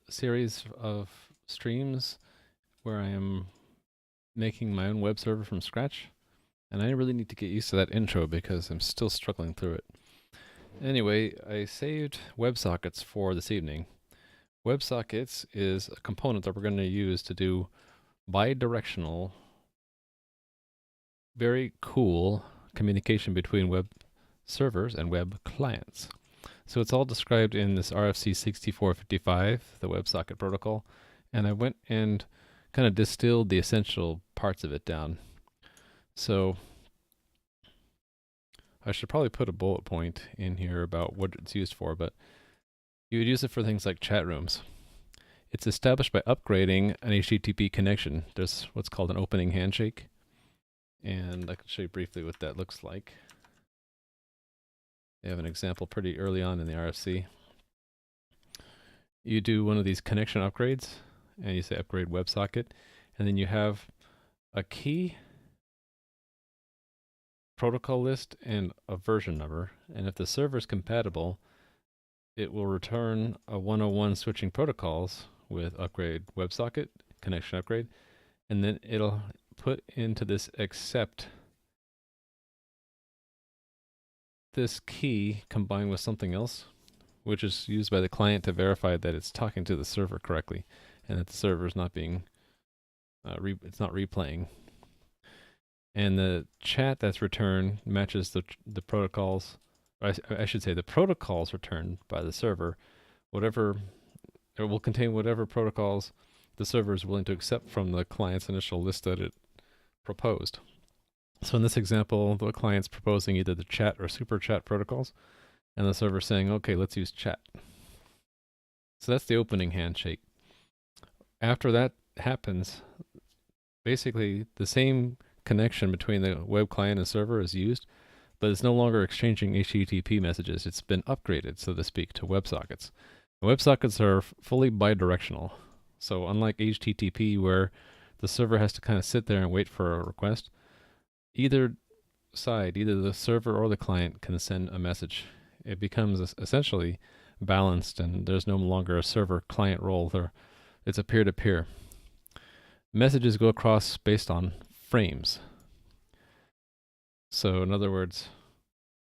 series of streams where I am making my own web server from scratch, and I really need to get used to that intro because I'm still struggling through it. Anyway, I saved WebSockets for this evening. WebSockets is a component that we're going to use to do bi-directional, very cool communication between web servers and web clients. So it's all described in this RFC 6455, the WebSocket protocol, and I went and kind of distilled the essential parts of it down. So I should probably put a bullet point in here about what it's used for, but you would use it for things like chat rooms. It's established by upgrading an HTTP connection. There's what's called an opening handshake, and I can show you briefly what that looks like. They have an example pretty early on in the RFC. You do one of these connection upgrades, and you say upgrade WebSocket, and then you have a key, protocol list, and a version number. And if the server is compatible, it will return a 101 switching protocols with upgrade WebSocket, connection upgrade, and then it'll put into this accept this key combined with something else, which is used by the client to verify that it's talking to the server correctly and that the server is not being, it's not replaying. And the chat that's returned matches the protocols, I should say the protocols returned by the server, whatever, it will contain whatever protocols the server is willing to accept from the client's initial list that it proposed. So in this example, the client's proposing either the chat or super chat protocols, and the server saying, okay, let's use chat. So that's the opening handshake. After that happens, basically the same connection between the web client and server is used, but it's no longer exchanging HTTP messages. It's been upgraded, so to speak, to WebSockets. WebSockets are fully bidirectional. So unlike HTTP, where the server has to kind of sit there and wait for a request, either side, either the server or the client, can send a message. It becomes essentially balanced, and there's no longer a server-client role there. It's a peer-to-peer. Messages go across based on frames. So in other words,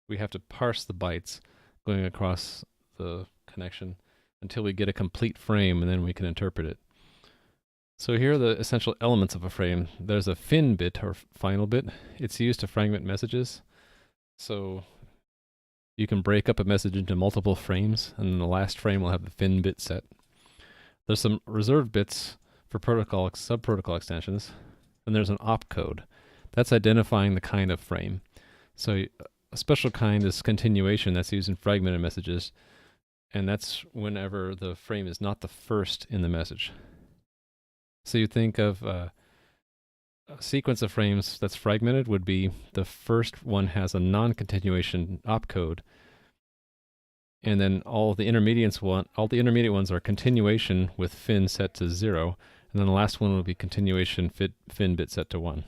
we have to parse the bytes going across the connection until we get a complete frame, and then we can interpret it. So here are the essential elements of a frame. There's a fin bit, or final bit. It's used to fragment messages. So you can break up a message into multiple frames, and then the last frame will have the fin bit set. There's some reserved bits for protocol, sub-protocol extensions. And there's an opcode. That's identifying the kind of frame. So a special kind is continuation that's used in fragmented messages, and that's whenever the frame is not the first in the message. So you think of a sequence of frames that's fragmented would be the first one has a non-continuation opcode, and then all the intermediate ones are continuation with fin set to 0, and then the last one will be continuation fin bit set to 1.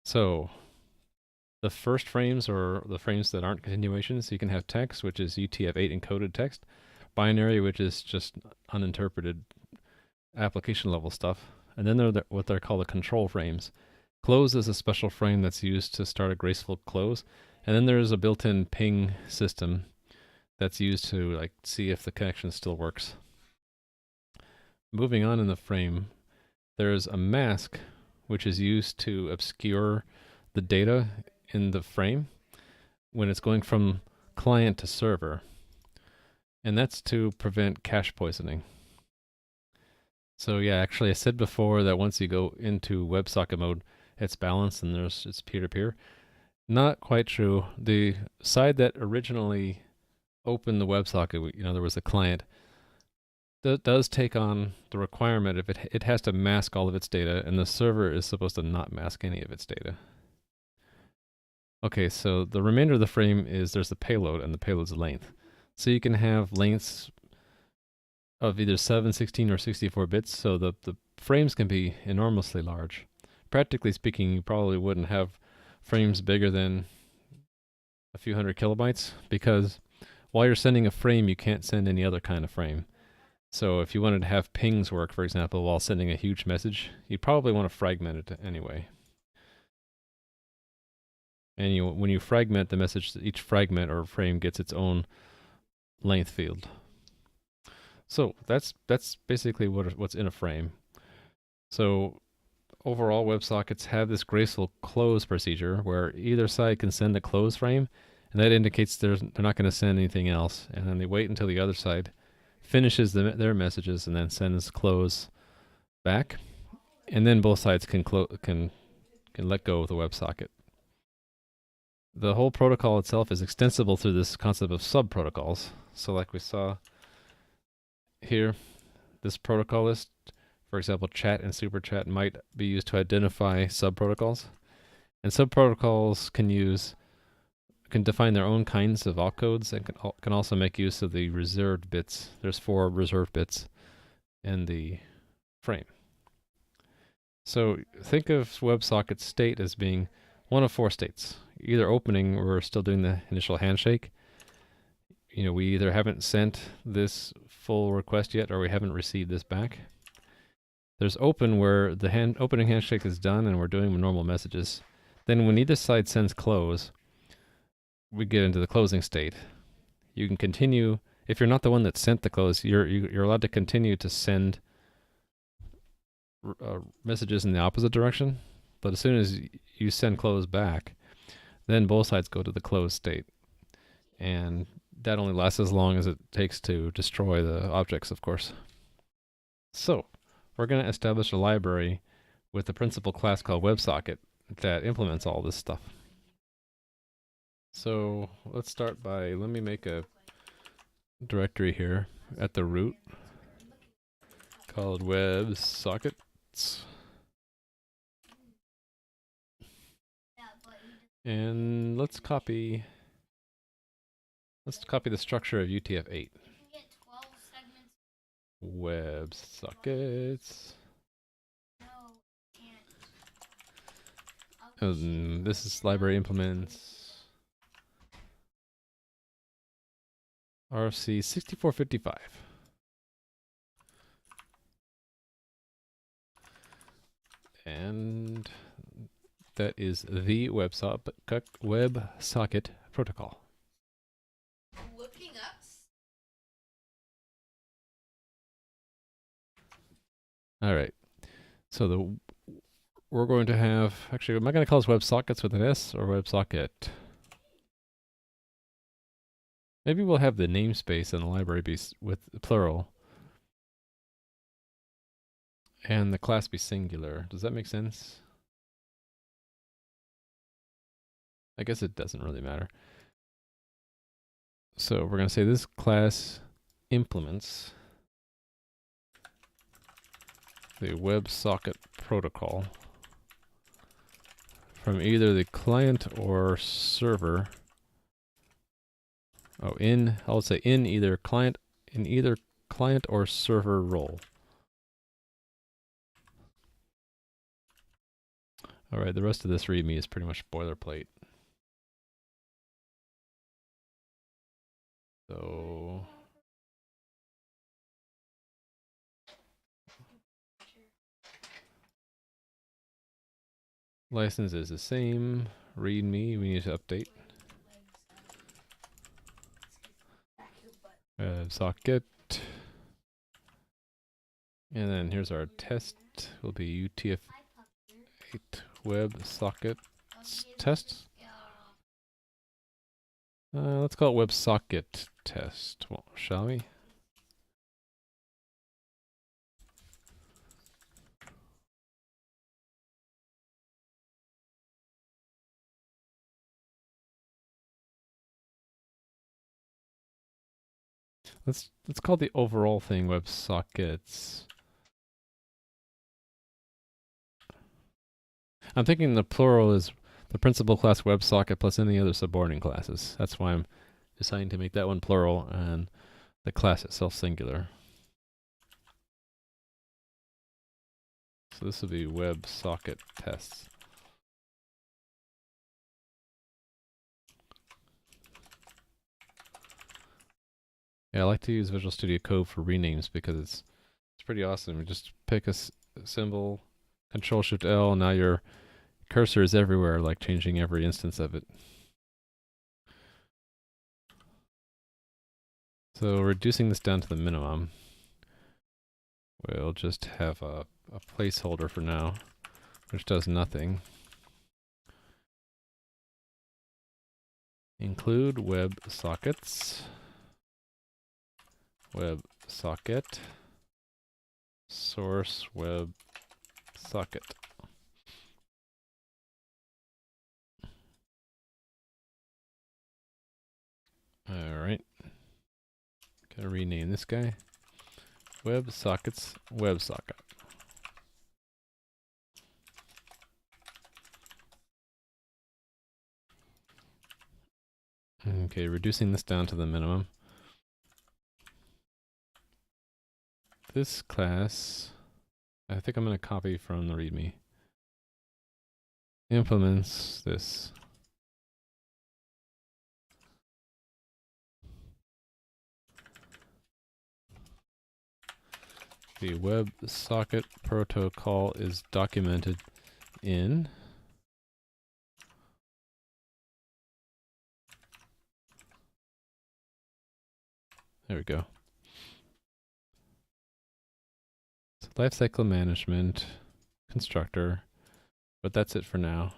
So the first frames are the frames that aren't continuations. You can have text, which is UTF-8 encoded text, binary, which is just uninterpreted application level stuff, and then they're what they're called the control frames. Close is a special frame that's used to start a graceful close, and then there's a built-in ping system that's used to see if the connection still works. Moving on in the frame, there's a mask which is used to obscure the data in the frame when it's going from client to server, and that's to prevent cache poisoning. So yeah, actually I said before that once you go into WebSocket mode, it's balanced and it's peer-to-peer. Not quite true. The side that originally opened the WebSocket, in other words, the client, does take on the requirement of it has to mask all of its data, and the server is supposed to not mask any of its data. Okay, so the remainder of the frame is there's the payload, and the payload's length. So you can have lengths of either 7, 16, or 64 bits, so the frames can be enormously large. Practically speaking, you probably wouldn't have frames bigger than a few hundred kilobytes, because while you're sending a frame, you can't send any other kind of frame. So if you wanted to have pings work, for example, while sending a huge message, you'd probably want to fragment it anyway. And when you fragment the message, each fragment or frame gets its own length field. So that's basically what's in a frame. So overall, WebSockets have this graceful close procedure where either side can send a close frame, and that indicates they're not going to send anything else. And then they wait until the other side finishes their messages and then sends close back, and then both sides can let go of the WebSocket. The whole protocol itself is extensible through this concept of sub-protocols. So like we saw here, this protocol list, for example, chat and super chat might be used to identify sub-protocols. And sub-protocols can define their own kinds of opcodes and can also make use of the reserved bits. There's 4 reserved bits in the frame. So think of WebSocket state as being one of 4 states. Either opening, we're still doing the initial handshake. We either haven't sent this full request yet or we haven't received this back. There's open, where the opening handshake is done and we're doing normal messages. Then when either side sends close, we get into the closing state. You can continue, if you're not the one that sent the close, you're allowed to continue to send messages in the opposite direction. But as soon as you send close back, then both sides go to the closed state. And that only lasts as long as it takes to destroy the objects, of course. So we're going to establish a library with the principal class called WebSocket that implements all this stuff. So let's start by, let me make a directory here at the root called WebSockets. And let's copy the structure of UTF-8. WebSockets. This is library implements RFC 6455. And that is the WebSocket protocol. Looking up. All right. So we're going to have, actually, am I going to call this WebSockets with an S or WebSocket? Maybe we'll have the namespace in the library be with plural and the class be singular. Does that make sense? I guess it doesn't really matter. So we're going to say this class implements the WebSocket protocol from either the client or server. Oh, I'll say in either client or server role. All right, the rest of this README is pretty much boilerplate. So license is the same. README, we need to update. Socket. And then here's our test. Will be UTF-8 WebSocket test. Let's call it WebSocket test, shall we? Let's call the overall thing WebSockets. I'm thinking the plural is the principal class WebSocket plus any other subordinate classes. That's why I'm deciding to make that one plural and the class itself singular. So this will be WebSocket tests. Yeah, I like to use Visual Studio Code for renames because it's pretty awesome. You just pick a symbol, Control Shift L, and now your cursor is everywhere, like changing every instance of it. So reducing this down to the minimum, we'll just have a placeholder for now, which does nothing. Include WebSockets, WebSocket, source WebSocket. All right, gonna rename this guy WebSockets WebSocket. Okay, reducing this down to the minimum. This class, I think I'm going to copy from the README. Implements this. The WebSocket protocol is documented in there we go. So lifecycle management, constructor, but that's it for now.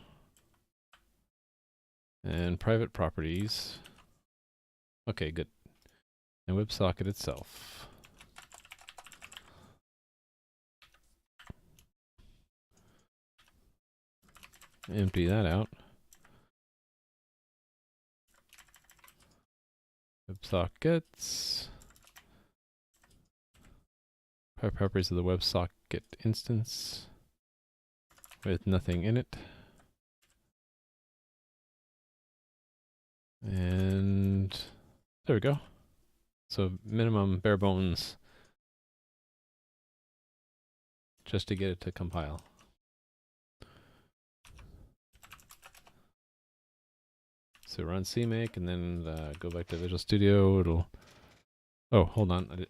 And private properties. Okay, good. And WebSocket itself. Empty that out. WebSockets. Private properties of the WebSocket instance with nothing in it. And there we go. So minimum bare bones just to get it to compile. So run CMake and then go back to Visual Studio. It'll. Oh, hold on.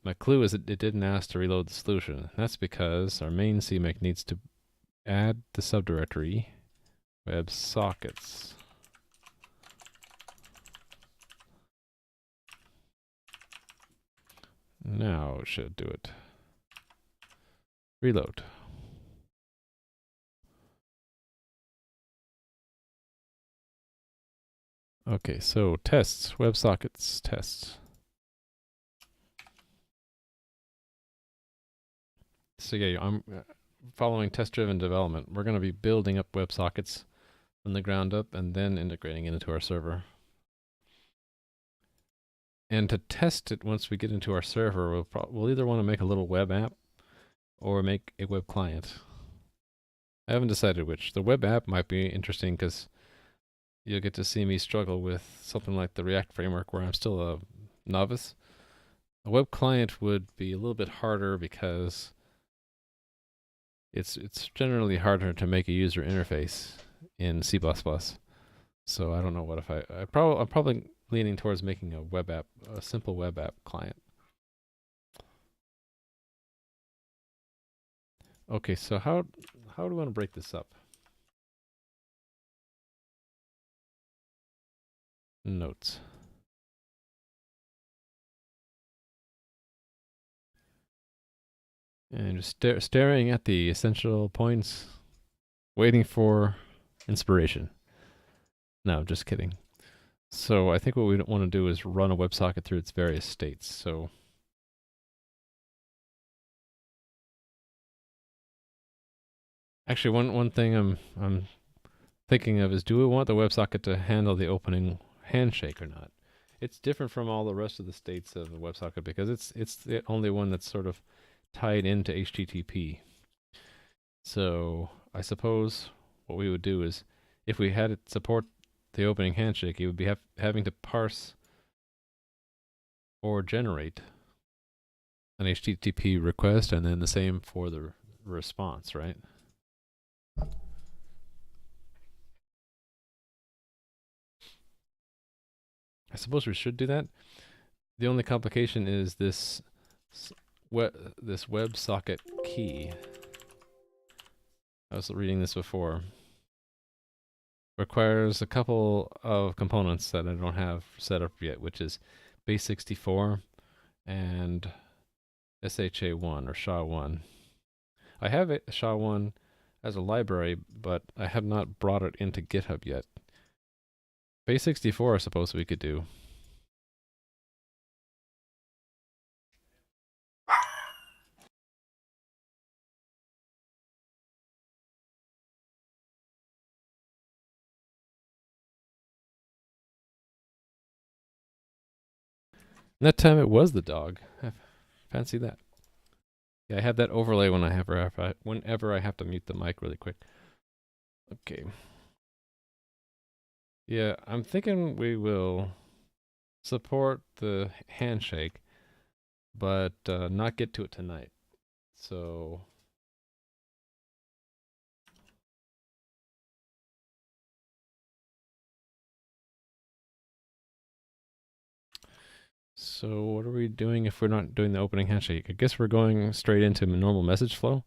My clue is it didn't ask to reload the solution. That's because our main CMake needs to add the subdirectory WebSockets. Now it should do it. Reload. Okay, so tests, WebSockets tests. So yeah, I'm following test-driven development. We're going to be building up WebSockets from the ground up and then integrating it into our server. And to test it once we get into our server, we'll either want to make a little web app or make a web client. I haven't decided which. The web app might be interesting because you'll get to see me struggle with something like the React framework where I'm still a novice. A web client would be a little bit harder because it's generally harder to make a user interface in C++. So I don't know what if I'm probably leaning towards making a web app, a simple web app client. Okay, so how do we want to break this up? Notes. And just staring at the essential points, waiting for inspiration. No, just kidding. So I think what we want to do is run a WebSocket through its various states. So actually, one thing I'm thinking of is, do we want the WebSocket to handle the opening handshake or not? It's different from all the rest of the states of the WebSocket because it's the only one that's sort of tied into HTTP. So I suppose what we would do is, if we had it support the opening handshake, it would be having to parse or generate an HTTP request, and then the same for the response, right? I suppose we should do that. The only complication is this this WebSocket key. I was reading this before. Requires a couple of components that I don't have set up yet, which is base64 and SHA1 or SHA1. I have SHA1 as a library, but I have not brought it into GitHub yet. Base64 I suppose we could do. And that time it was the dog. I fancy that. Yeah, I have that overlay whenever I have to mute the mic really quick. Okay. Yeah, I'm thinking we will support the handshake, but not get to it tonight. So what are we doing if we're not doing the opening handshake? I guess we're going straight into normal message flow.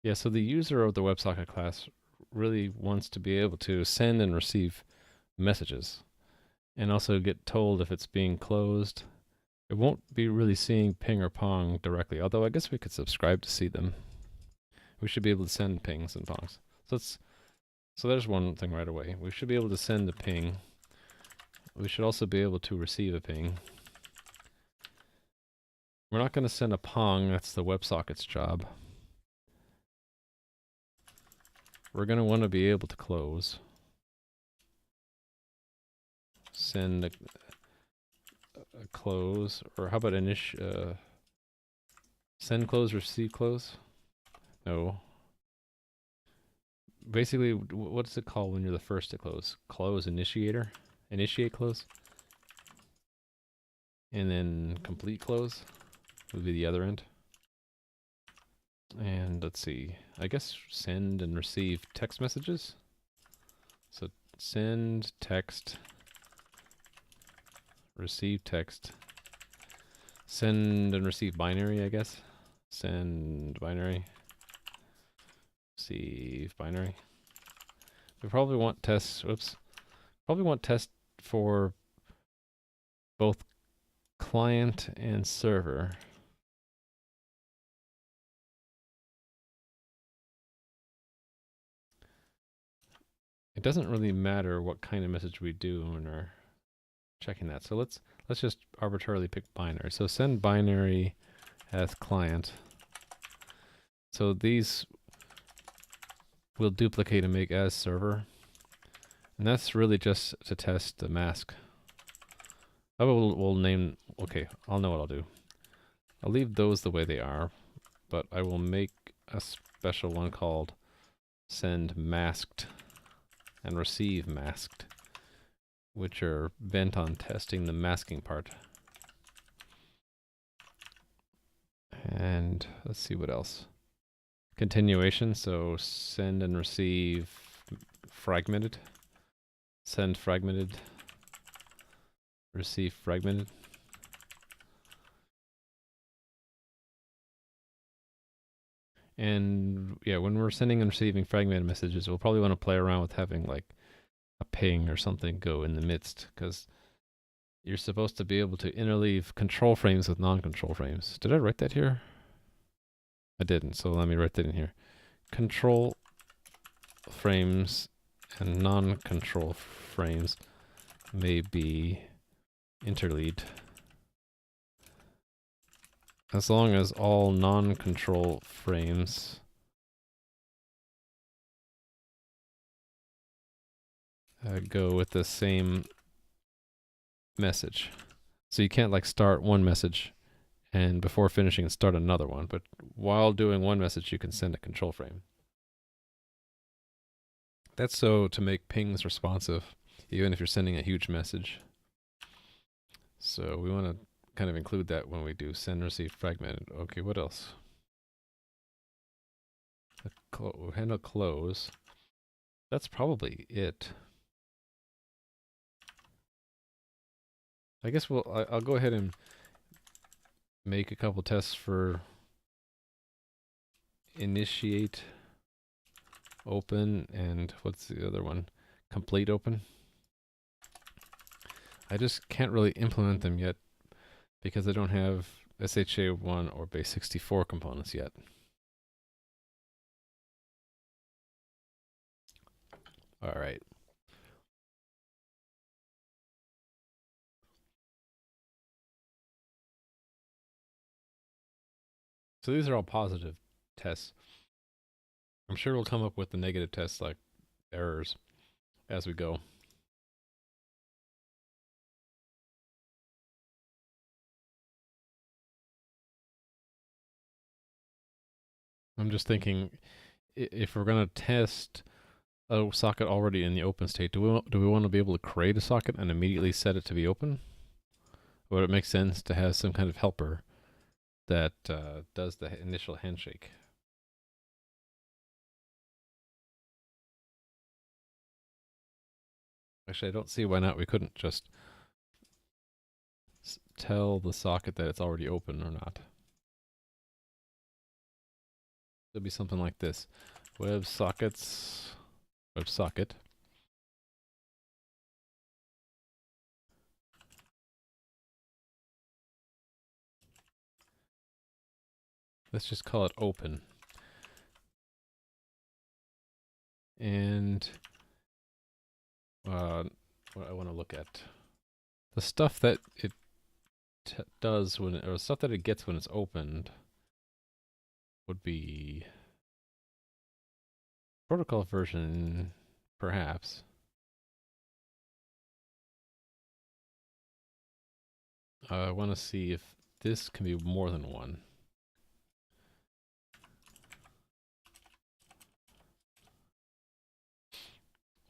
Yeah, so the user of the WebSocket class really wants to be able to send and receive messages and also get told if it's being closed. It won't be really seeing ping or pong directly, although I guess we could subscribe to see them. We should be able to send pings and pongs. So there's one thing right away. We should be able to send a ping. We should also be able to receive a ping. We're not going to send a pong, that's the WebSockets job. We're going to want to be able to close. Send a close, or how about send close, receive close? No. Basically, what's it called when you're the first to close? Close initiator? Initiate close? And then complete close would be the other end. And let's see, I guess send and receive text messages. So send text, receive text, send and receive binary, I guess. Send binary, receive binary. We probably want tests, probably want tests for both client and server. It doesn't really matter what kind of message we do when we're checking that. So let's just arbitrarily pick binary. So send binary as client. So these will duplicate and make as server. And that's really just to test the mask. We'll name, okay, I'll know what I'll do. I'll leave those the way they are, but I will make a special one called send masked and receive masked, which are bent on testing the masking part. And let's see what else. Continuation, so send and receive fragmented. Send fragmented. Receive fragmented. And yeah, when we're sending and receiving fragmented messages, we'll probably want to play around with having like a ping or something go in the midst, because you're supposed to be able to interleave control frames with non-control frames. Did I write that here? I didn't, so let me write that in here. Control frames and non-control frames may be interleaved as long as all non-control frames go with the same message. So you can't like start one message and before finishing start another one, but while doing one message you can send a control frame. That's so to make pings responsive, even if you're sending a huge message. So we want to kind of include that when we do send, receive, fragmented. Okay, what else? Handle close. That's probably it. I guess I'll go ahead and make a couple tests for initiate open and what's the other one? Complete open. I just can't really implement them yet because I don't have SHA-1 or base64 components yet. All right. So these are all positive tests. I'm sure we'll come up with the negative tests like errors as we go. I'm just thinking if we're going to test a socket already in the open state, do we want to be able to create a socket and immediately set it to be open? Or would it make sense to have some kind of helper that does the initial handshake? Actually, I don't see why not. We couldn't just tell the socket that it's already open or not. It'll be something like this. WebSockets, WebSocket. Let's just call it open. And what I want to look at. The stuff that it does when or stuff that it gets when it's opened would be protocol version, perhaps. I want to see if this can be more than one.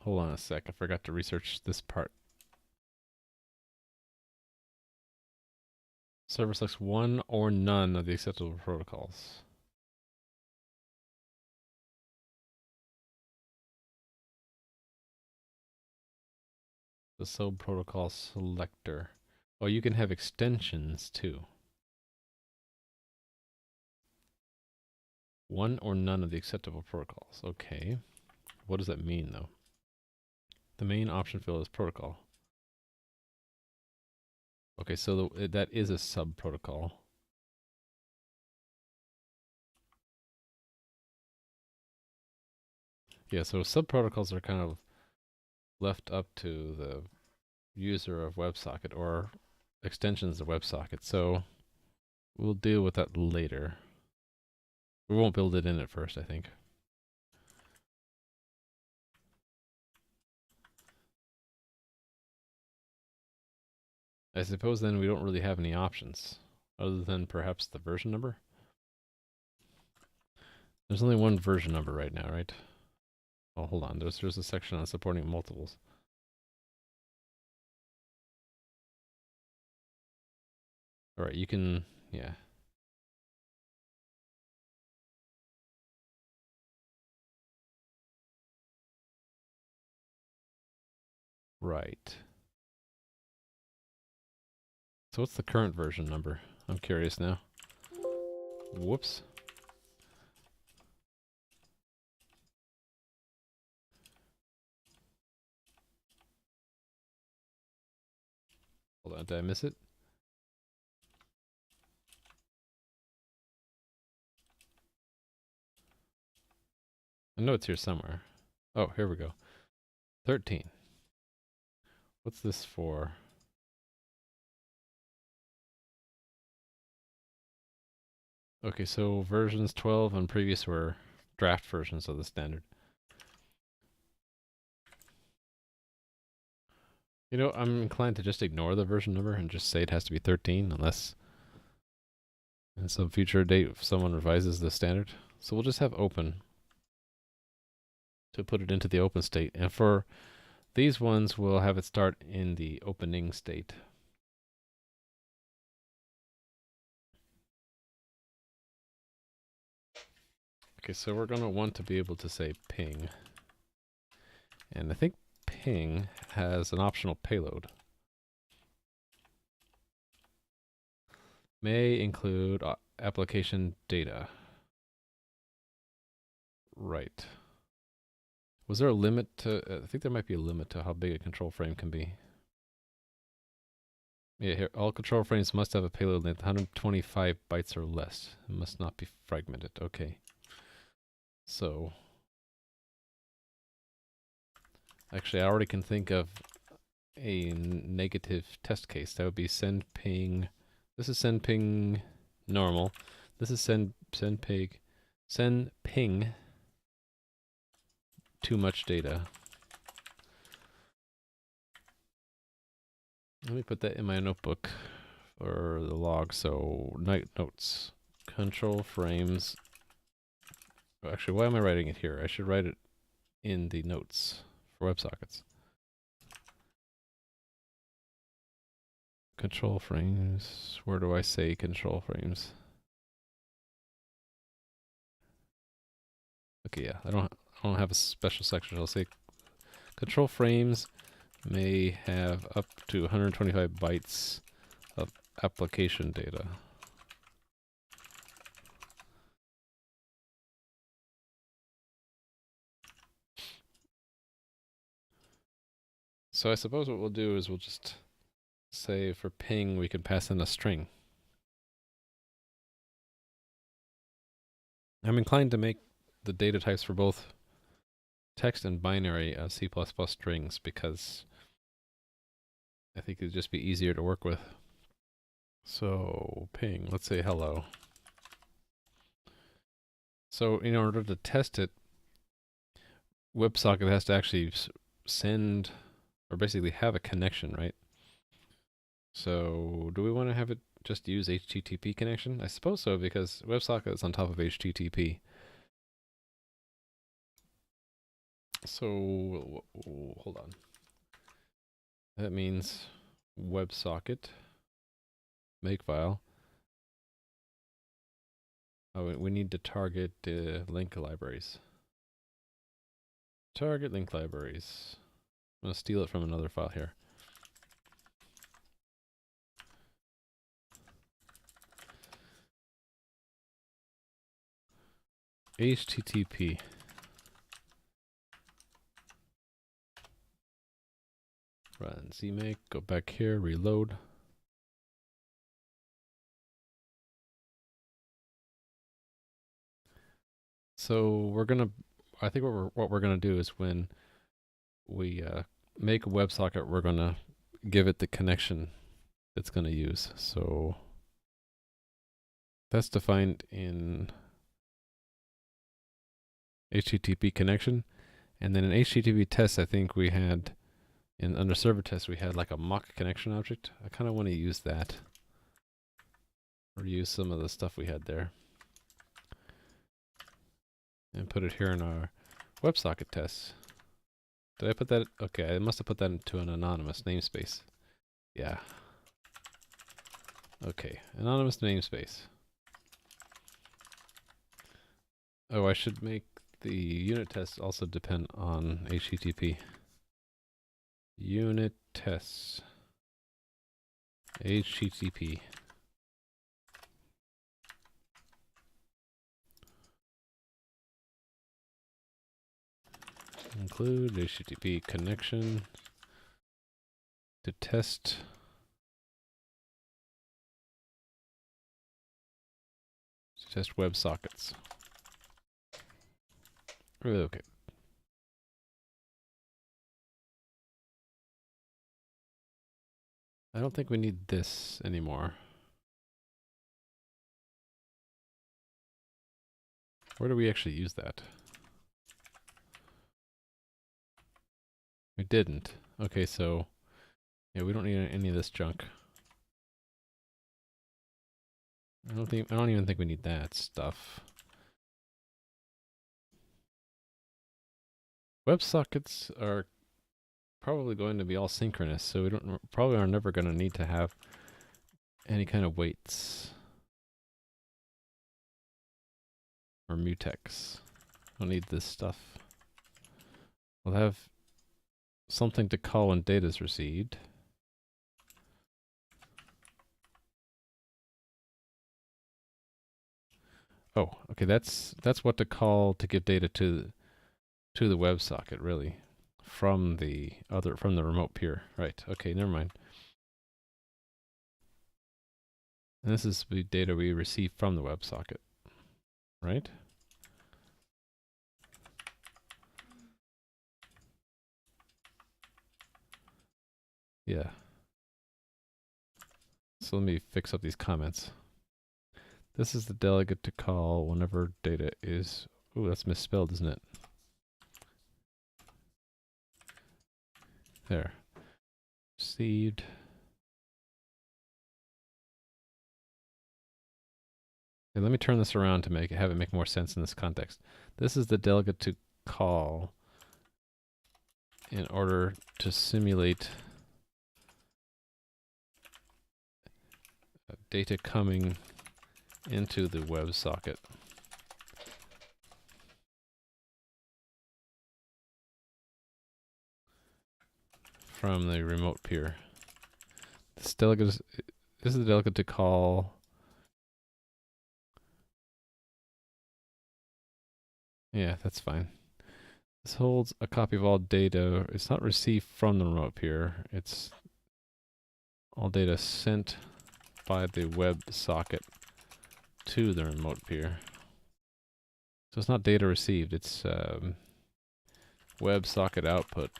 Hold on a sec, I forgot to research this part. Server selects one or none of the acceptable protocols. The sub protocol selector. Oh, you can have extensions too. One or none of the acceptable protocols. Okay. What does that mean though? The main option field is protocol. Okay, so that is a sub protocol. Yeah, so sub protocols are kind of left up to the user of WebSocket or extensions of WebSocket. So we'll deal with that later. We won't build it in at first, I think. I suppose then we don't really have any options other than perhaps the version number. There's only one version number right now, right? Oh, hold on. There's a section on supporting multiples. All right, you can, yeah. Right. So what's the current version number? I'm curious now. Whoops. Hold on, did I miss it? I know it's here somewhere. Oh, here we go. 13. What's this for? Okay, so versions 12 and previous were draft versions of the standard. You know, I'm inclined to just ignore the version number and just say it has to be 13 unless in some future date if someone revises the standard. So we'll just have open to put it into the open state. And for these ones, we'll have it start in the opening state. Okay, so we're going to want to be able to say ping. And I think ping has an optional payload. May include application data. Right. Was there a limit to, I think there might be a limit to how big a control frame can be. Yeah, here, all control frames must have a payload length 125 bytes or less. It must not be fragmented. Okay. So, actually, I already can think of a negative test case. That would be send ping. This is send ping normal. This is send ping too much data. Let me put that in my notebook for the log. So night notes, control frames. Actually, why am I writing it here? I should write it in the notes for WebSockets. Control frames. Where do I say control frames? Okay, yeah, I don't have a special section. I'll say control frames may have up to 125 bytes of application data. So I suppose what we'll do is we'll just say for ping we can pass in a string. I'm inclined to make the data types for both text and binary C++ strings because I think it'd just be easier to work with. So ping, let's say hello. So in order to test it, WebSocket has to actually send, or basically have a connection, right? So do we want to have it just use HTTP connection? I suppose so, because WebSocket is on top of HTTP. So hold on. That means WebSocket makefile. Oh, we need to target link libraries. Target link libraries. I'm going to steal it from another file here. HTTP. Run CMake, go back here, reload. So I think what we're gonna do is when we make a WebSocket, we're gonna give it the connection it's gonna use. So that's defined in HTTP connection, and then in HTTP test, I think we had under server test we had like a mock connection object. I kind of want to use that, or use some of the stuff we had there, and put it here in our WebSocket tests. Did I put that? Okay, I must have put that into an anonymous namespace. Yeah. Okay, anonymous namespace. Oh, I should make the unit tests also depend on HTTP. Unit tests. HTTP. Include HTTP connection to test WebSockets. Okay. I don't think we need this anymore. Where do we actually use that? We didn't. Okay, so yeah, we don't need any of this junk. I don't even think we need that stuff. WebSockets are probably going to be all synchronous, so we probably are never going to need to have any kind of waits or mutex. Don't need this stuff. We'll have something to call when data is received. Oh, okay, that's what to call to give data to the WebSocket, really, from the remote peer. Right. Okay, never mind. And this is the data we receive from the WebSocket, right? Yeah. So let me fix up these comments. This is the delegate to call whenever data is... Ooh, that's misspelled, isn't it? There. Received. Okay, let me turn this around to have it make more sense in this context. This is the delegate to call in order to simulate data coming into the WebSocket from the remote peer. This is the delegate to call. Yeah, that's fine. This holds a copy of all data. It's not received from the remote peer. It's all data sent by the WebSocket to the remote peer. So it's not data received, it's WebSocket output.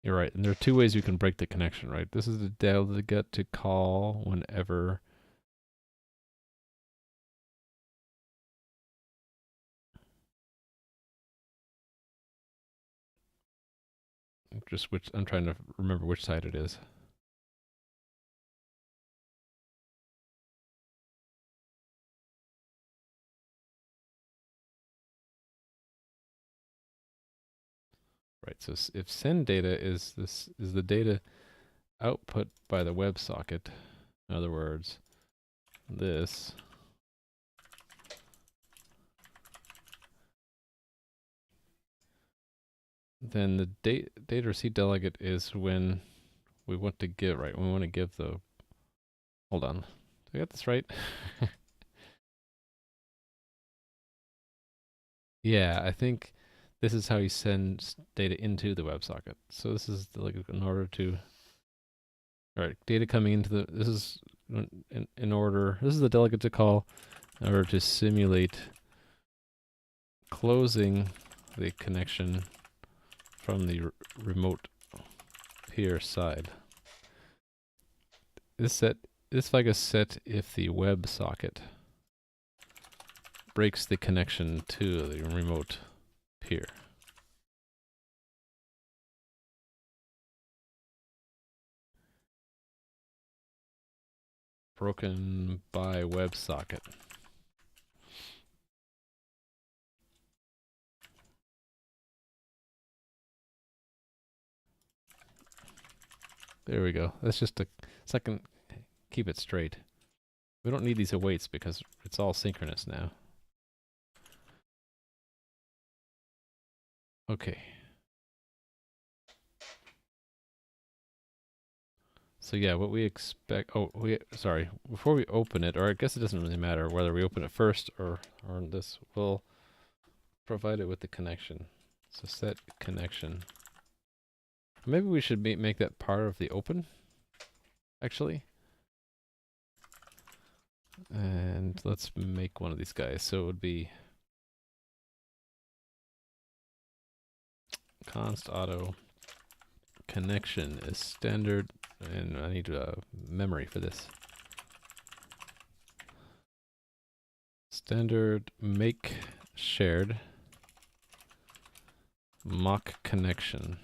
You're right, and there are two ways you can break the connection, right? This is the delegate to call whenever I'm trying to remember which side it is. Right, so if send data is the data output by the WebSocket, in other words, this, then the data receipt delegate is when we want to give, right? When we want to give the, hold on, do I get this right? Yeah, I think this is how you send data into the WebSocket. So this is like in order to, all right, data coming into the, this is in order, this is the delegate to call in order to simulate closing the connection from the remote peer side. This flag is set if the WebSocket breaks the connection to the remote peer. Broken by WebSocket. There we go. That's just a second. Keep it straight. We don't need these awaits because it's all synchronous now. Okay. So yeah, what we expect. Oh, sorry. Before we open it, or I guess it doesn't really matter whether we open it first or this. We'll provide it with the connection. So set connection. Maybe we should make that part of the open, actually. And let's make one of these guys. So it would be const auto connection is standard, and I need memory for this. Standard make shared mock connection.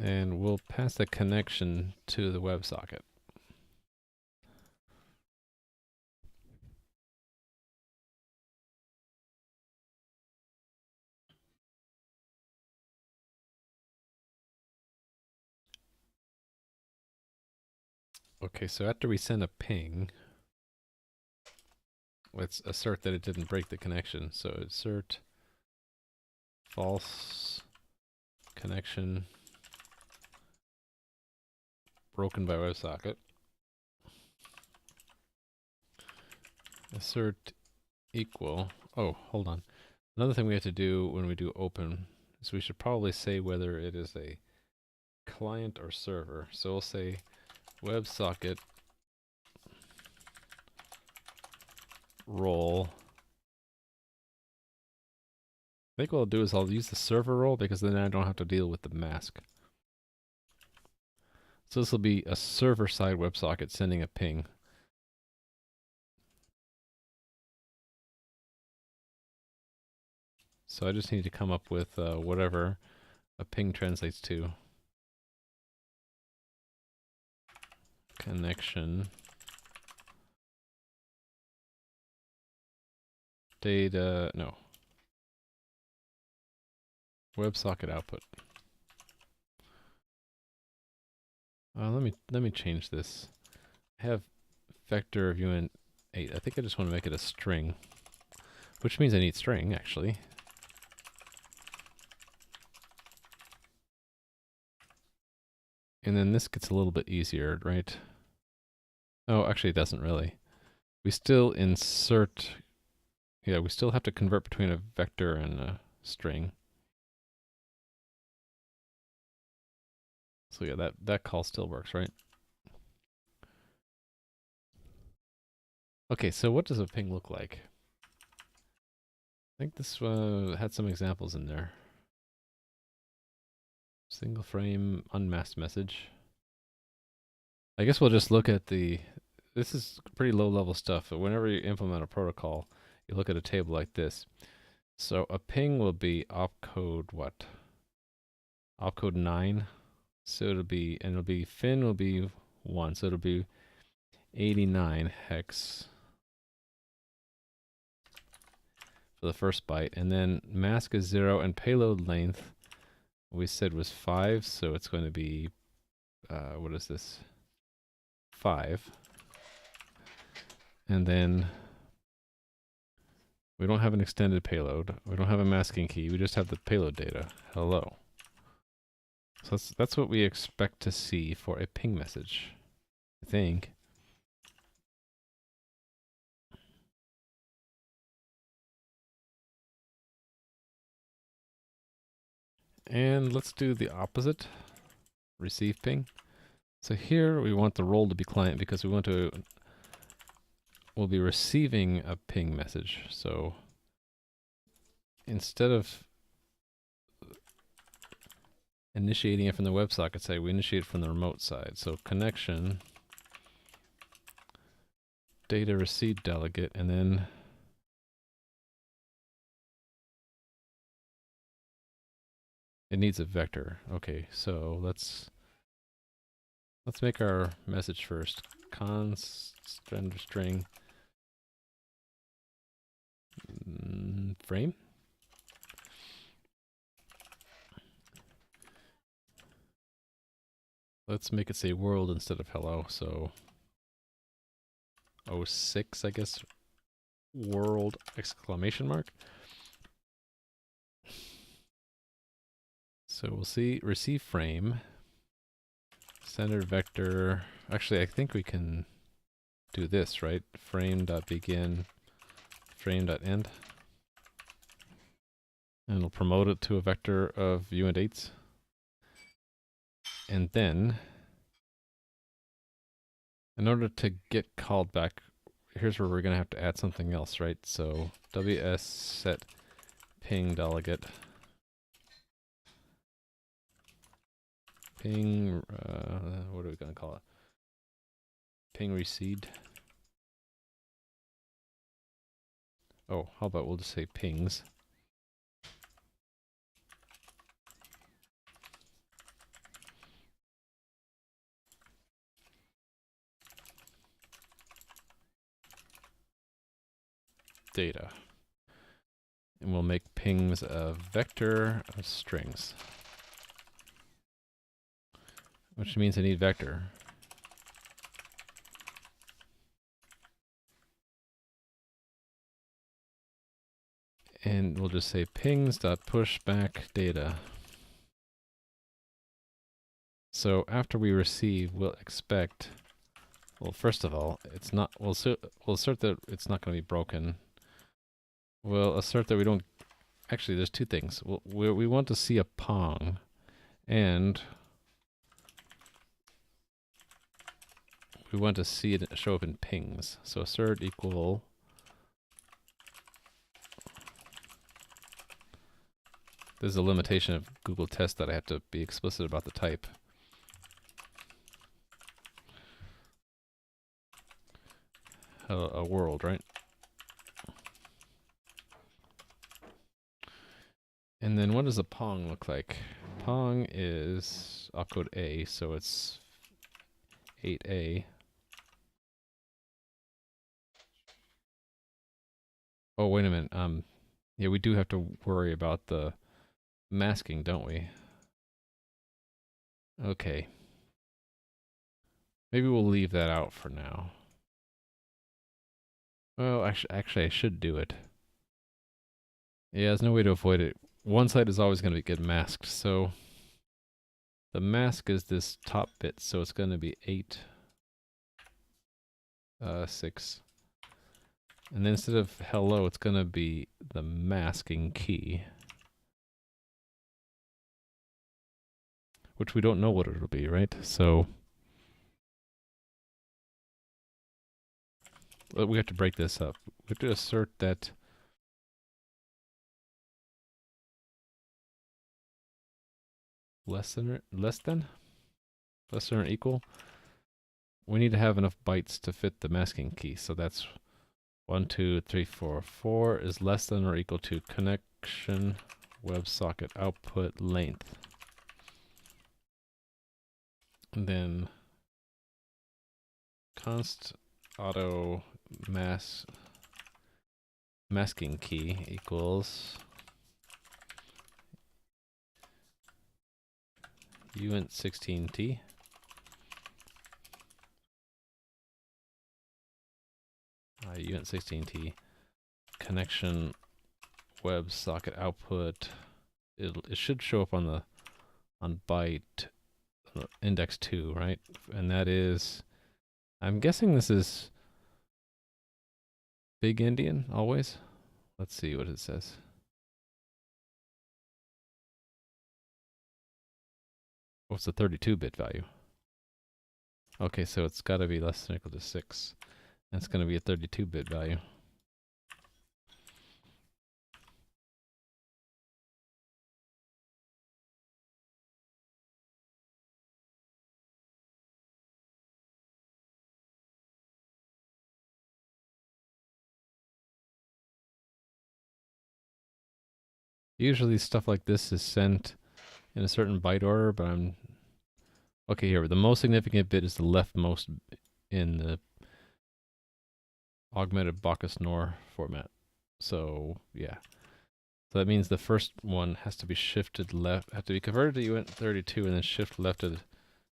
And we'll pass the connection to the WebSocket. Okay, so after we send a ping, let's assert that it didn't break the connection. So assert false connection broken by WebSocket. Assert equal. Oh, hold on. Another thing we have to do when we do open is we should probably say whether it is a client or server. So we'll say WebSocket role. I think what I'll do is I'll use the server role because then I don't have to deal with the mask. So this will be a server-side WebSocket sending a ping. So I just need to come up with whatever a ping translates to. Connection. Data, no. WebSocket output. Let me change this. I have vector of uint8. I think I just want to make it a string, which means I need string actually. And then this gets a little bit easier, right? Oh, actually it doesn't really. We still insert, yeah, we still have to convert between a vector and a string. So yeah, that call still works, right? Okay, so what does a ping look like? I think this had some examples in there. Single frame unmasked message. I guess we'll just look at this is pretty low level stuff, but whenever you implement a protocol, you look at a table like this. So a ping will be opcode what? Opcode 9. So it'll be, and it'll be, fin will be 1, so it'll be 89 hex for the first byte. And then mask is 0, and payload length we said was 5, so it's going to be, what is this? 5. And then we don't have an extended payload. We don't have a masking key. We just have the payload data. Hello. So that's what we expect to see for a ping message, I think. And let's do the opposite. Receive ping. So here we want the role to be client because we'll be receiving a ping message. So instead of initiating it from the WebSocket side, we initiate it from the remote side. So connection, data receive delegate, and then it needs a vector. Okay, so let's make our message first. Const string frame. Let's make it say world instead of hello. So 06, I guess. World exclamation mark. So we'll see receive frame. Center vector. Actually, I think we can do this, right? Frame.begin, frame.end. And it'll promote it to a vector of uint8s. And then, in order to get called back, here's where we're going to have to add something else, right? So ws set ping delegate. Ping, what are we going to call it? Ping recede. Oh, how about we'll just say pings. Data. And we'll make pings a vector of strings. Which means I need vector. And we'll just say pings.pushBackData. So after we receive, we'll expect, well, first of all, it's not, we'll assert that it's not going to be broken. We'll assert that we don't, actually there's two things. We want to see a pong, and we want to see it show up in pings. So assert equal, there's a limitation of Google test that I have to be explicit about the type. A world, right? And then what does a pong look like? Pong is opcode A, so it's 8A. Oh, wait a minute. Yeah, we do have to worry about the masking, don't we? Okay. Maybe we'll leave that out for now. Well, actually, I should do it. Yeah, there's no way to avoid it. One side is always going to get masked, so the mask is this top bit, so it's going to be 8, 6. And then instead of hello, it's going to be the masking key, which we don't know what it'll be, right? So we have to break this up. We have to assert that less than or equal. We need to have enough bytes to fit the masking key. So that's 1, 2, 3, 4. 4 is less than or equal to connection WebSocket output length. And then const auto masking key equals uint16t. uint16t connection WebSocket output. It should show up on byte index 2, right? And that is, I'm guessing this is big Indian always. Let's see what it says. What's the 32-bit value? Okay, so it's got to be less than or equal to 6. That's going to be a 32-bit value. Usually stuff like this is sent in a certain byte order, but okay, here, the most significant bit is the leftmost in the augmented Bacchus-Knorr format. So, yeah. So that means the first one has to be shifted left, have to be converted to uint32 and then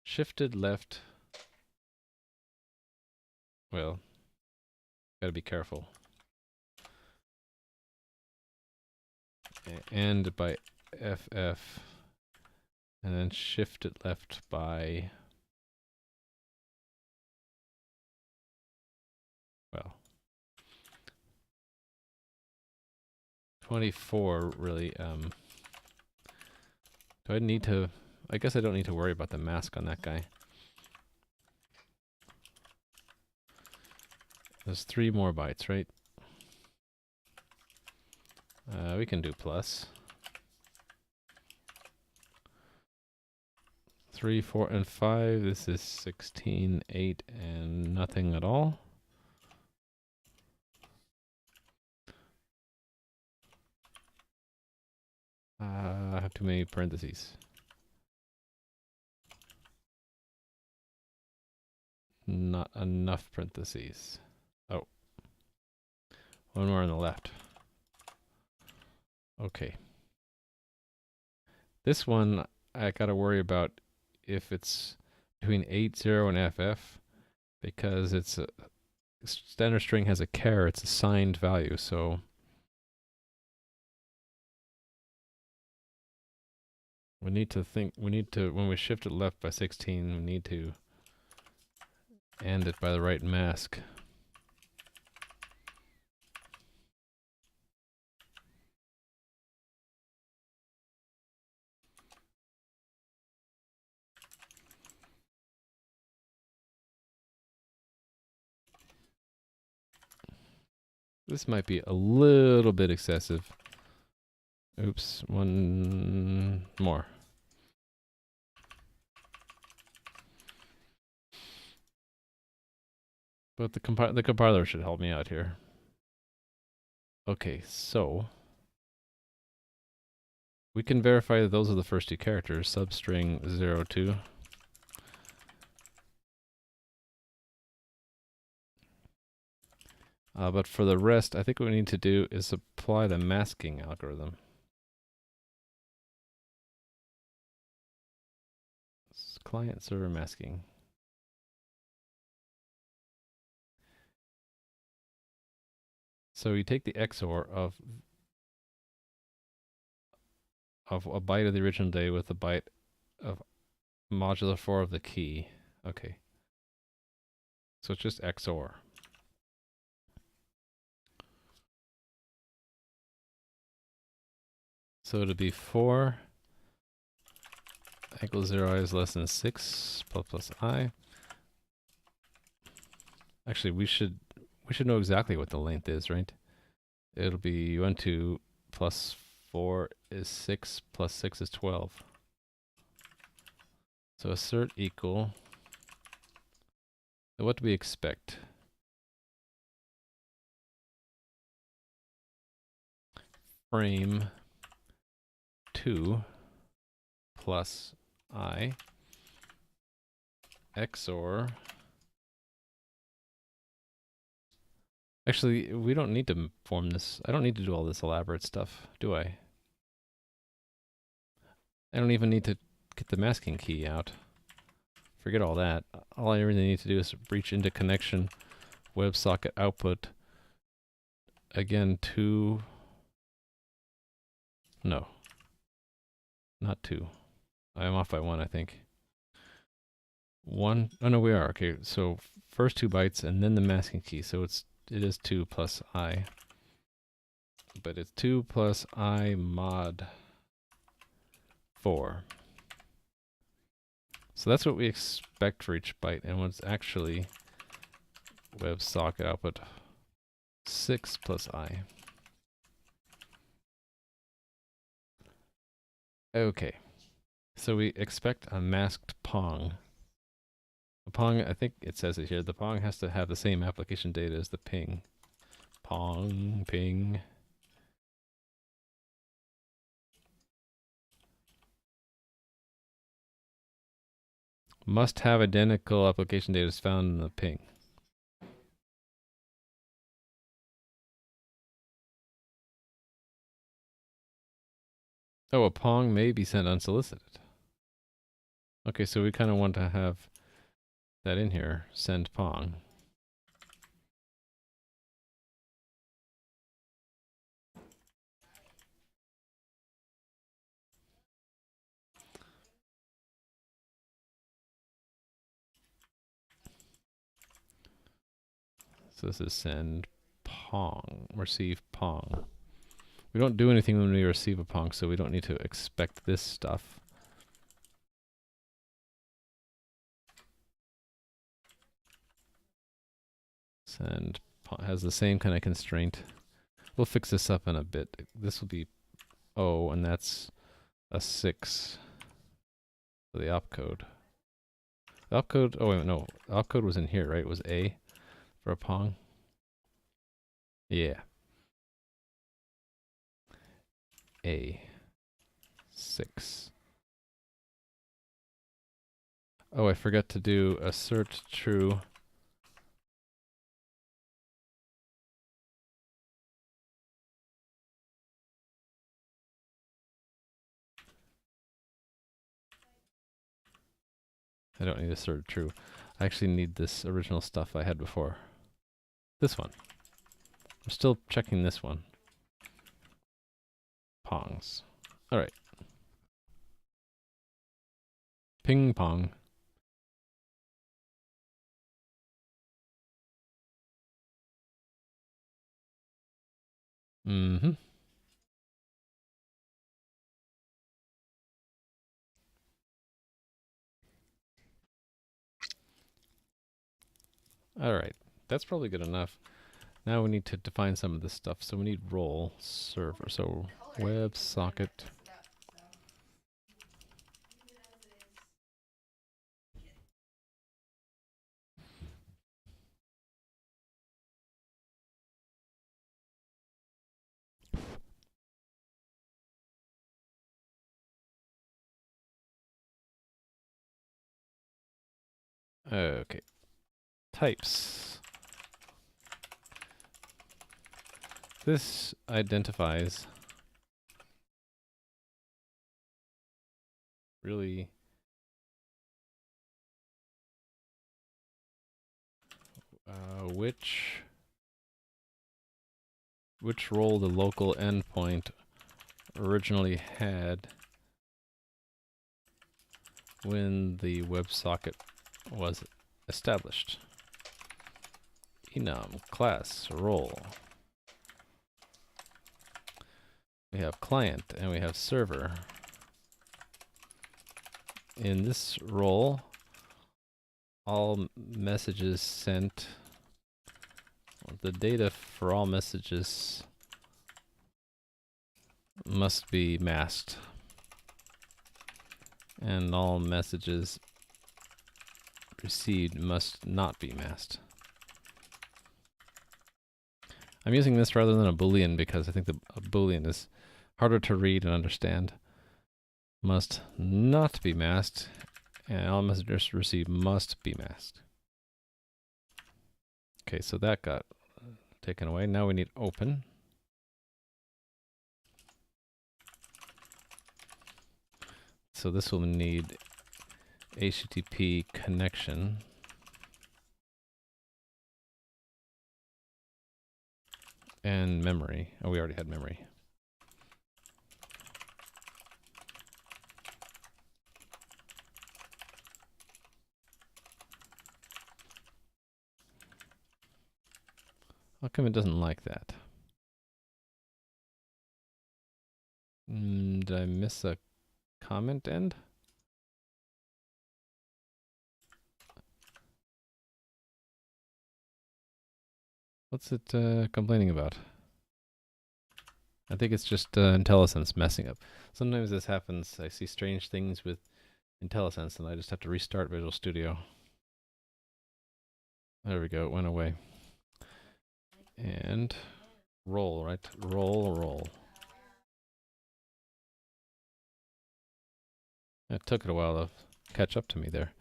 shifted left. Well, gotta be careful. And by FF, and then shifted left by, well, 24 really. Do I need to, I guess I don't need to worry about the mask on that guy. There's 3 more bytes, right? We can do plus. 3, 4, and 5. This is 16, 8, and nothing at all. I have too many parentheses. Not enough parentheses. Oh. One more on the left. Okay. This one, I gotta worry about if it's between 8, 0, and FF, because it's a standard string has a char, it's a signed value, so We need to think, when we shift it left by 16, we need to end it by the right mask. This might be a little bit excessive. Oops, one more. But the compiler should help me out here. Okay, so we can verify that those are the first two characters, substring 02. But for the rest, I think what we need to do is apply the masking algorithm. Client server masking. So you take the XOR of a byte of the original day with a byte of modulo 4 of the key. Okay. So it's just XOR. So it'll be 4 equals 0 I is less than 6 plus I. Actually, we should know exactly what the length is, right? It'll be 1, 2 plus 4 is 6 plus 6 is 12. So assert equal. What do we expect? Frame 2 plus I XOR. Actually, we don't need to form this. I don't need to do all this elaborate stuff, do I? I don't even need to get the masking key out. Forget all that. All I really need to do is reach into connection, WebSocket output. Again, 2. No. Not 2. I'm off by 1, I think. 1. Oh no, we are. Okay, so first 2 bytes and then the masking key. So it is 2 plus I. But it's 2 plus I mod 4. So that's what we expect for each byte, and what's actually WebSocket output 6 plus I. Okay, so we expect a masked pong. The pong, I think it says it here, the pong has to have the same application data as the ping. Pong, ping. Must have identical application data as found in the ping. Oh, a pong may be sent unsolicited. Okay, so we kind of want to have that in here, send pong. So this is send pong, receive pong. We don't do anything when we receive a pong, so we don't need to expect this stuff. Send has the same kind of constraint. We'll fix this up in a bit. This will be O, and that's a 6 for the opcode. The opcode, oh wait, no. The opcode was in here, right? It was A for a pong. Yeah. A. 6. Oh, I forgot to do assert true. I don't need assert true. I actually need this original stuff I had before. This one. I'm still checking this one. Pongs. All right. ping pong. Mm-hmm. All right, that's probably good enough. Now we need to define some of this stuff. So we need role server. So WebSocket. Okay, types. This identifies really which role the local endpoint originally had when the WebSocket was established. Enum, class, role. We have client and we have server. In this role, all messages sent, the data for all messages must be masked, and all messages received must not be masked. I'm using this rather than a boolean because I think a boolean is harder to read and understand. Must not be masked, and all messages received must be masked. Okay, so that got taken away. Now we need open. So this will need HTTP connection. And memory. Oh, we already had memory. How come it doesn't like that? Did I miss a comment end? What's it complaining about? I think it's just IntelliSense messing up. Sometimes this happens. I see strange things with IntelliSense and I just have to restart Visual Studio. There we go, it went away. And roll, right? Roll. It took it a while to catch up to me there.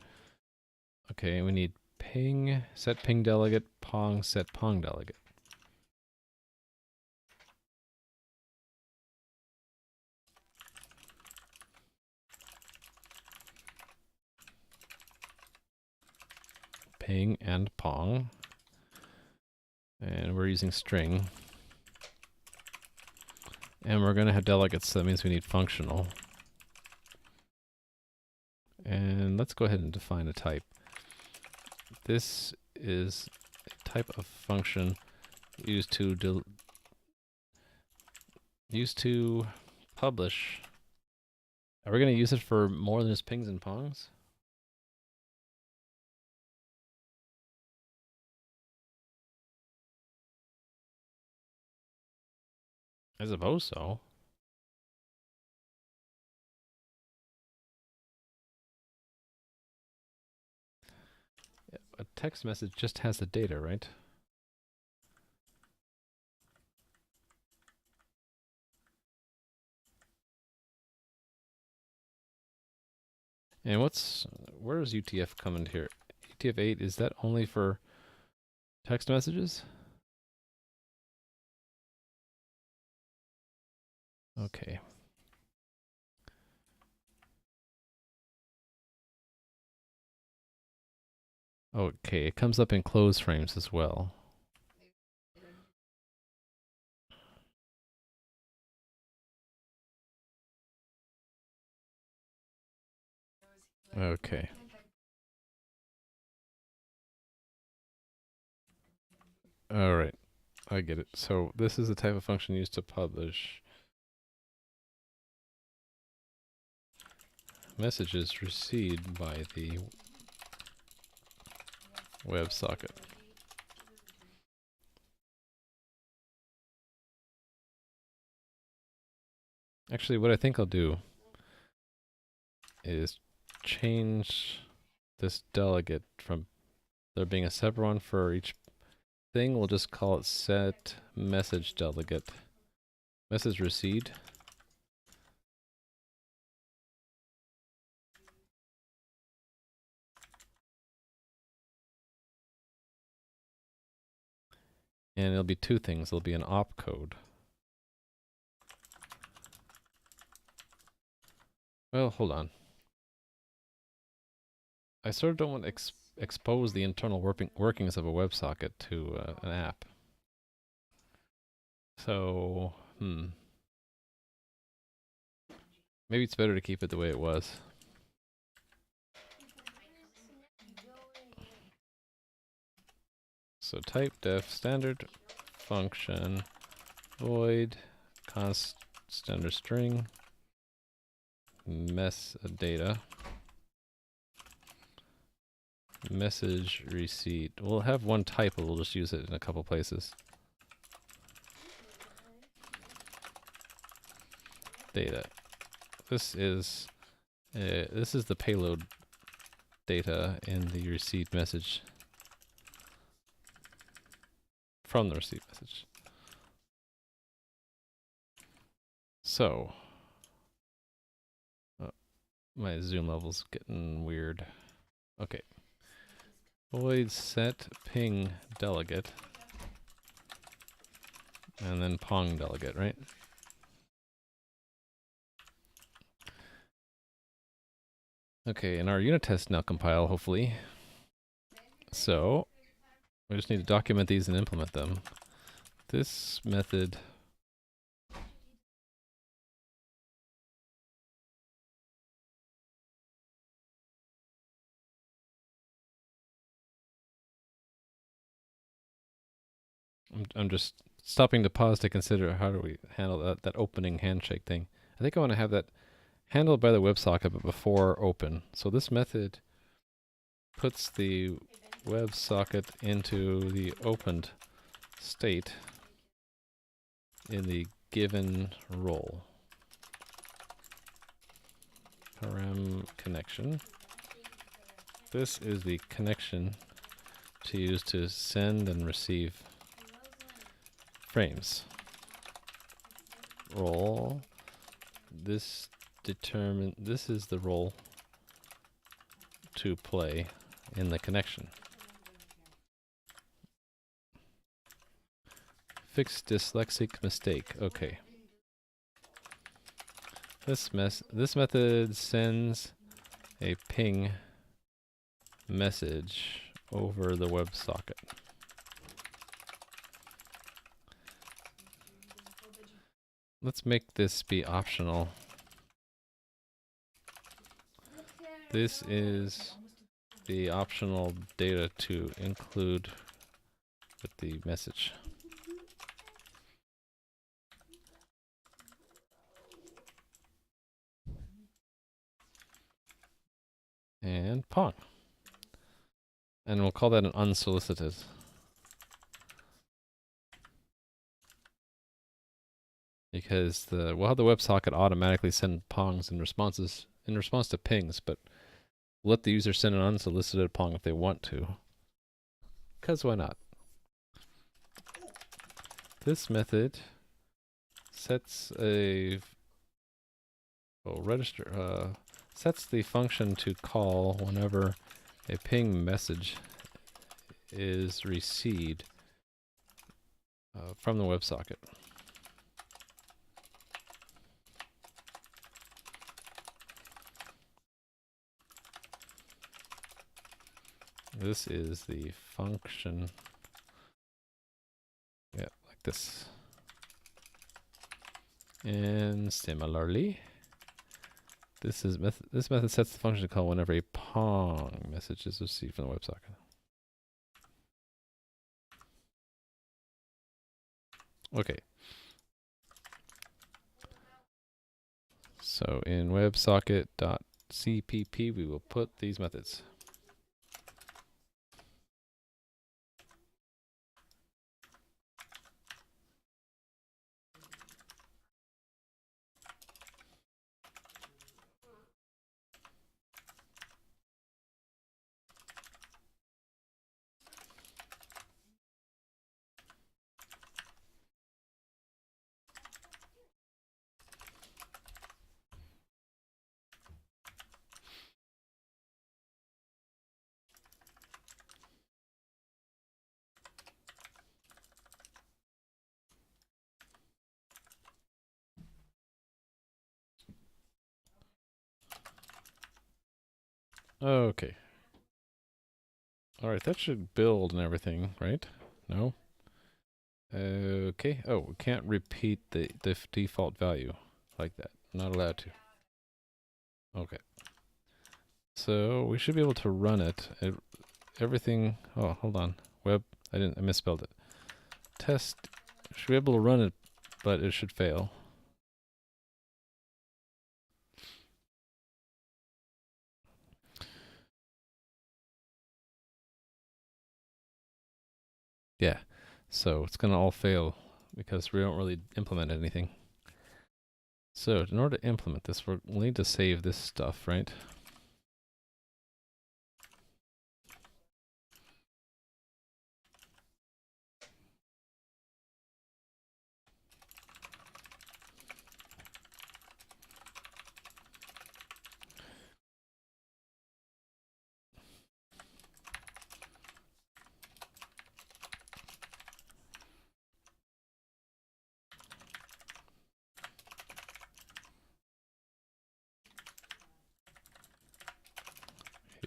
Okay, we need ping, set ping delegate, pong, set pong delegate. Ping and pong. And we're using string. And we're going to have delegates, so that means we need functional. And let's go ahead and define a type. This is a type of function used to publish. Are we going to use it for more than just pings and pongs? I suppose so. A text message just has the data, right? And where is UTF coming here? UTF-8, is that only for text messages? Okay. Okay, it comes up in close frames as well. Okay. All right. I get it. So this is the type of function used to publish messages received by the WebSocket. Actually, what I think I'll do is change this delegate from there being a separate one for each thing. We'll just call it set message delegate. Message received. And it'll be two things. It'll be an opcode. Well, hold on. I sort of don't want to expose the internal workings of a WebSocket to an app. So, maybe it's better to keep it the way it was. So type def standard function void const standard string mess data message receipt. We'll have one type, but we'll just use it in a couple places. Data. This is the payload data in the receipt message from the receipt message. So, my zoom level's getting weird. Okay. Void set ping delegate. And then pong delegate, right? Okay, and our unit tests now compile, hopefully. So, we just need to document these and implement them. This method I'm just stopping to pause to consider how do we handle that opening handshake thing. I think I want to have that handled by the WebSocket, but before open. So this method puts the WebSocket into the opened state in the given role. Param connection. This is the connection to use to send and receive frames. Role. This is the role to play in the connection. Fix dyslexic mistake. Okay. This method sends a ping message over the WebSocket. Let's make this be optional. This is the optional data to include with the message. And pong. And we'll call that an unsolicited. Because we'll have the WebSocket automatically send pongs in response to pings, but we'll let the user send an unsolicited pong if they want to. Because why not? This method sets sets the function to call whenever a ping message is received from the WebSocket. This is the function. Yeah, like this. And similarly, This method sets the function call whenever a pong message is received from the WebSocket. Okay. So in WebSocket.cpp, we will put these methods. Okay. Alright, that should build and everything, right? No? Okay. Oh, we can't repeat the default value like that. Not allowed to. Okay. So we should be able to run it. Everything. Oh, hold on. I misspelled it. Test. Should be able to run it, but it should fail. Yeah. So it's gonna all fail because we don't really implement anything. So in order to implement this, we'll need to save this stuff, right?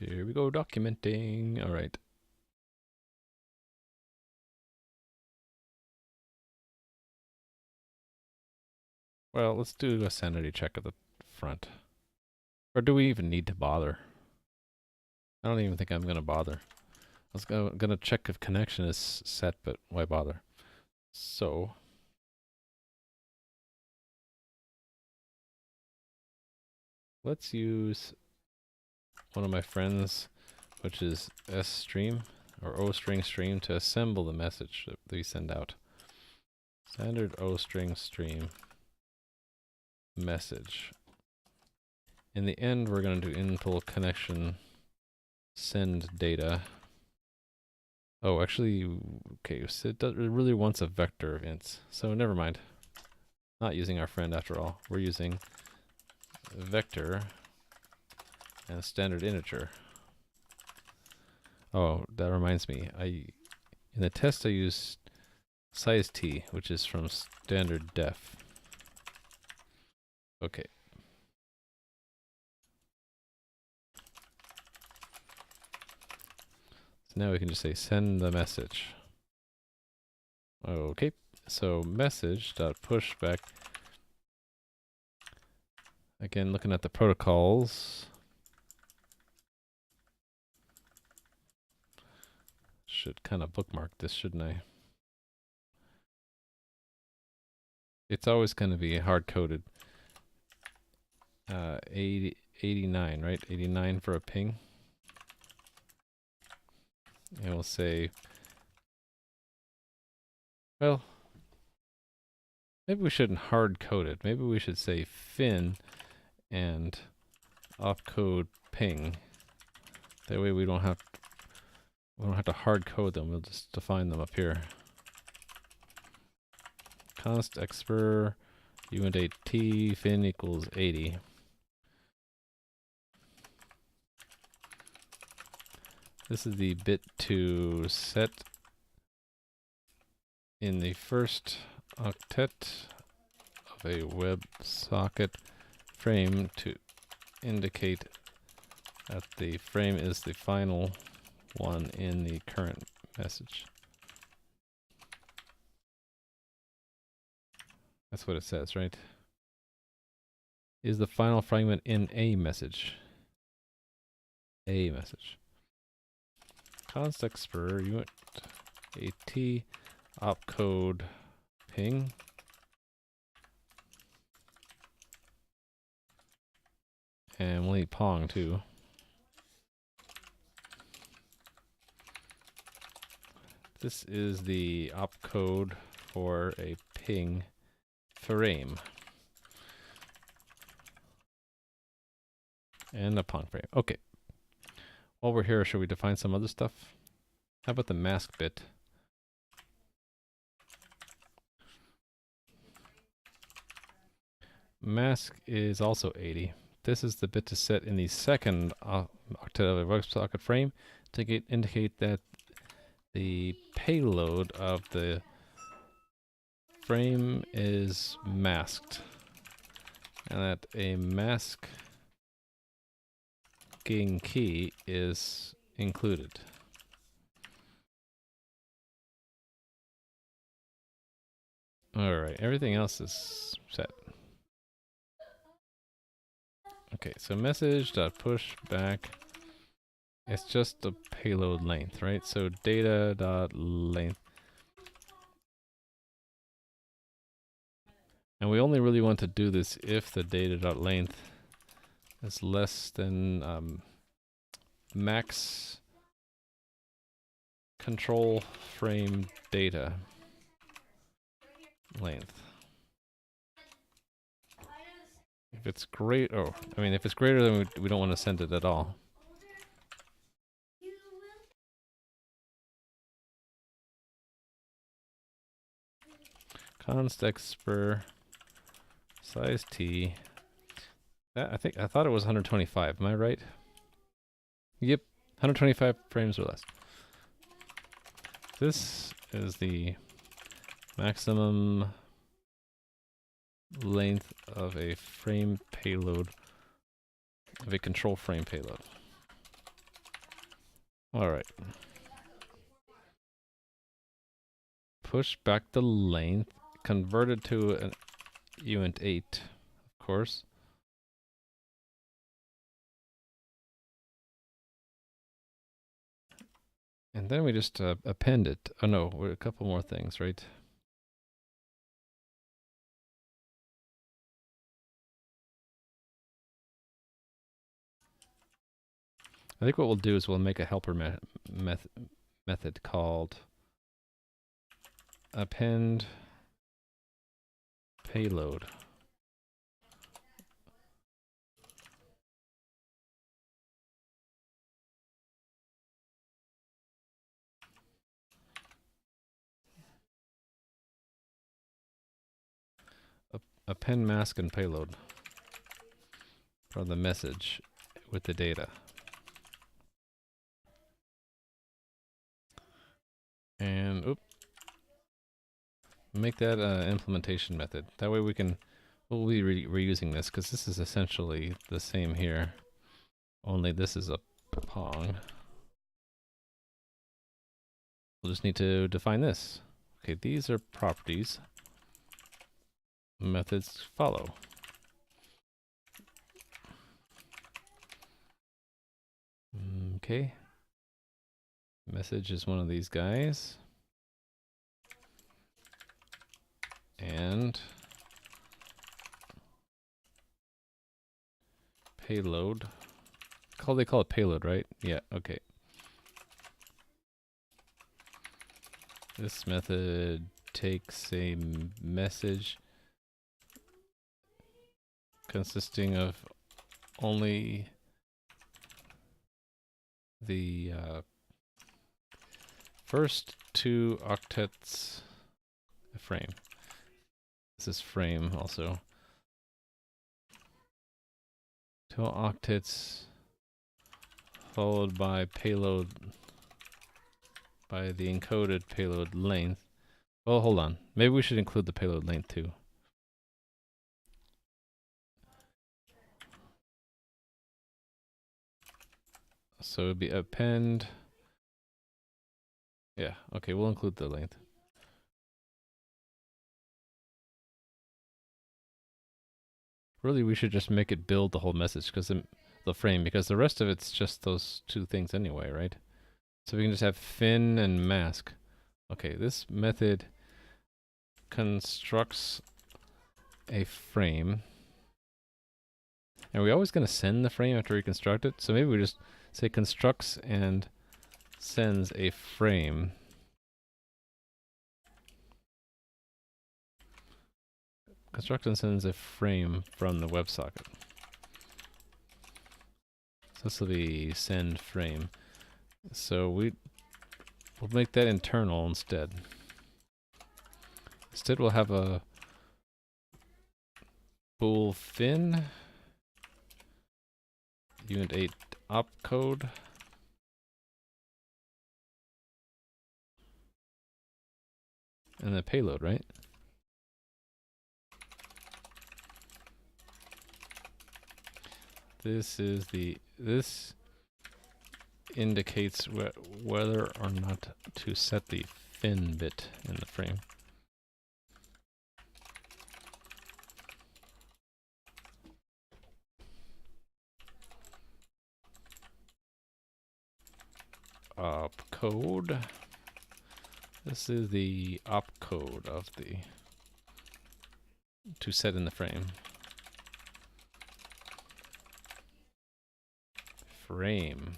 Here we go, documenting. All right. Well, let's do a sanity check at the front. Or do we even need to bother? I don't even think I'm gonna bother. I was gonna check if connection is set, but why bother? So let's use one of my friends, which is S-stream or O-string stream, to assemble the message that we send out. Standard O-string stream message. In the end, we're going to do input connection send data. Oh, actually, okay, so it really wants a vector of ints, so never mind. Not using our friend after all. We're using vector and standard integer. Oh, that reminds me. In the test I used size t, which is from standard def. Okay. So now we can just say send the message. Okay. So message.pushback. Again, looking at the protocols. Should kind of bookmark this, shouldn't I? It's always going to be hard-coded. 89, right? 89 for a ping. And we'll say, well, maybe we shouldn't hard-code it. Maybe we should say fin and opcode ping. That way we don't have to hard-code them. We'll just define them up here. Const expr uint t fin equals 80. This is the bit to set in the first octet of a WebSocket frame to indicate that the frame is the final one in the current message. That's what it says, right? is the final fragment in a message. A message. Const expr unit at opcode ping. And we'll need pong too. This is the opcode for a ping frame. And a pong frame. Okay. While we're here, should we define some other stuff? How about the mask bit? Mask is also 80. This is the bit to set in the second octet of a WebSocket frame to indicate that the payload of the frame is masked, and that a masking key is included. Alright, everything else is set. Okay, so message.push back. It's just the payload length, right? So data.length. And we only really want to do this if the data.length is less than max control frame data length. If it's if it's greater, then we don't want to send it at all. Const expr size t. I thought it was 125. Am I right? Yep, 125 frames or less. This is the maximum length of a frame payload, of a control frame payload. Alright. Push back the length, convert it to an uint 8, of course. And then we just append it. Oh no, a couple more things, right? I think what we'll do is we'll make a helper method called append payload. Append mask and payload for the message with the data. And make that implementation method. That way we'll be reusing this, because this is essentially the same here, only this is a pong. We'll just need to define this. Okay, these are properties. Methods follow. Okay. Message is one of these guys. And payload. They call it payload, right? Yeah, okay. This method takes a message consisting of only the first two octets frame. This is frame also. 2 octets followed by payload, by the encoded payload length. Well, hold on. Maybe we should include the payload length too. So it would be append. Yeah, okay, we'll include the length. Really, we should just make it build the whole message, because the frame, because the rest of it's just those two things anyway, right? So we can just have fin and mask. Okay, this method constructs a frame. And we're always going to send the frame after we construct it. So maybe we just say constructs and sends a frame. Constructs and sends a frame from the WebSocket. So this will be send frame. So we'll make that internal instead. Instead we'll have a bool fin unit 8 opcode and the payload, right? This indicates whether or not to set the fin bit in the frame. Opcode. This is the opcode of the to set in the frame. Frame.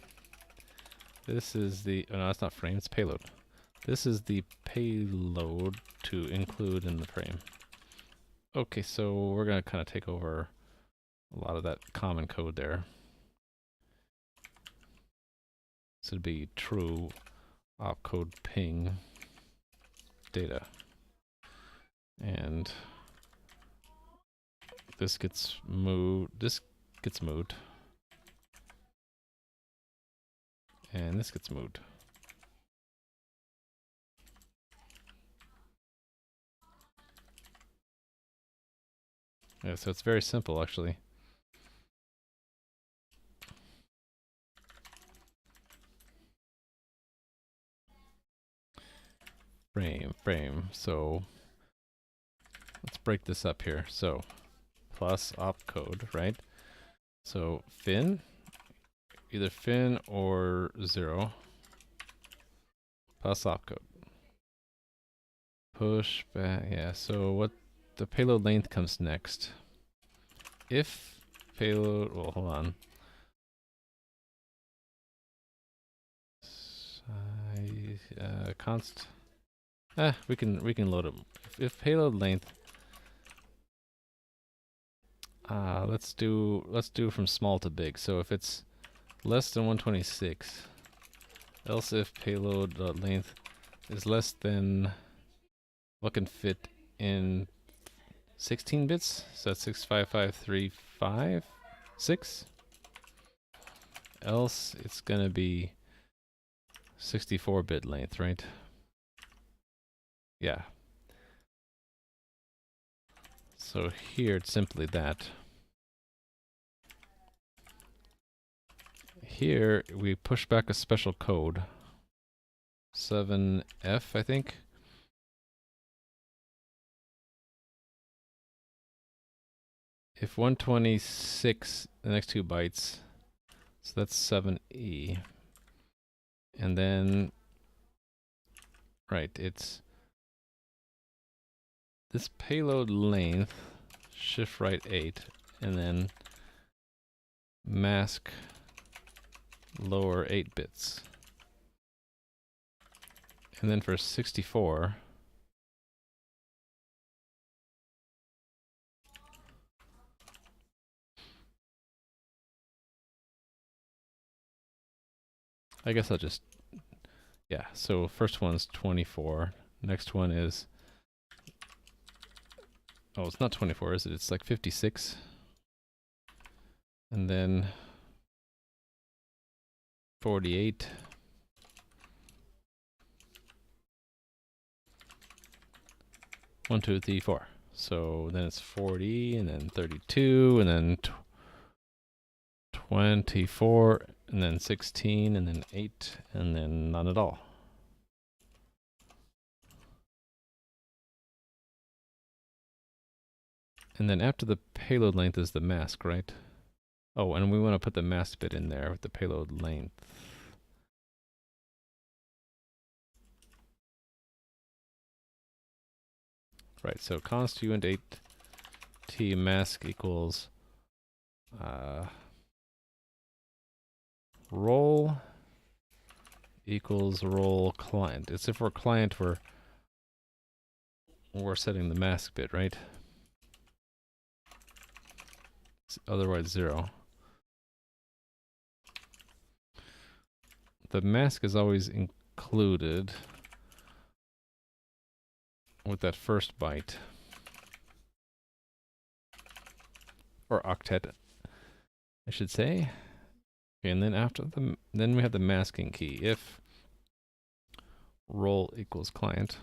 This is the oh no, it's not frame, it's payload. This is the payload to include in the frame. Okay, so we're gonna kind of take over a lot of that common code there. So it'd be true opcode ping data. And this gets moved, and this gets moved. Yeah, so it's very simple actually. Frame. So let's break this up here. So plus opcode, right? So fin, either fin or 0 plus opcode. Push back, yeah. So what the payload length comes next. If payload, well, hold on. Size, const. We can load them. If payload length. Let's do from small to big. So if it's less than 126, else if payload length is less than what can fit in 16 bits, so that's 655356. Else it's gonna be 64-bit length, right? Yeah. So here it's simply that. Here we push back a special code, 7F, I think. If 126, the next 2 bytes, so that's 7E. And then, right, it's this payload length, shift right 8, and then mask lower 8 bits. And then for 64, I guess I'll just, yeah, so first one's 24. Next one is, oh, it's not 24, is it? It's like 56. And then 48. One, two, three, four. So then it's 40, and then 32, and then 24, and then 16, and then 8, and then none at all. And then after the payload length is the mask, right? Oh, and we want to put the mask bit in there with the payload length. Right, so const uint8 t mask equals role equals role client. It's if we're client, we're setting the mask bit, right? It's otherwise 0. The mask is always included with that first byte. Or octet, I should say. Okay, and then after then we have the masking key. If role equals client,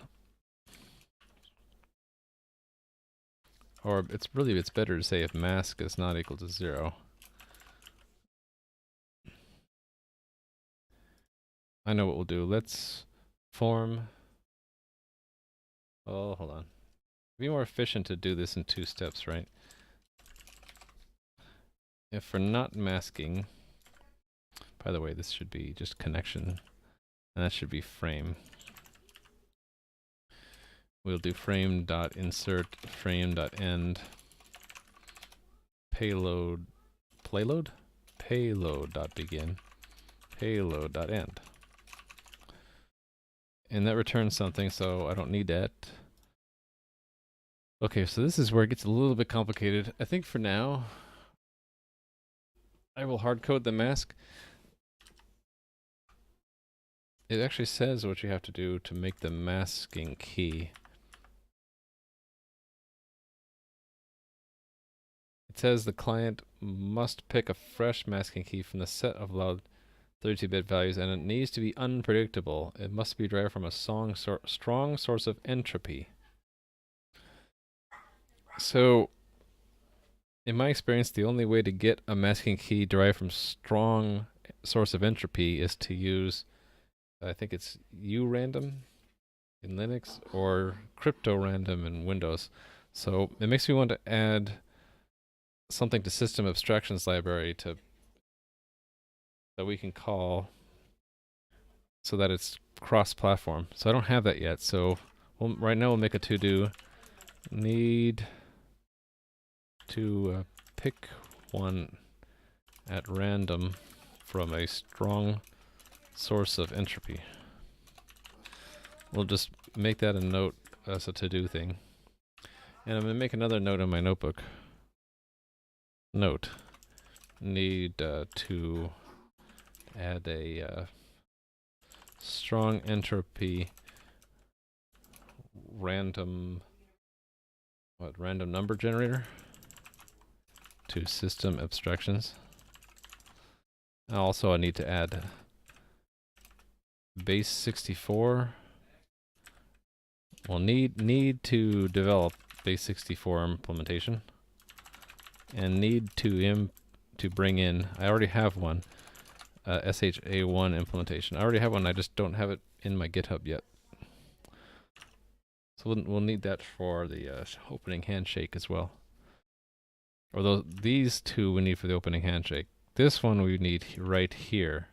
or it's better to say if mask is not equal to 0. I know what we'll do. Let's form. Oh, hold on. It'd be more efficient to do this in 2 steps, right? If we're not masking, by the way, this should be just connection, and that should be frame. We'll do frame.insert, frame.end, payload, payload.begin, payload.end. And that returns something, so I don't need that. Okay, so this is where it gets a little bit complicated. I think for now, I will hardcode the mask. It actually says what you have to do to make the masking key. It says the client must pick a fresh masking key from the set of allowed 32-bit values, and it needs to be unpredictable. It must be derived from a strong source of entropy. So, in my experience, the only way to get a masking key derived from strong source of entropy is to use, I think it's urandom in Linux or cryptorandom in Windows. So it makes me want to add something to system abstractions library that we can call so that it's cross-platform. So I don't have that yet. So right now we'll make a to-do. Need to pick one at random from a strong source of entropy. We'll just make that a note as a to-do thing. And I'm going to make another note in my notebook. Note. Need to add a strong entropy random number generator to system abstractions. Also, I need to add base 64. We'll need to develop base 64 implementation, and need to bring in. I already have one, SHA1 implementation. I already have one. I just don't have it in my GitHub yet. So we'll need that for the opening handshake as well. Or these two we need for the opening handshake. This one we need right here.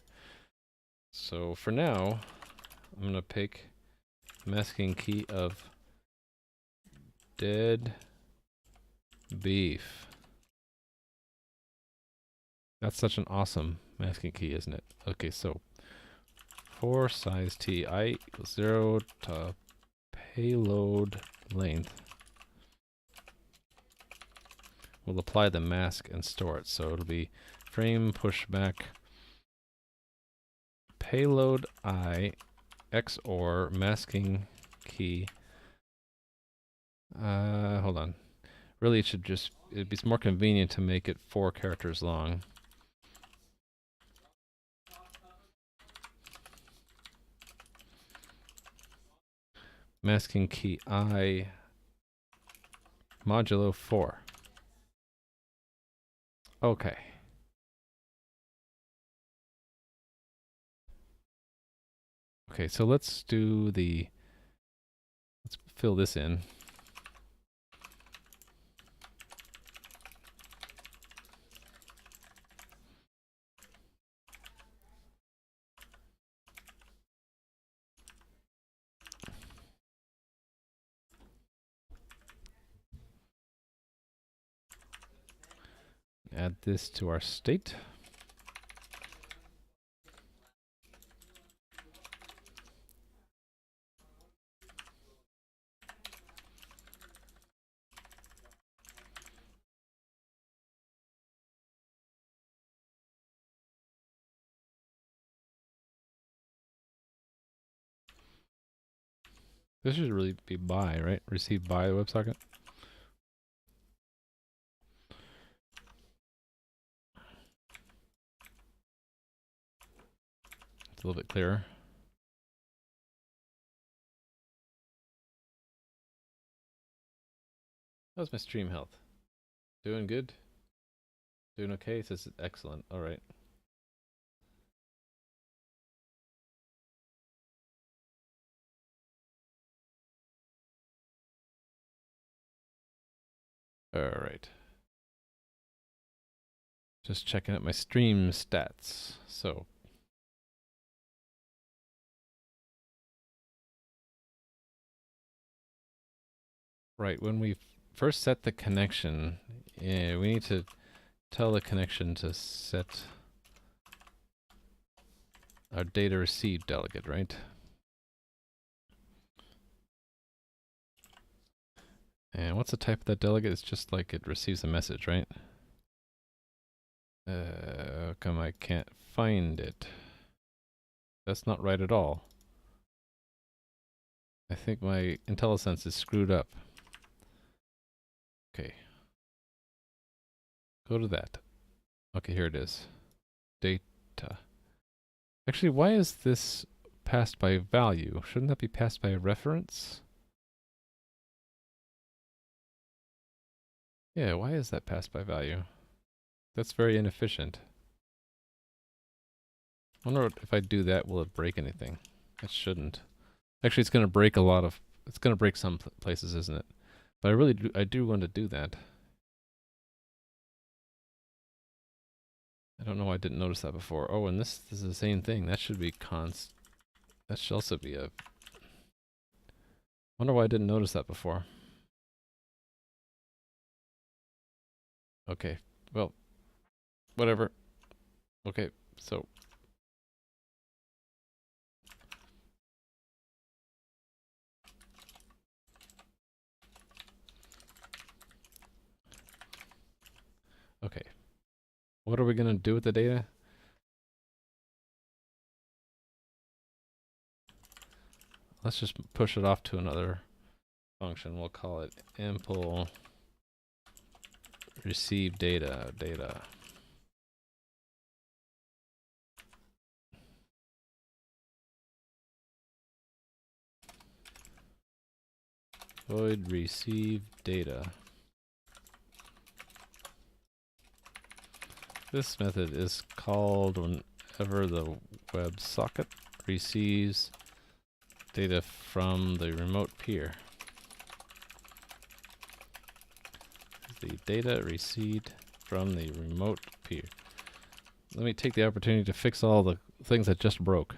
So for now, I'm going to pick masking key of dead beef. That's such an awesome masking key, isn't it? Okay, so for size t, I equals 0 to payload length. We'll apply the mask and store it. So it'll be frame pushback payload I XOR masking key. Hold on. Really, it'd be more convenient to make it 4 characters long. Masking key I modulo 4. Okay. Okay, so let's fill this in. Add this to our state. This should really be by, right? Received by the WebSocket. It's a little bit clearer. How's my stream health? Doing good? Doing okay? It says excellent. Alright. Alright. Just checking out my stream stats. So, right, when we first set the connection, we need to tell the connection to set our data received delegate, right? And what's the type of that delegate? It's just like it receives a message, right? How come I can't find it? That's not right at all. I think my IntelliSense is screwed up. Okay. Go to that. Okay, here it is. Data. Actually, why is this passed by value? Shouldn't that be passed by a reference? Yeah, why is that passed by value? That's very inefficient. I wonder if I do that, will it break anything? It shouldn't. Actually, it's going to break a lot of... It's going to break some places, isn't it? But I do want to do that. I don't know why I didn't notice that before. Oh, and this is the same thing. That should be const... That should also be a... Wonder why I didn't notice that before. Okay, well, whatever. Okay, so... Okay. What are we going to do with the data? Let's just push it off to another function. We'll call it impl receive data. Void receive data. This method is called whenever the WebSocket receives data from the remote peer. The data received from the remote peer. Let me take the opportunity to fix all the things that just broke.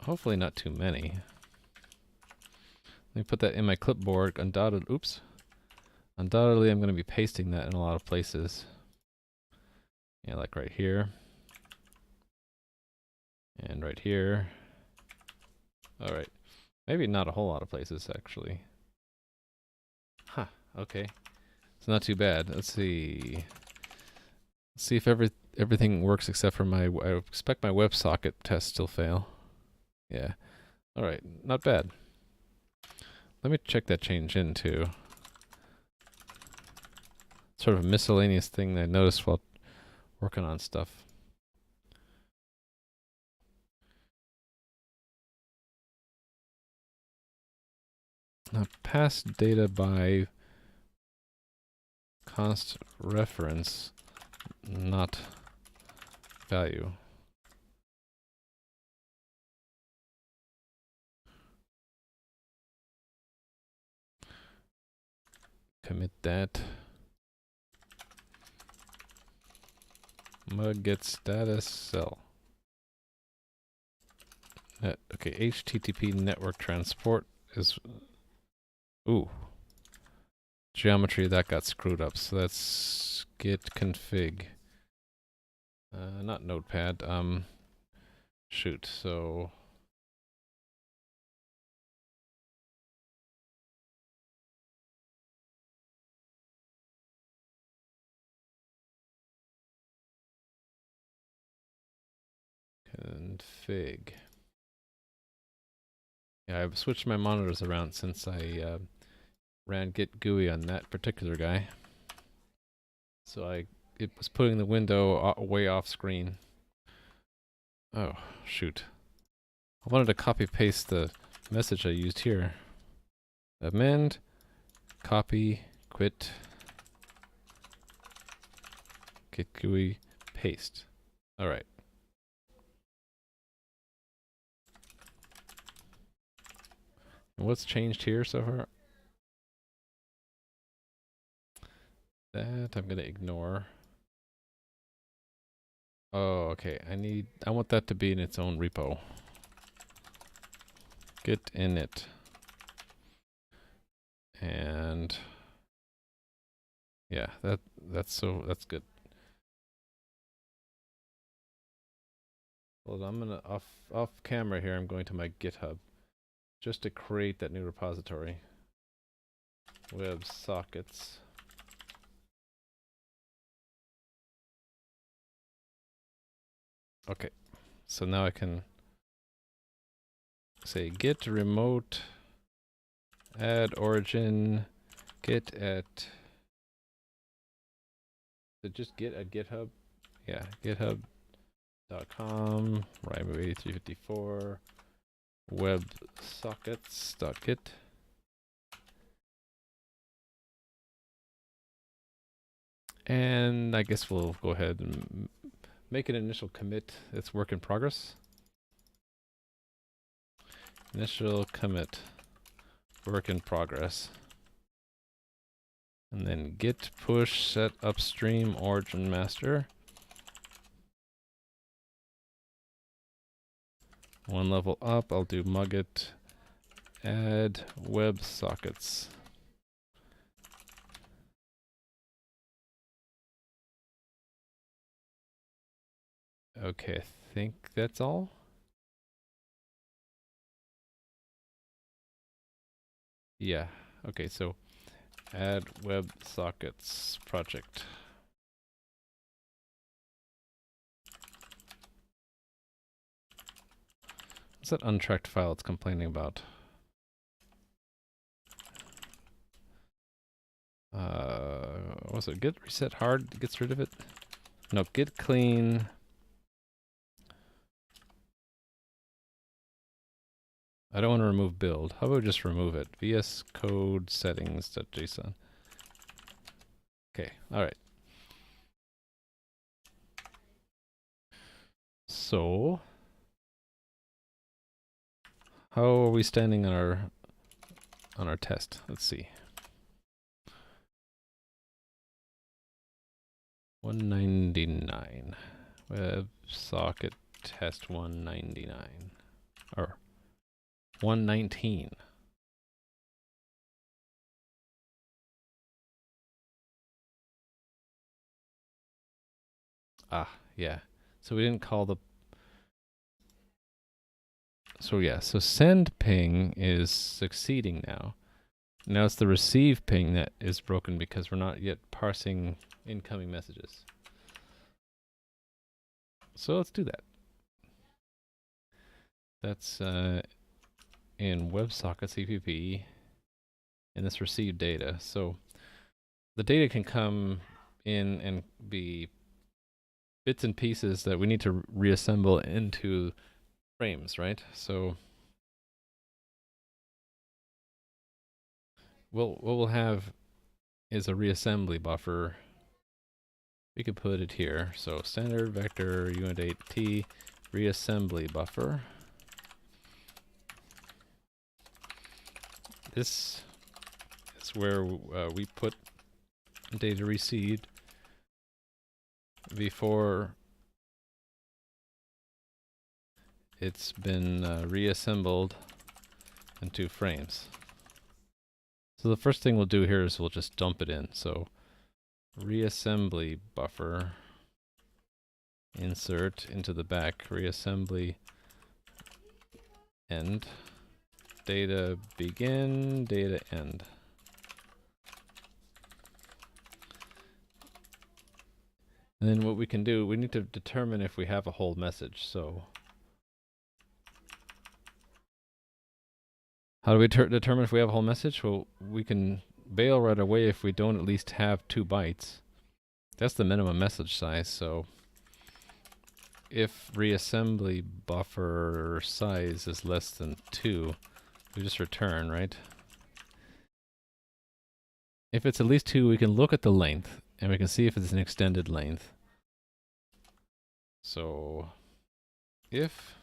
Hopefully not too many. Let me put that in my clipboard. Undoubtedly, I'm going to be pasting that in a lot of places. Yeah, like right here. And right here. Alright. Maybe not a whole lot of places, actually. Huh, okay. It's not too bad. Let's see. Let's see if everything works except for I expect my WebSocket test still fail. Yeah. Alright, not bad. Let me check that change in too. Sort of a miscellaneous thing that I noticed while working on stuff. Now pass data by const reference, not value. Commit that. Mug get status cell. Okay, HTTP network transport is Ooh. Geometry, that got screwed up. So that's git config. Not notepad. Shoot. So config. Yeah, I've switched my monitors around since I ran git GUI on that particular guy. So it was putting the window way off screen. Oh, shoot. I wanted to copy paste the message I used here. Amend, copy, quit, git GUI, paste. All right. And what's changed here so far? That I'm gonna ignore. Oh, okay. I want that to be in its own repo. Git init. And yeah, that's good. Well, I'm gonna off camera here. I'm going to my GitHub just to create that new repository. WebSockets. Okay, so now I can say git remote add origin git at. Is it just git at GitHub? Yeah, github.com, Rimo 8354, websockets.git. And I guess we'll go ahead and make an initial commit. It's work in progress. Initial commit, work in progress. And then git push set upstream origin master. One level up, I'll do mugget add WebSockets. Okay, I think that's all. Yeah, okay, so add WebSockets project. What's that untracked file it's complaining about? What's it? Git reset hard gets rid of it? No, git clean. I don't want to remove build. How about just remove it? VS code settings.json. Okay, alright. So, how are we standing on our test? Let's see. 199. WebSocket test 199. Or 119. Ah, yeah. So we didn't call the... So yeah, so send ping is succeeding now. Now it's the receive ping that is broken because we're not yet parsing incoming messages. So let's do that. That's in WebSockets CPP in this received data. So the data can come in and be bits and pieces that we need to reassemble into frames, right? So what we'll have is a reassembly buffer. We could put it here. So standard vector unit8t reassembly buffer. This is where we put data received before it's been reassembled into frames. So the first thing we'll do here is we'll just dump it in. So reassembly buffer, insert into the back, reassembly end, data begin, data end. And then what we can do, we need to determine if we have a whole message. So how do we determine if we have a whole message? Well, we can bail right away if we don't at least have 2 bytes. That's the minimum message size. So if reassembly buffer size is less than 2, we just return, right? If it's at least 2, we can look at the length and we can see if it's an extended length. So if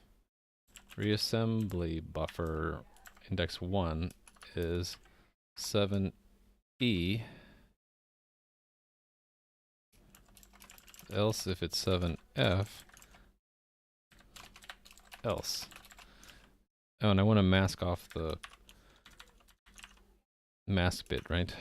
reassembly buffer index 1 is 7e, else if it's 7f, else. Oh, and I want to mask off the mask bit, right?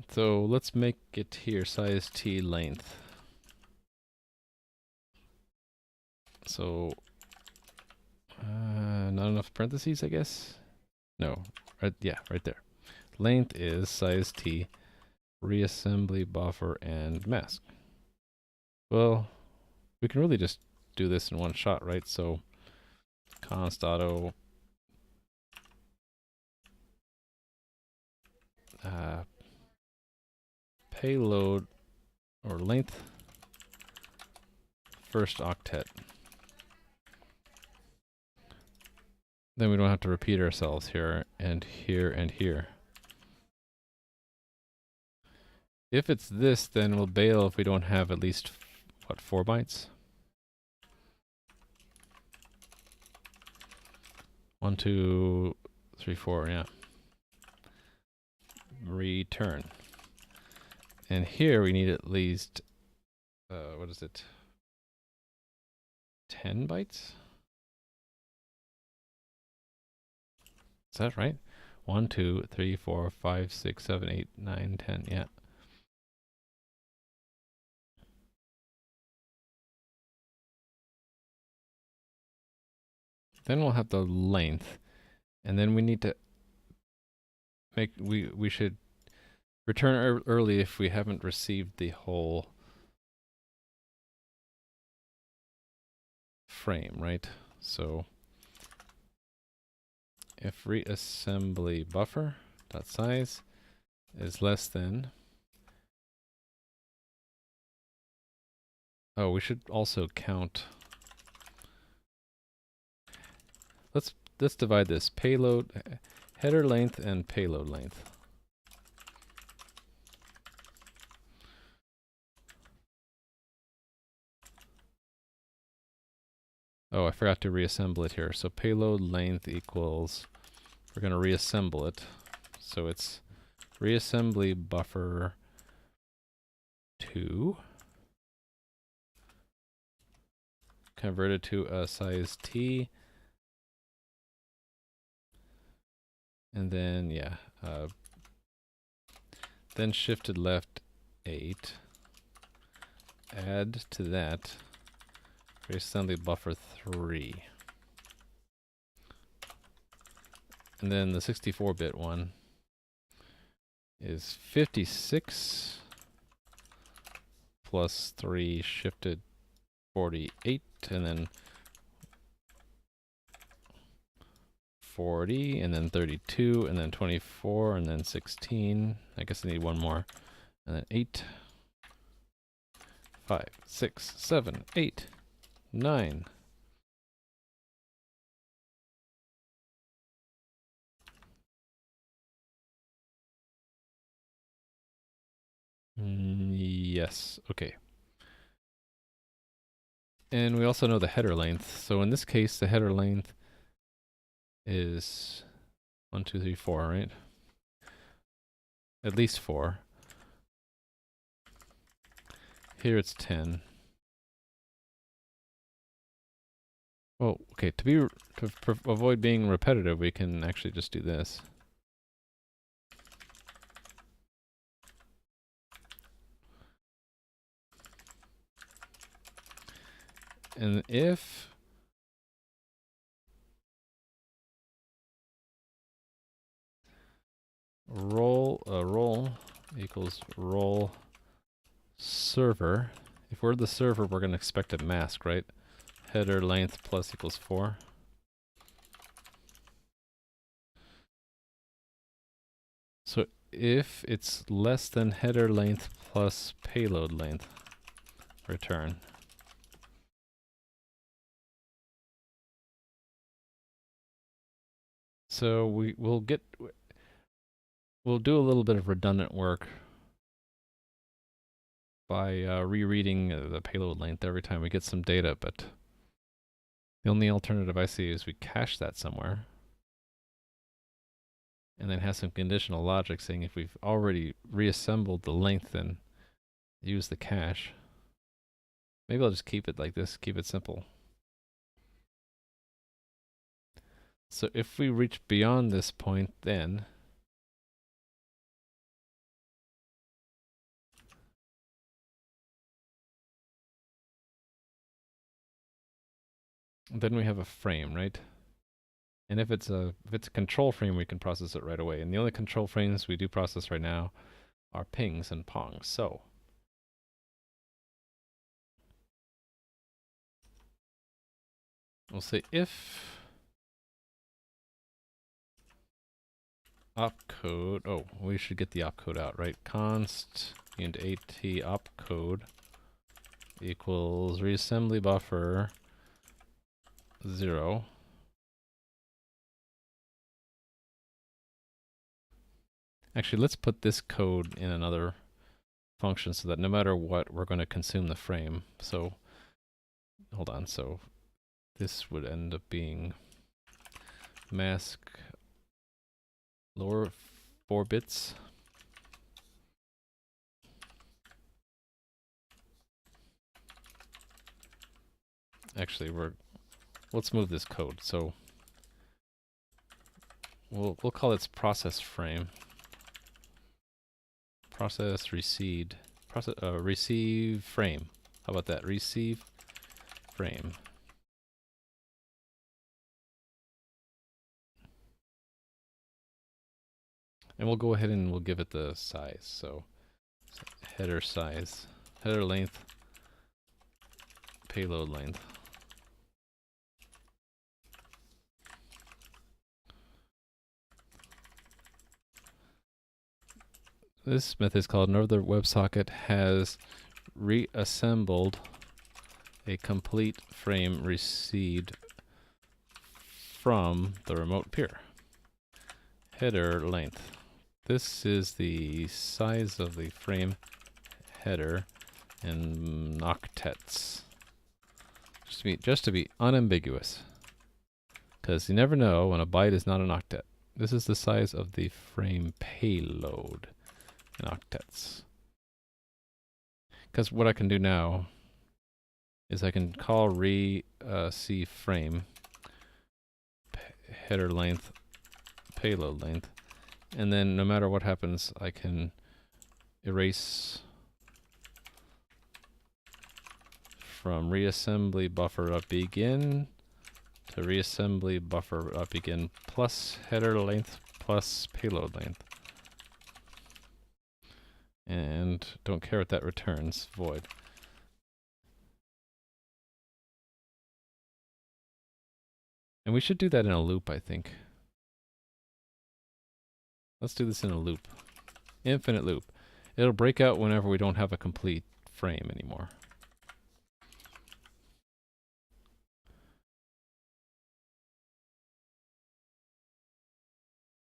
So let's make it here size t length. So not enough parentheses, I guess. No, right, yeah, right there. Length is size t, reassembly buffer and mask. Well, we can really just do this in one shot, right? So const auto payload or length first octet. Then we don't have to repeat ourselves here and here and here. If it's this, then we'll bail if we don't have at least, what, 4 bytes? 1, 2, 3, 4, yeah. Return. And here we need at least, what is it? 10 bytes? Is that right? 1, 2, 3, 4, 5, 6, 7, 8, 9, 10, yeah. Then we'll have the length. And then we need to make, we should return early if we haven't received the whole frame, right? So if reassembly buffer dot size is less than, oh, we should also count. Let's divide this payload header length and payload length. Oh, I forgot to reassemble it here. So payload length equals, we're going to reassemble it. So it's reassembly buffer 2 converted to a size t. And then, yeah, then shifted left 8. Add to that reassembly buffer 3. And then the 64-bit one is 56 plus 3 shifted 48, and then 40, and then 32, and then 24, and then 16. I guess I need one more. And then 8, 5, 6, 7, 8, 9. Yes, okay. And we also know the header length. So in this case, the header length is 1, 2, 3, 4, right? At least 4. Here it's 10. Oh, okay. To avoid being repetitive, we can actually just do this. And if role equals role server, if we're the server, we're going to expect a mask, right? Header length plus equals 4. So if it's less than header length plus payload length, return. So we'll do a little bit of redundant work by rereading the payload length every time we get some data, but the only alternative I see is we cache that somewhere and then have some conditional logic saying if we've already reassembled the length, then use the cache. Maybe I'll just keep it like this, keep it simple. So if we reach beyond this point, then we have a frame, right? And if it's a control frame, we can process it right away. And the only control frames we do process right now are pings and pongs. So we'll say if opcode, oh, we should get the opcode out, right? Const int at opcode equals reassembly buffer 0. Actually, let's put this code in another function so that no matter what, we're going to consume the frame. So, hold on. So, this would end up being mask lower 4 bits. Actually, let's move this code. So, we'll call it process frame. Process receive frame. How about that? Receive frame. And we'll go ahead and we'll give it the size. So header size, header length, payload length. This method is called another WebSocket has reassembled a complete frame received from the remote peer. Header length. This is the size of the frame header in octets. Just to be unambiguous. Because you never know when a byte is not an octet. This is the size of the frame payload in octets. Because what I can do now is I can call receive frame header length payload length, and then no matter what happens, I can erase from reassembly buffer begin to reassembly buffer begin plus header length plus payload length. And don't care what that returns, void. And we should do that in a loop, I think. Let's do this in a loop. Infinite loop. It'll break out whenever we don't have a complete frame anymore.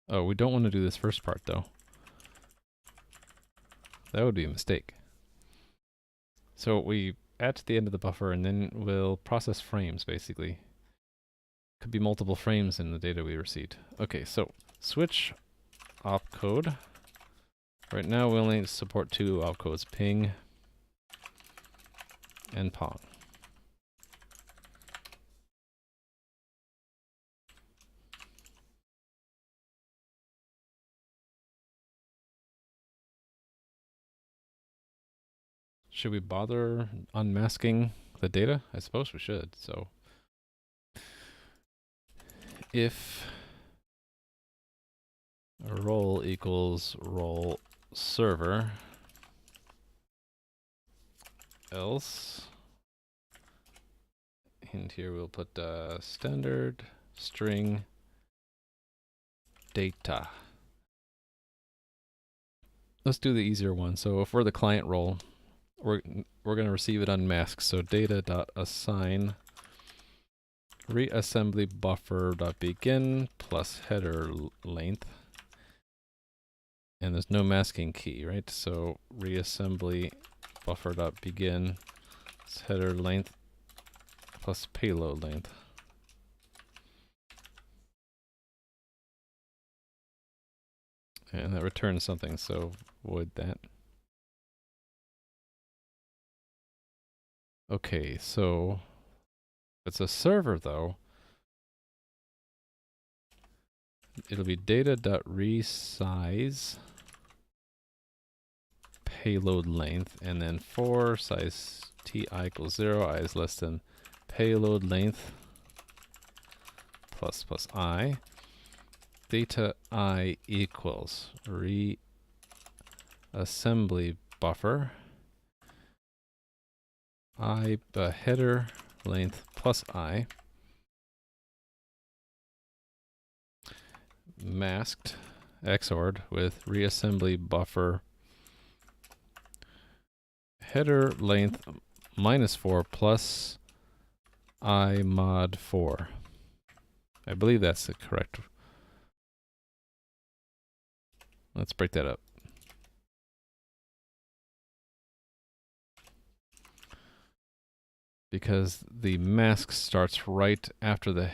Oh, we don't want to do this first part, though. That would be a mistake. So we add to the end of the buffer, and then we'll process frames, basically. Could be multiple frames in the data we received. Okay, so switch opcode. Right now we only support 2 opcodes, ping and pong. Should we bother unmasking the data? I suppose we should. So if role equals role server, else, and here we'll put standard string data. Let's do the easier one. So if we're the client role, we're going to receive it unmasked. So data.assign reassembly buffer.begin plus header length. And there's no masking key, right? So reassembly buffer.begin header length plus payload length. And that returns something, so void that. Okay, so if it's a server though, it'll be data.resize payload length, and then for size ti equals 0, I is less than payload length plus I. Data I equals reassembly buffer I header length plus I masked XORed with reassembly buffer header length -4 plus I mod 4. I believe that's the correct. Let's break that up. Because the mask starts right after the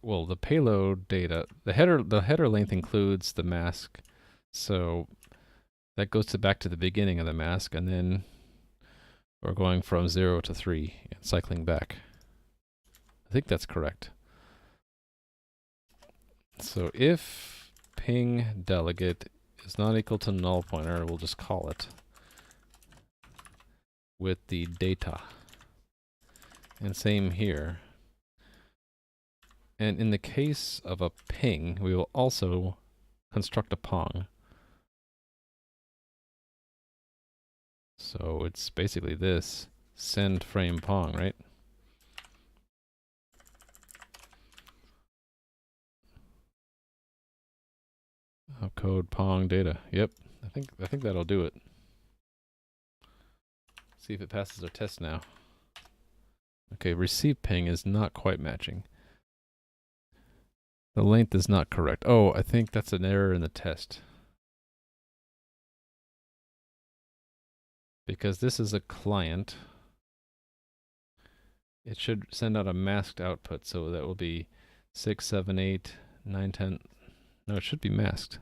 well, the payload data, the header length includes the mask, so that goes back to the beginning of the mask, and then we're going from 0 to 3 and cycling back. I think that's correct. So if ping delegate is not equal to null pointer, we'll just call it with the data. And same here. And in the case of a ping, we will also construct a pong. So it's basically this send frame pong, right? Code pong data. Yep, I think that'll do it. See if it passes our test now. Okay, receive ping is not quite matching. The length is not correct. Oh, I think that's an error in the test. Because this is a client, it should send out a masked output, so that will be 6, 7, 8, 9, 10. No, it should be masked.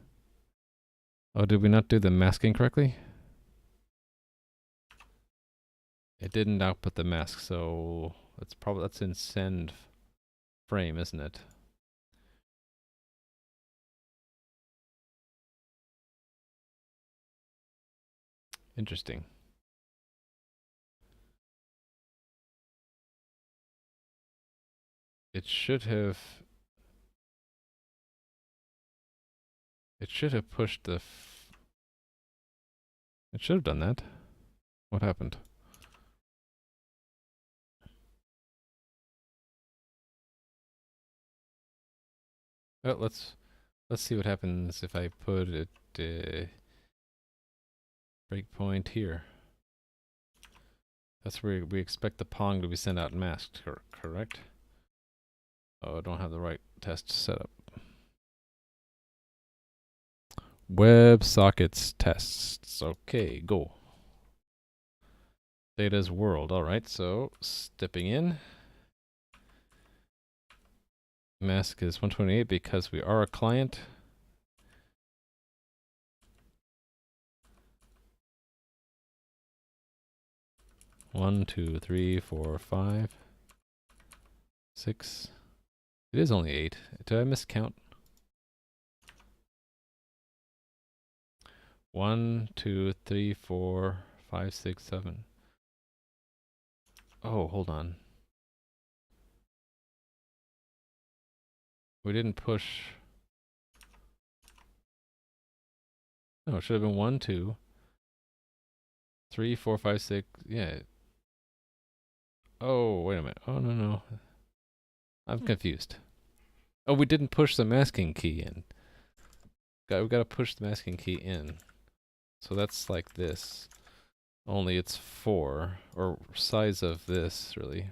Oh, did we not do the masking correctly? It didn't output the mask, so that's in send frame, isn't it? Interesting. It should have pushed the it should have done that. What happened? Oh, let's see what happens if I put it breakpoint here. That's where we expect the pong to be sent out masked, correct? Oh, I don't have the right test set up. WebSockets tests. Okay, go. Data's world. All right, so stepping in. Mask is 128 because we are a client. 1, 2, 3, 4, 5, 6. It is only 8. Did I miscount? 1, 2, 3, 4, 5, 6, 7. Oh, hold on. We didn't push. No, it should have been 1, 2, 3, 4, 5, 6. Yeah. Oh, wait a minute. Oh, no. I'm confused. Oh, we didn't push the masking key in. We gotta push the masking key in. So that's like this. Only it's 4, or size of this, really.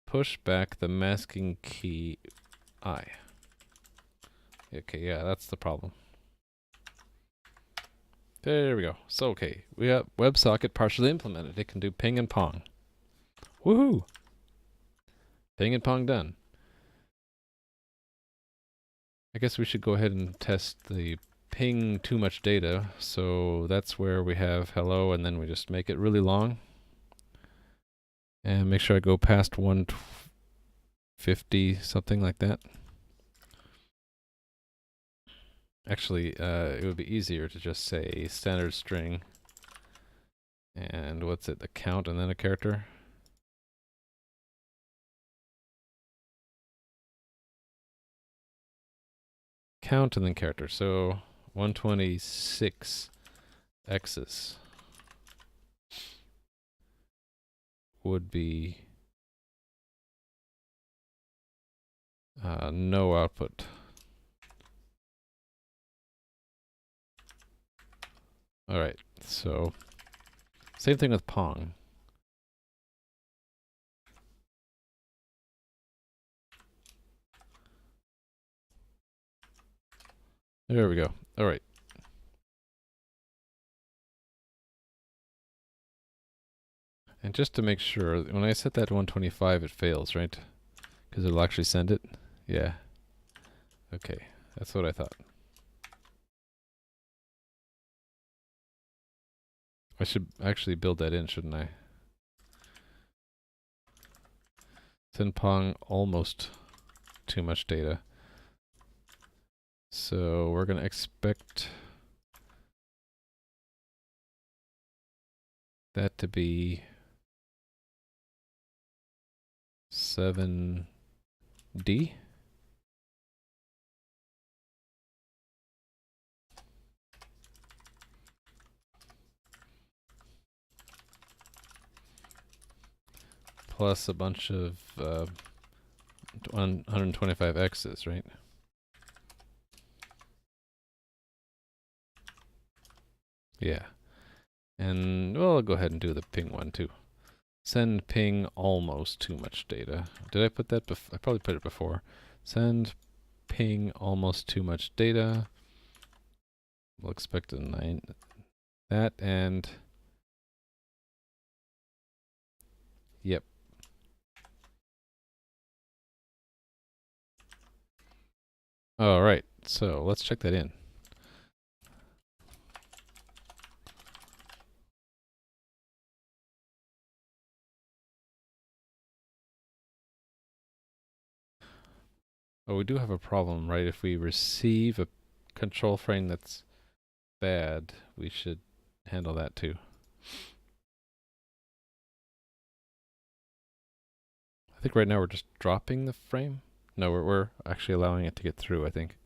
Push back the masking key I. Okay, yeah, that's the problem. There we go. So, okay, we got WebSocket partially implemented. It can do ping and pong. Woohoo! Ping and pong done. I guess we should go ahead and test the ping too much data. So that's where we have hello, and then we just make it really long. And make sure I go past 150, something like that. Actually, it would be easier to just say standard string. And what's it, a count and then a character? Count and then character. So 126 X's would be no output. Alright, so same thing with pong. There we go. Alright. And just to make sure, when I set that to 125, it fails, right? Because it'll actually send it? Yeah. Okay, that's what I thought. I should actually build that in, shouldn't I? Send pong almost too much data. So we're going to expect that to be 7D. Plus a bunch of 125 X's, right? Yeah. And well, I'll go ahead and do the ping one too. Send ping almost too much data. Did I put that I probably put it before. Send ping almost too much data. We'll expect a 9. That and yep. All right. So let's check that in. Oh, we do have a problem, right? If we receive a control frame that's bad, we should handle that too. I think right now we're just dropping the frame. No, we're actually allowing it to get through, I think.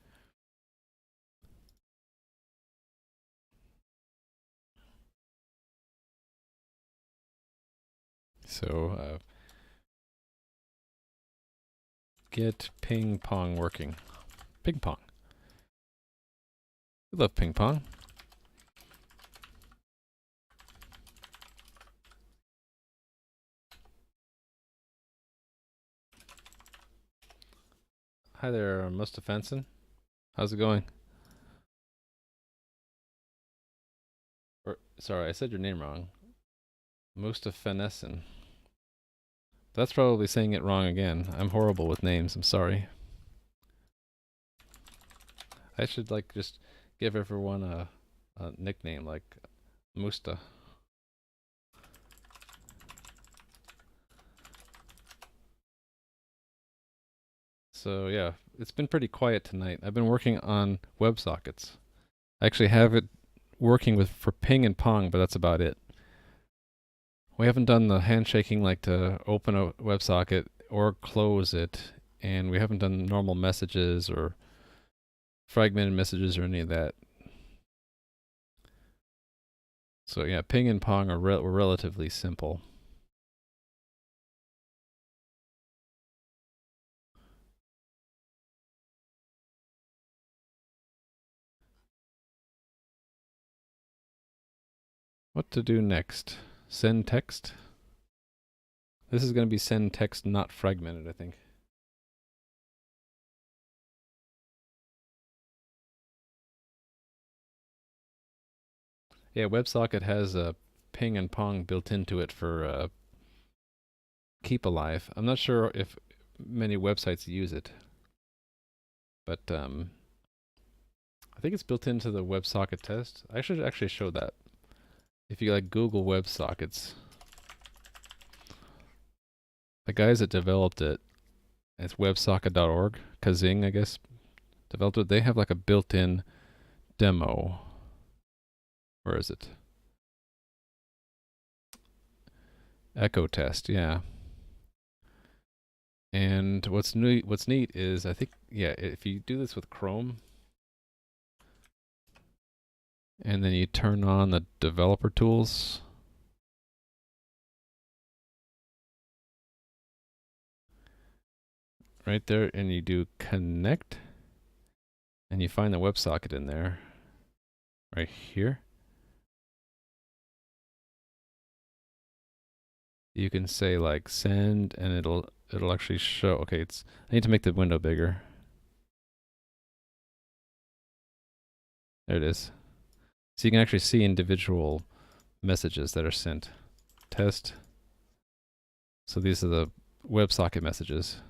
So, get ping pong working. Ping pong. We love ping pong. Hi there, Mustafenson. How's it going? Sorry, I said your name wrong. Mustafenesen. That's probably saying it wrong again. I'm horrible with names, I'm sorry. I should like just give everyone a nickname like Musta. So yeah, it's been pretty quiet tonight. I've been working on WebSockets. I actually have it working with for ping and pong, but that's about it. We haven't done the handshaking like to open a WebSocket or close it, and we haven't done normal messages or fragmented messages or any of that. So yeah, ping and pong were relatively simple. What to do next? Send text? This is going to be send text, not fragmented, I think. Yeah, WebSocket has a ping and pong built into it for keep alive. I'm not sure if many websites use it, but I think it's built into the WebSocket test. I should actually show that. If you like Google WebSockets, the guys that developed it, it's websocket.org, Kazing, I guess, developed it. They have like a built-in demo. Where is it? Echo test, yeah. And what's neat is I think, yeah, if you do this with Chrome and then you turn on the developer tools, right there, and you do connect, and you find the WebSocket in there, right here. You can say like send, and it'll actually show. Okay, I need to make the window bigger. There it is. So you can actually see individual messages that are sent. Test. So these are the WebSocket messages.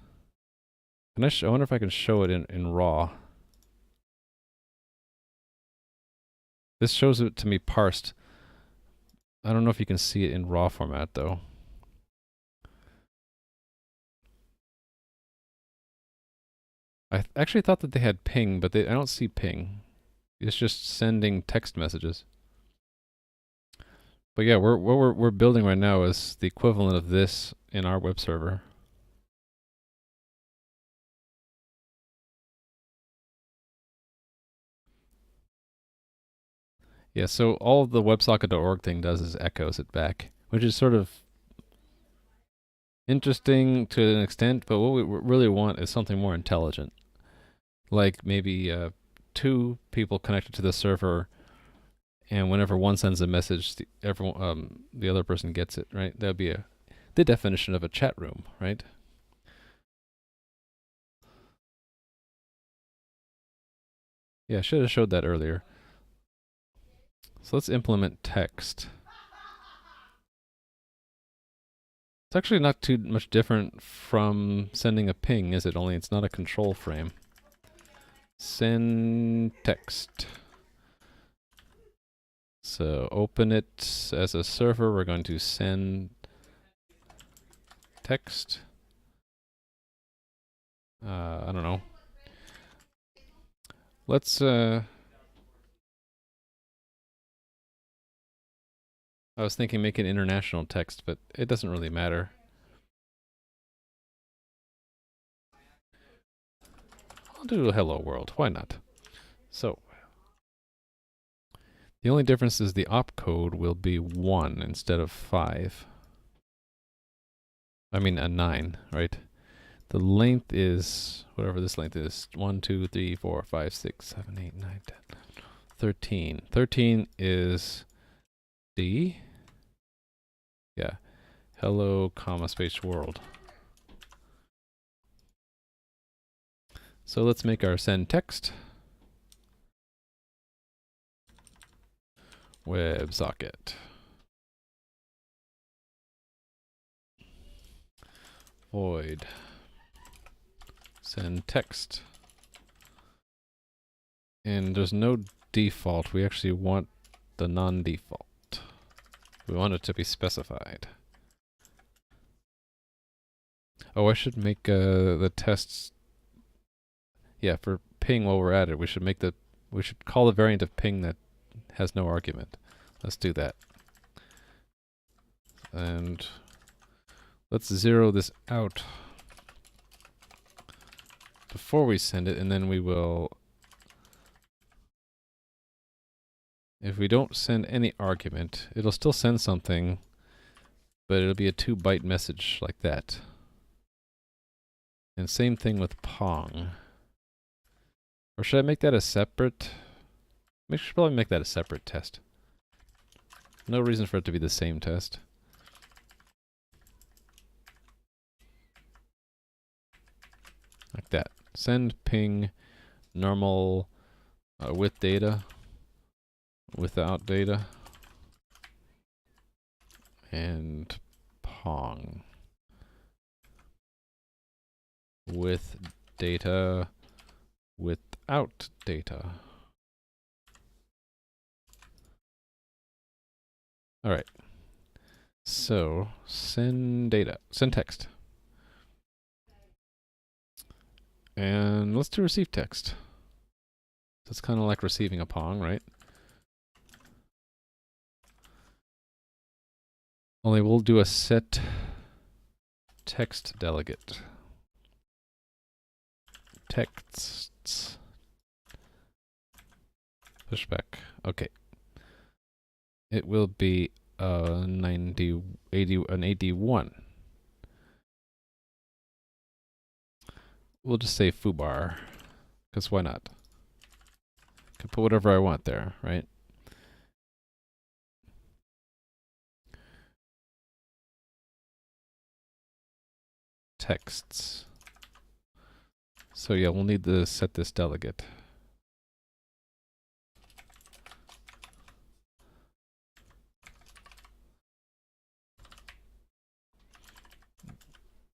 Can I wonder if I can show it in RAW. This shows it to me parsed. I don't know if you can see it in RAW format though. I actually thought that they had ping, but I don't see ping. It's just sending text messages. But yeah, what we're building right now is the equivalent of this in our web server. Yeah, so all the WebSocket.org thing does is echoes it back, which is sort of interesting to an extent, but what we really want is something more intelligent. Like maybe two people connected to the server, and whenever one sends a message, the other person gets it, right? That would be the definition of a chat room, right? Yeah, I should have showed that earlier. So let's implement text. It's actually not too much different from sending a ping, is it? Only it's not a control frame. Send text. So open it as a server. We're going to send text. I don't know. Let's I was thinking make it international text, but it doesn't really matter. I'll do hello world. Why not? So the only difference is the opcode will be 1 instead of 5. I mean a 9, right? The length is whatever this length is. 1, 2, 3, 4, 5, 6, 7, 8, 9, 10, 13. 13 is D. Yeah. Hello, comma, space world. So let's make our send text. WebSocket. Void. Send text. And there's no default. We actually want the non-default. We want it to be specified. Oh, I should make the tests Yeah, for ping while we're at it, we should call the variant of ping that has no argument. Let's do that. And let's zero this out before we send it, and then we will, if we don't send any argument, it'll still send something, but it'll be a 2-byte message like that. And same thing with pong. Or should I make that a separate? We should probably make that a separate test. No reason for it to be the same test. Like that. Send ping normal with data, without data, and pong with data, without data. All right. So send data, send text. And let's do receive text. That's kind of like receiving a pong, right? Only we'll do a set text delegate. Texts. Pushback. Okay. It will be 80, an 81. We'll just say foobar, because why not? Can put whatever I want there, right? Texts. So yeah, we'll need to set this delegate.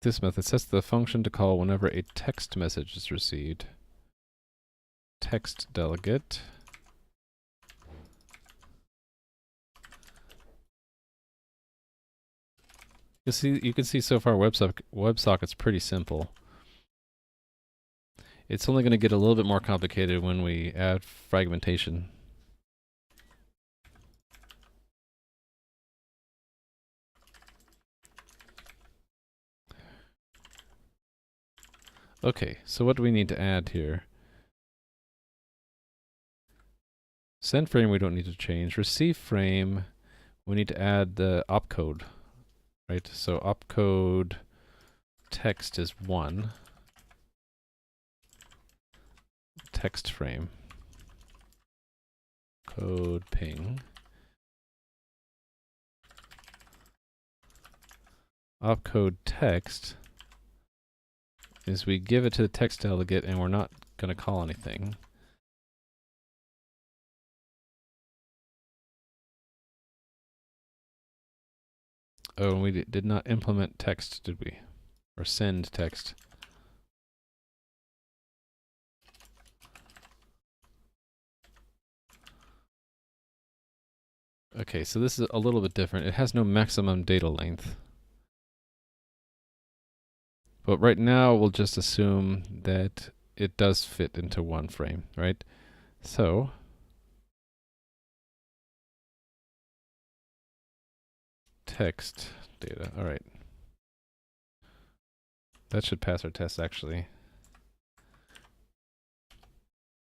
This method sets the function to call whenever a text message is received. Text delegate. You can see so far WebSockets pretty simple. It's only going to get a little bit more complicated when we add fragmentation. Okay, so what do we need to add here? Send frame we don't need to change. Receive frame, we need to add the opcode, right? So opcode text is 1. Text frame. Code ping. Opcode text is we give it to the text delegate and we're not going to call anything. Oh, and we did not implement text, did we? Or send text. Okay, so this is a little bit different. It has no maximum data length. But right now, we'll just assume that it does fit into one frame, right? So text data, all right. That should pass our test, actually.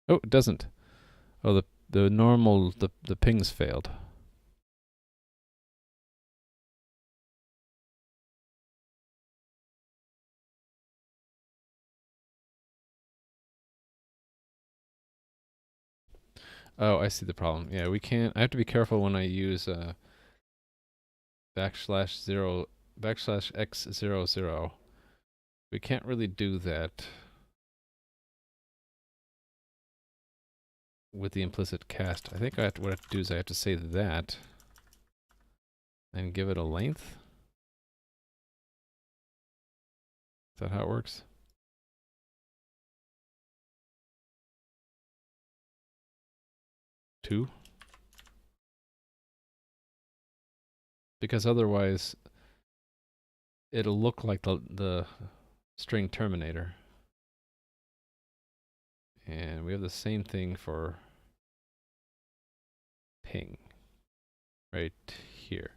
Oh, it doesn't. Oh, the pings failed. Oh, I see the problem. Yeah, we can't. I have to be careful when I use \x00. We can't really do that with the implicit cast. I think what I have to do is I have to say that and give it a length. Is that how it works? Two? Because otherwise it'll look like the string terminator. And we have the same thing for ping right here.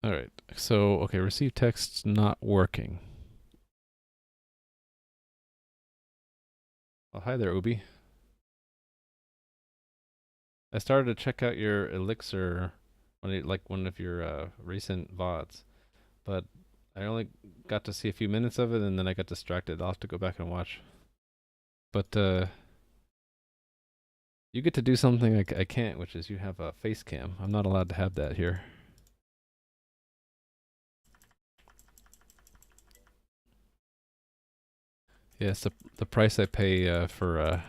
All right, so, okay, receive text's not working. Oh, hi there, Ubi. I started to check out your Elixir, like one of your recent VODs, but I only got to see a few minutes of it and then I got distracted. I'll have to go back and watch. But you get to do something I can't, which is you have a face cam. I'm not allowed to have that here. Yes, the price I pay for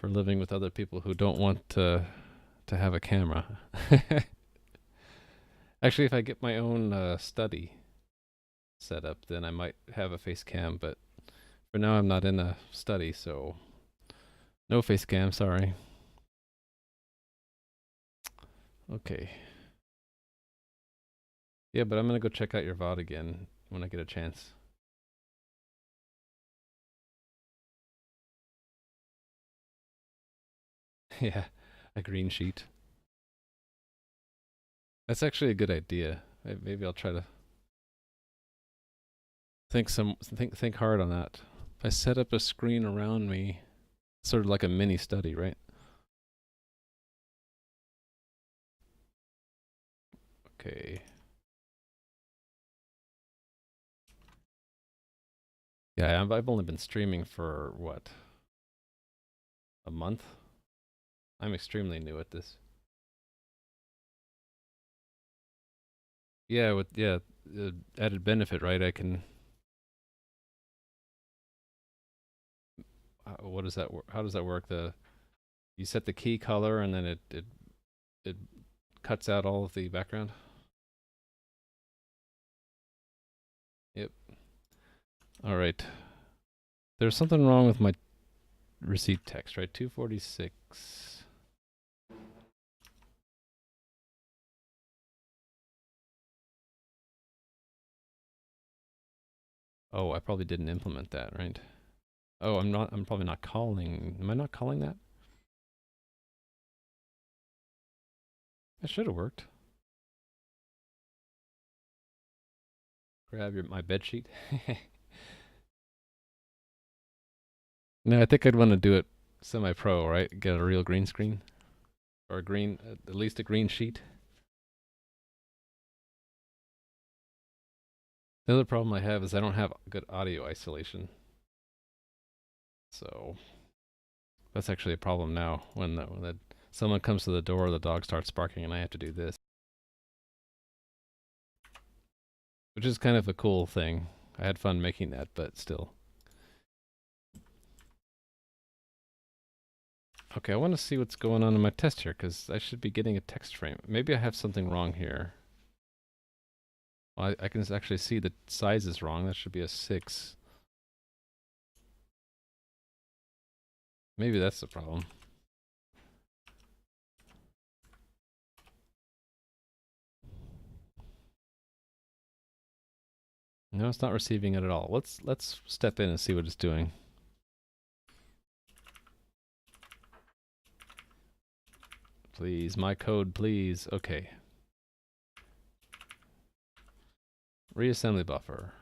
living with other people who don't want to have a camera. Actually, if I get my own study set up, then I might have a face cam. But for now, I'm not in a study, so no face cam. Sorry. Okay. Yeah, but I'm gonna go check out your VOD again when I get a chance. Yeah, a green sheet. That's actually a good idea. Maybe I'll try to think hard on that. If I set up a screen around me, sort of like a mini study, right? Okay. Yeah, I've only been streaming for what? A month? I'm extremely new at this. Yeah, with added benefit, right? I can. What does that work? How does that work? You set the key color and then it cuts out all of the background. Yep. All right. There's something wrong with my receipt text, right? 246. Oh, I probably didn't implement that, right? Oh, I'm probably not calling. Am I not calling that? That should have worked. Grab my bed sheet. No, I think I'd want to do it semi-pro, right? Get a real green screen. Or a green, at least a green sheet. The other problem I have is I don't have good audio isolation. So that's actually a problem now when someone comes to the door, the dog starts barking, and I have to do this. Which is kind of a cool thing. I had fun making that, but still. Okay, I want to see what's going on in my test here, because I should be getting a text frame. Maybe I have something wrong here. Well, I can actually see the size is wrong. That should be a 6. Maybe that's the problem. No, it's not receiving it at all. Let's step in and see what it's doing. Please, my code, please. Okay. Reassembly buffer.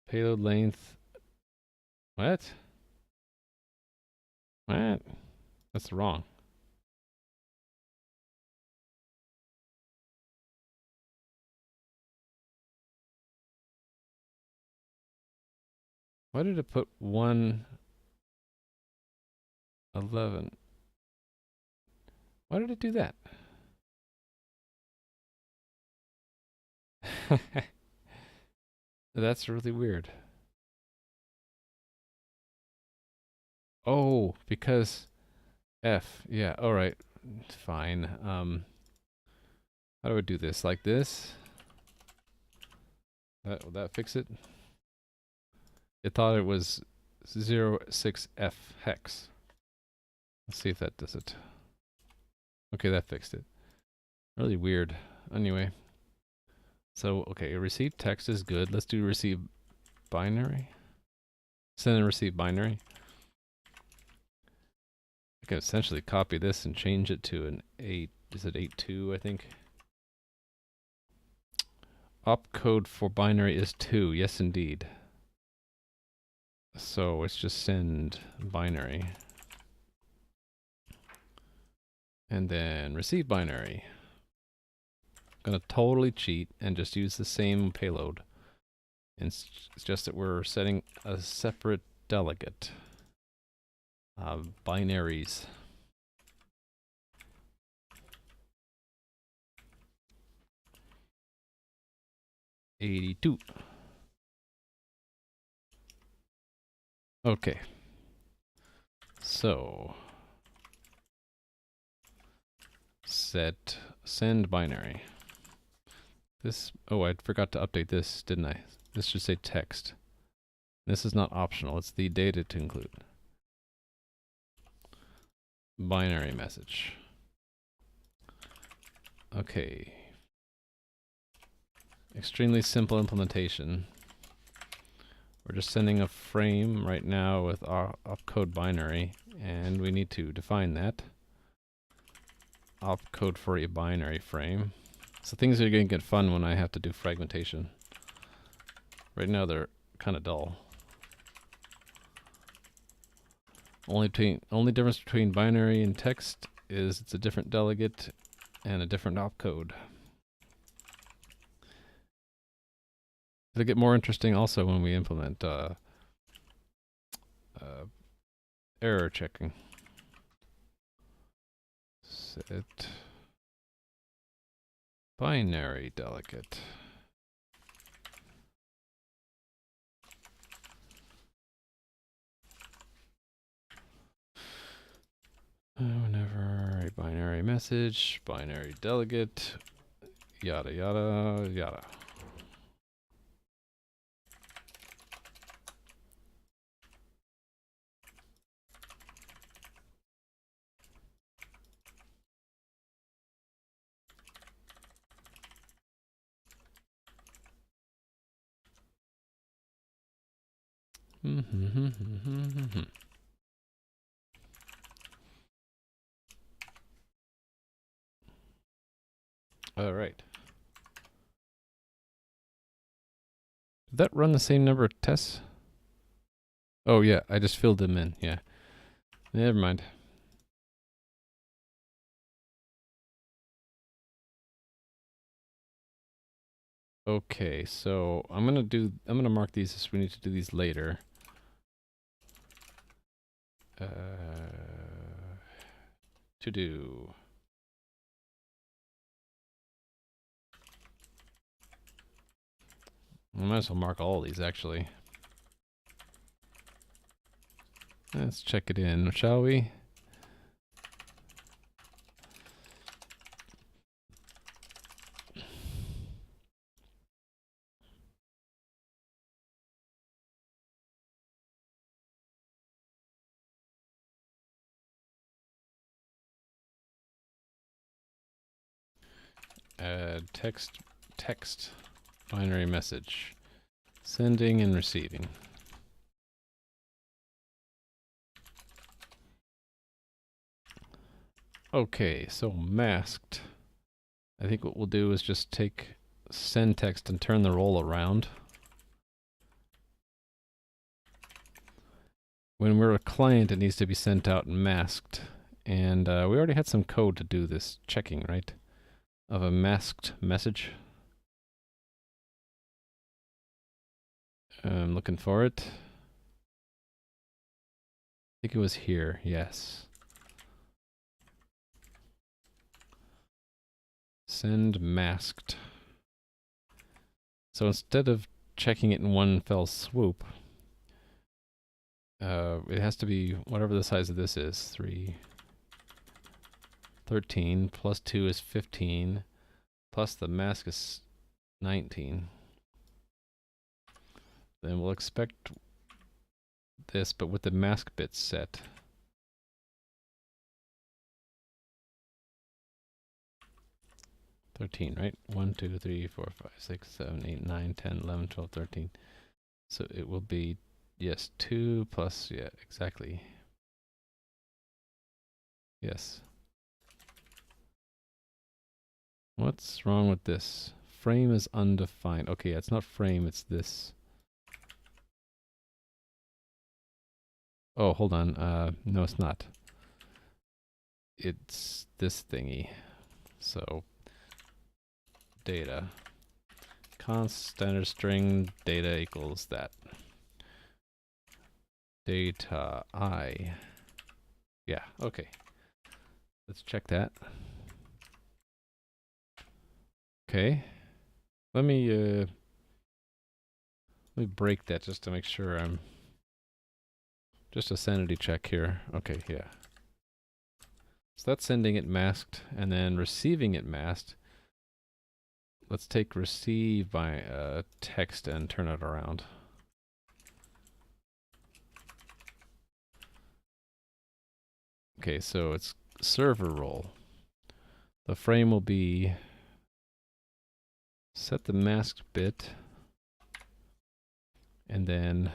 Payload length. What? What? That's wrong. Why did it put 111? Why did it do that? That's really weird. Oh, because F. Yeah, alright. Fine. How do I do this? Like this? Will that fix it? It thought it was 06F hex. Let's see if that does it. Okay, that fixed it. Really weird. Anyway. So, okay, receive text is good. Let's do receive binary. Send and receive binary. I can essentially copy this and change it to an 8. Is it 8.2, I think? Opcode for binary is 2. Yes, indeed. So let's just send binary. And then receive binary. I'm gonna totally cheat and just use the same payload. It's just that we're setting a separate delegate. Binaries. $82. Okay. So set send binary. This, oh, I forgot to update this, didn't I? This should say text. This is not optional, it's the data to include. Binary message. Okay. Extremely simple implementation. We're just sending a frame right now with opcode binary, and we need to define that. Opcode for a binary frame. So things are going to get fun when I have to do fragmentation. Right now they're kind of dull. Only difference between binary and text is it's a different delegate and a different opcode. It'll get more interesting also when we implement error checking. Set binary delegate. Whenever a binary message, binary delegate, yada yada yada. All right. Did that run the same number of tests? Oh yeah, I just filled them in. Yeah. Never mind. Okay, so I'm gonna mark these as we need to do these later. To do. I might as well mark all of these actually. Let's check it in, shall we? Add text binary message. Sending and receiving. Okay, so masked. I think what we'll do is just take send text and turn the role around. When we're a client, it needs to be sent out masked. And we already had some code to do this checking, right? Of a masked message. I'm looking for it. I think it was here, yes. Send masked. So instead of checking it in one fell swoop, it has to be whatever the size of this is. 13 plus 2 is 15 plus the mask is 19. Then we'll expect this, but with the mask bits set. 13, right? 1, 2, 3, 4, 5, 6, 7, 8, 9, 10, 11, 12, 13. So it will be, yes, 2 plus, yeah, exactly. Yes. What's wrong with this? Frame is undefined. Okay, it's not frame, it's this. Oh, hold on. No, it's not. It's this thingy. So, data. Const standard string data equals that. Data I. Yeah, okay. Let's check that. Okay. Let me break that just to make sure I'm just a sanity check here. Okay, yeah. So that's sending it masked and then receiving it masked. Let's take receive by text and turn it around. Okay, so it's server role. The frame will be set the masked bit and then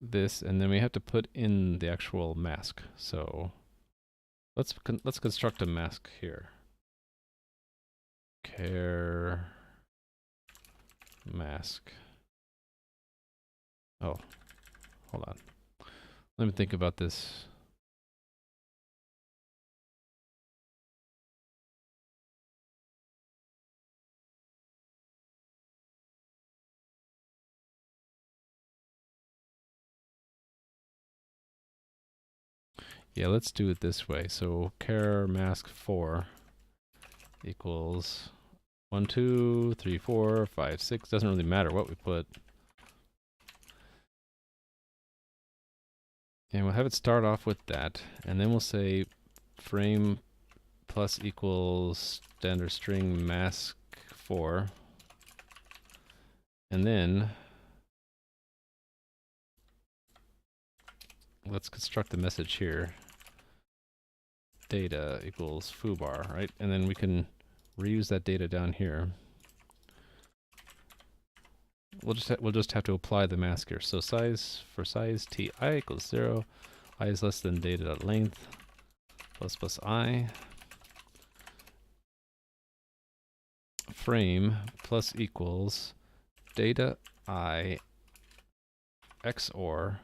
this, and then we have to put in the actual mask. So let's construct a mask here. Char mask. Oh, hold on. Let me think about this. Yeah, let's do it this way. So char mask 4 equals 1, 2, 3, 4, 5, 6. Doesn't really matter what we put. And we'll have it start off with that, and then we'll say frame plus equals standard string mask 4, and then let's construct the message here. Data equals foobar, right? And then we can reuse that data down here. We'll just have to apply the mask here. So size for size ti equals 0, I is less than data length plus I. Frame plus equals data I XOR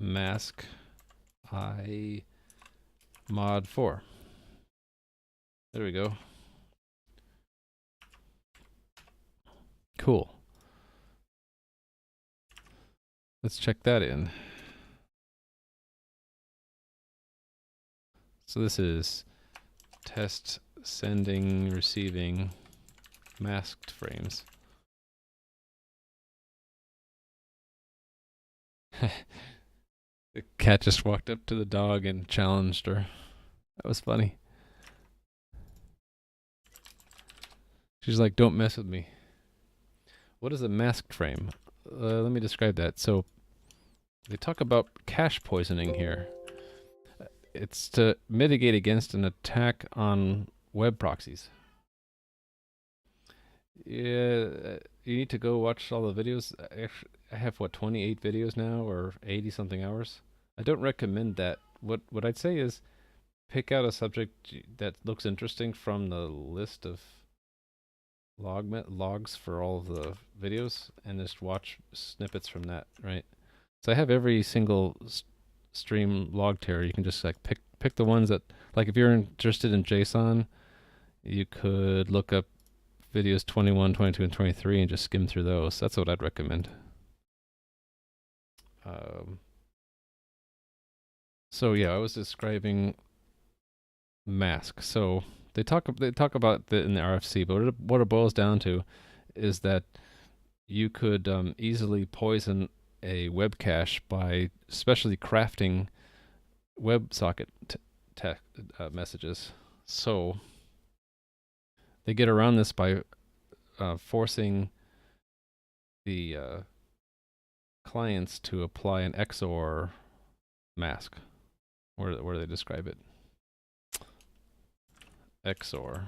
mask I mod 4. There we go. Cool. Let's check that in. So this is test sending, receiving masked frames. The cat just walked up to the dog and challenged her. That was funny. She's like, don't mess with me. What is a masked frame? Let me describe that. So they talk about cache poisoning here. It's to mitigate against an attack on web proxies. Yeah, you need to go watch all the videos. I have what, 28 videos now, or 80 something hours. I don't recommend that. What I'd say is pick out a subject that looks interesting from the list of logs for all of the videos, and just watch snippets from that, right? So I have every single stream logged here. You can just like pick the ones that, like, if you're interested in JSON, you could look up videos 21, 22, and 23 and just skim through those. That's what I'd recommend. So yeah, I was describing mask. So they talk about that in the RFC, but what it boils down to is that you could easily poison a web cache by specially crafting WebSocket messages. So they get around this by forcing the clients to apply an XOR mask where do they describe it? XOR.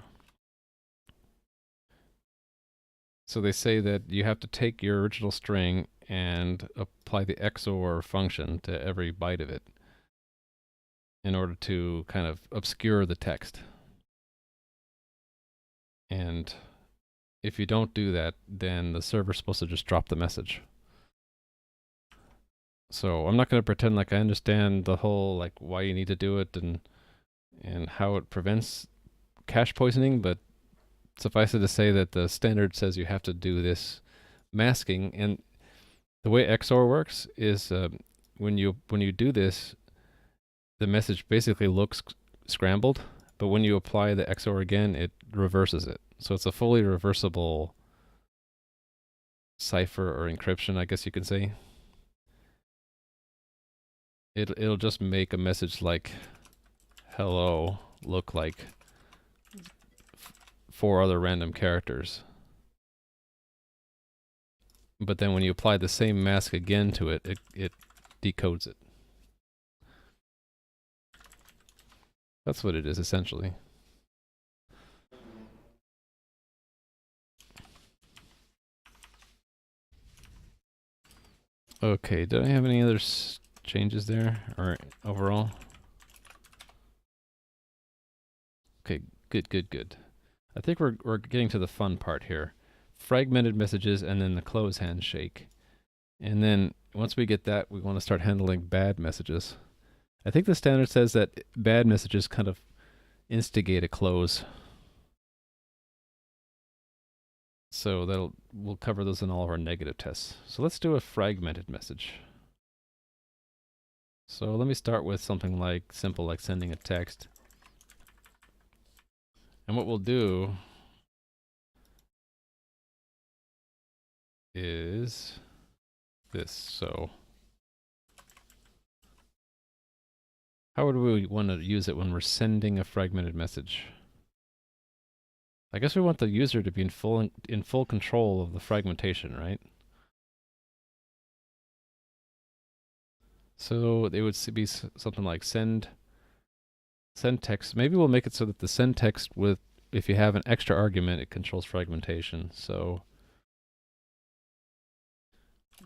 So they say that you have to take your original string and apply the XOR function to every byte of it in order to kind of obscure the text. And if you don't do that, then the server's supposed to just drop the message. So I'm not going to pretend like I understand the whole, like, why you need to do it and how it prevents cache poisoning, but suffice it to say that the standard says you have to do this masking. And the way XOR works is when you do this, the message basically looks scrambled, but when you apply the XOR again, it reverses it. So it's a fully reversible cipher or encryption, I guess you could say. It'll just make a message like hello look like 4 other random characters. But then when you apply the same mask again to it, it decodes it. That's what it is, essentially. Okay, did I have any other changes there, or overall? Okay, good. I think we're getting to the fun part here. Fragmented messages and then the close handshake. And then once we get that, we want to start handling bad messages. I think the standard says that bad messages kind of instigate a close. So we'll cover those in all of our negative tests. So let's do a fragmented message. So let me start with something like simple, like sending a text. And what we'll do is this. So how would we want to use it when we're sending a fragmented message? I guess we want the user to be in full control of the fragmentation, right? So it would be something like send text. Maybe we'll make it so that the send text with, if you have an extra argument, it controls fragmentation. So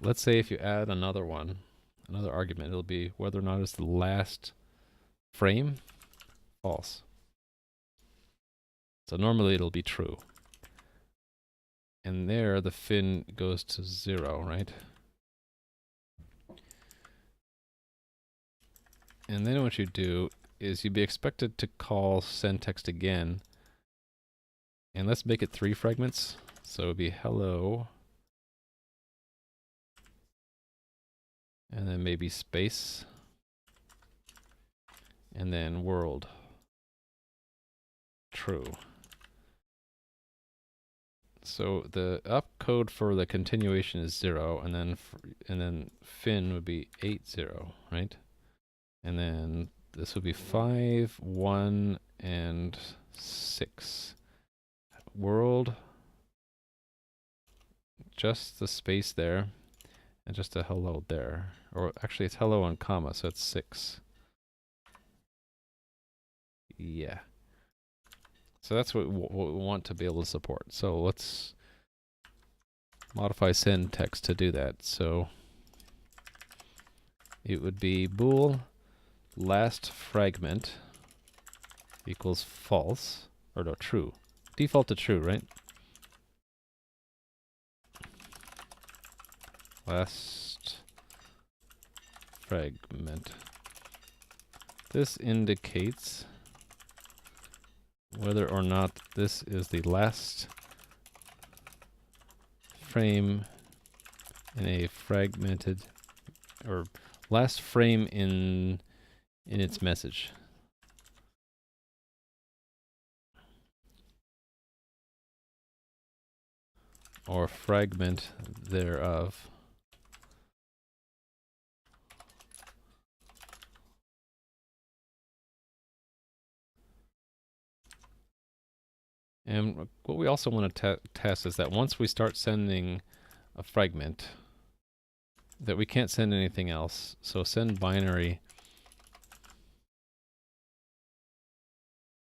let's say if you add another argument, it'll be whether or not it's the last frame, false. So normally it'll be true. And there the fin goes to 0, right? And then what you do is you'd be expected to call send text again. And let's make it 3 fragments. So it'd be hello. And then maybe space. And then world. True. So the opcode for the continuation is 0, and then fin would be 80, right? And then this would be 5, 1, and 6. World, just the space there, and just a hello there. Or actually it's hello and comma, so it's 6. Yeah. So that's what we want to be able to support. So let's modify send text to do that. So it would be bool last fragment equals false, or no, true. Default to true, right? Last fragment. This indicates whether or not this is the last frame in a fragmented, or last frame in its message. Or fragment thereof. And what we also want to test is that once we start sending a fragment, that we can't send anything else. So send binary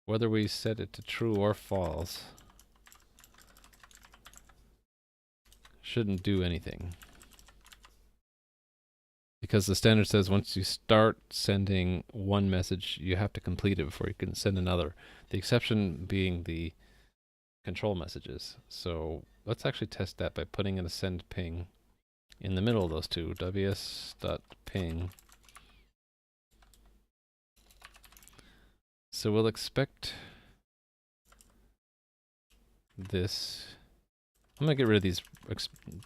whether we set it to true or false shouldn't do anything. Because the standard says once you start sending one message, you have to complete it before you can send another. The exception being the control messages. So let's actually test that by putting in a send ping in the middle of those two, ws.ping. So we'll expect this. I'm gonna get rid of these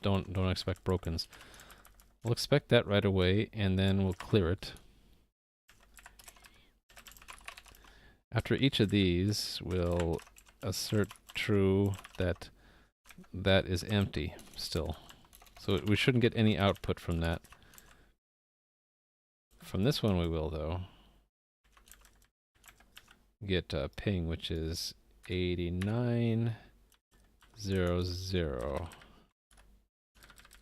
don't expect brokens. We'll expect that right away, and then we'll clear it. After each of these, we'll assert true that that is empty still. So we shouldn't get any output from that. From this one we will, though. Get a ping, which is 8900,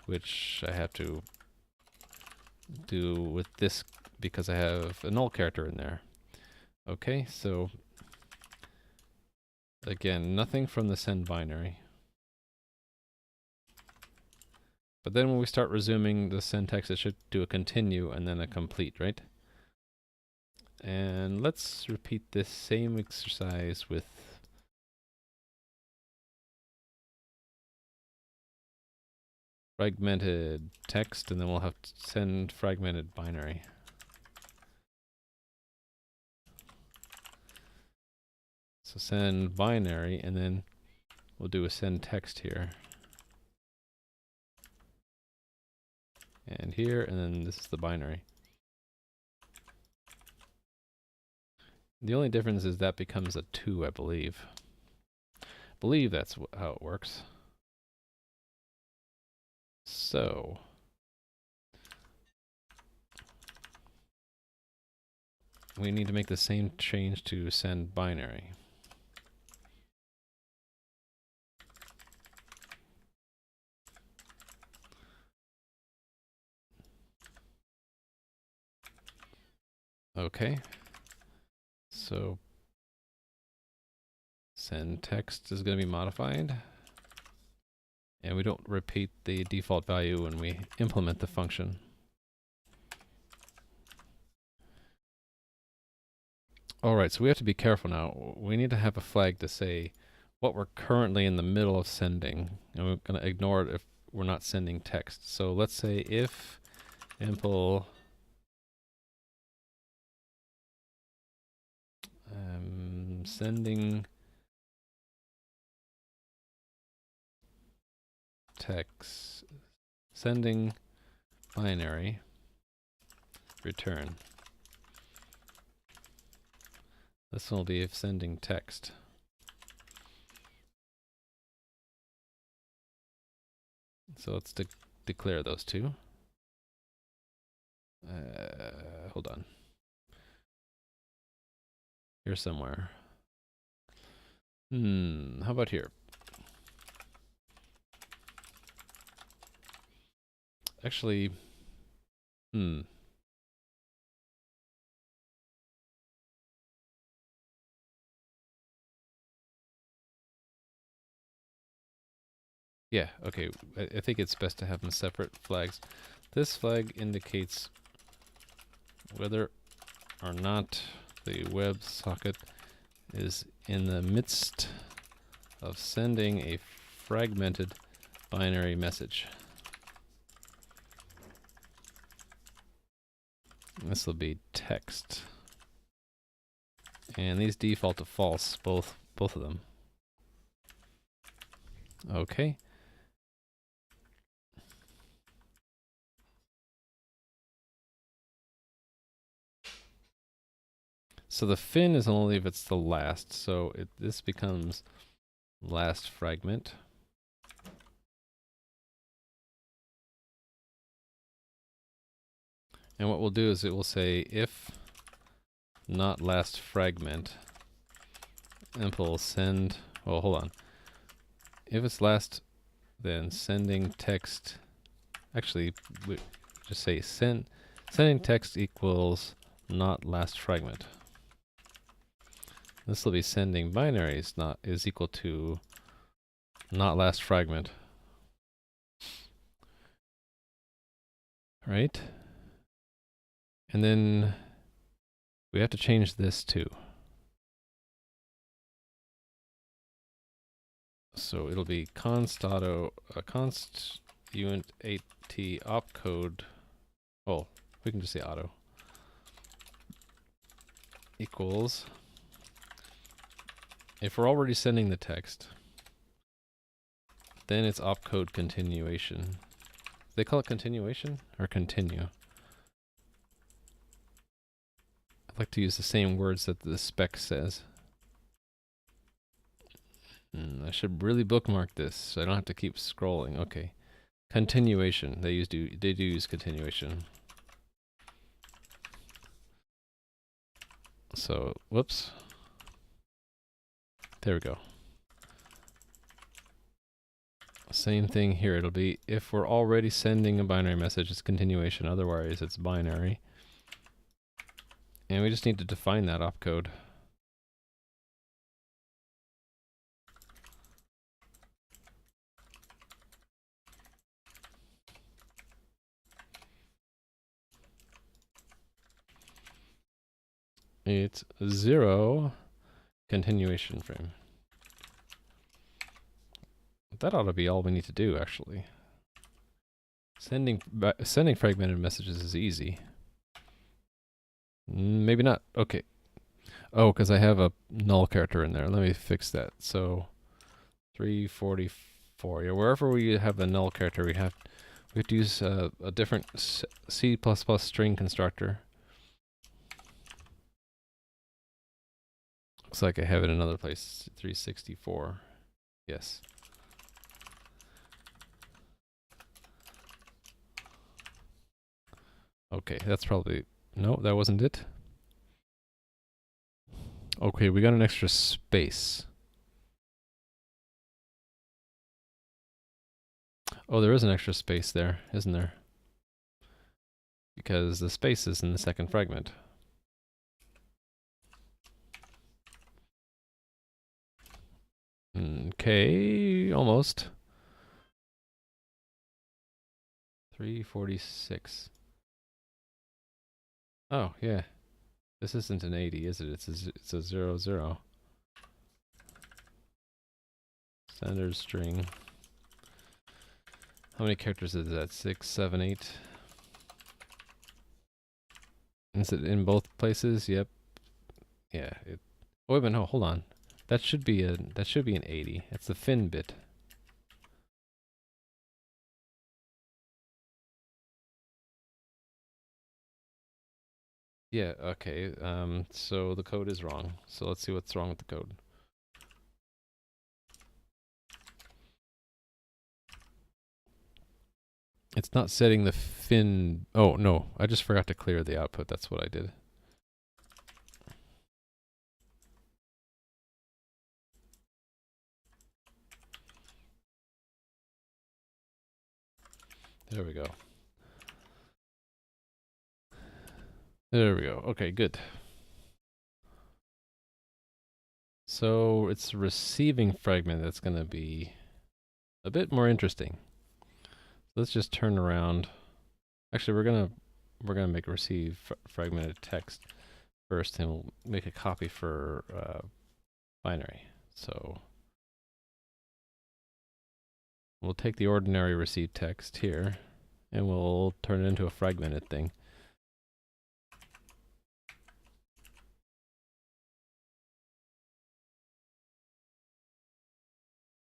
which I have to do with this because I have a null character in there. Okay, so again, nothing from the send binary. But then when we start resuming the send text, it should do a continue and then a complete, right? And let's repeat this same exercise with fragmented text, and then we'll have to send fragmented binary. So send binary, and then we'll do a send text here. And here, and then this is the binary. The only difference is that becomes a 2, I believe. Believe that's how it works. So we need to make the same change to send binary. Okay. So send text is going to be modified. And we don't repeat the default value when we implement the function. Alright, so we have to be careful now. We need to have a flag to say what we're currently in the middle of sending. And we're going to ignore it if we're not sending text. So let's say if impl sending text, sending binary, return. This will be if sending text. So let's declare those two. Hold on. Here somewhere. How about here? Actually, yeah, okay. I think it's best to have them separate flags. This flag indicates whether or not the WebSocket is in the midst of sending a fragmented binary message. This will be text. And these default to false, both of them. Okay. So the fin is only if it's the last, so this becomes last fragment. And what we'll do is it will say if not last fragment, impl send, well, hold on. If it's last, then sending text, actually, we just say sending text equals not last fragment. This will be sending binaries not is equal to not last fragment. Right? And then we have to change this too. So it'll be const auto const uint 8t opcode. Oh, we can just say auto equals. If we're already sending the text, then it's opcode continuation. They call it continuation or continue. I'd like to use the same words that the spec says. I should really bookmark this so I don't have to keep scrolling. Okay. Continuation. They do use continuation. So, whoops. There we go. Same thing here. It'll be if we're already sending a binary message, it's continuation. Otherwise, it's binary. And we just need to define that opcode. It's 0 continuation frame. That ought to be all we need to do, actually. Sending fragmented messages is easy. Maybe not. Okay. Oh, because I have a null character in there. Let me fix that. So 344. Yeah, wherever we have a null character, we have to use a different C++ string constructor. Looks like I have it in another place. 364. Yes. Okay, that's probably... No, that wasn't it. Okay, we got an extra space. Oh, there is an extra space there, isn't there? Because the space is in the second fragment. Okay, almost. 346. Oh, yeah. This isn't an 80, is it? It's a 0, 0. Standard string. How many characters is that? 6, 7, 8. Is it in both places? Yep. Yeah. Oh, wait a minute. No, hold on. That should be an 80. It's the fin bit. Yeah, okay. So the code is wrong. So let's see what's wrong with the code. It's not setting the fin. Oh, no. I just forgot to clear the output. That's what I did. There we go. There we go. Okay, good. So it's receiving fragment that's going to be a bit more interesting. Let's just turn around. Actually, we're gonna make receive fragmented text first, and we'll make a copy for binary. So we'll take the ordinary received text here, and we'll turn it into a fragmented thing.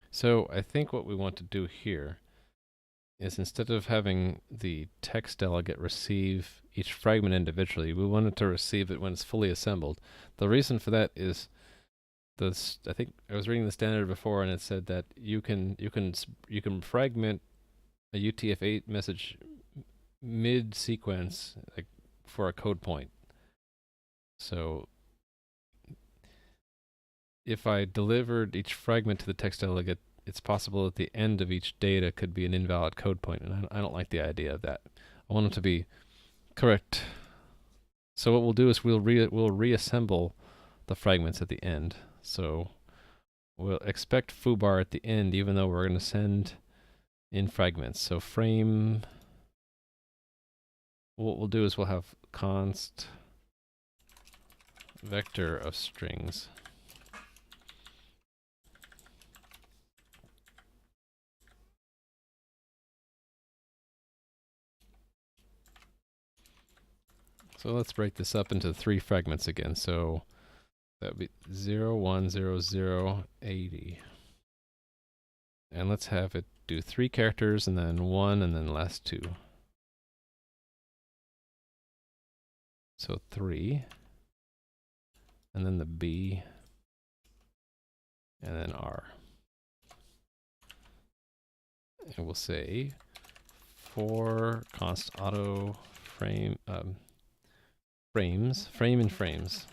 So I think what we want to do here is instead of having the text delegate receive each fragment individually, we want it to receive it when it's fully assembled. The reason for that is I think I was reading the standard before, and it said that you can fragment a UTF-8 message mid-sequence, like for a code point. So if I delivered each fragment to the text delegate, it's possible that the end of each data could be an invalid code point, and I don't like the idea of that. I want it to be correct. So what we'll do is we'll reassemble the fragments at the end. So we'll expect foobar at the end, even though we're going to send in fragments. So frame, what we'll do is we'll have const vector of strings. So let's break this up into 3 fragments again. So that would be 0, 1, 0, 0, 80. And let's have it do 3 characters and then 1 and then last 2. So 3. And then the B. And then R. And we'll say for const auto frame frame in frames.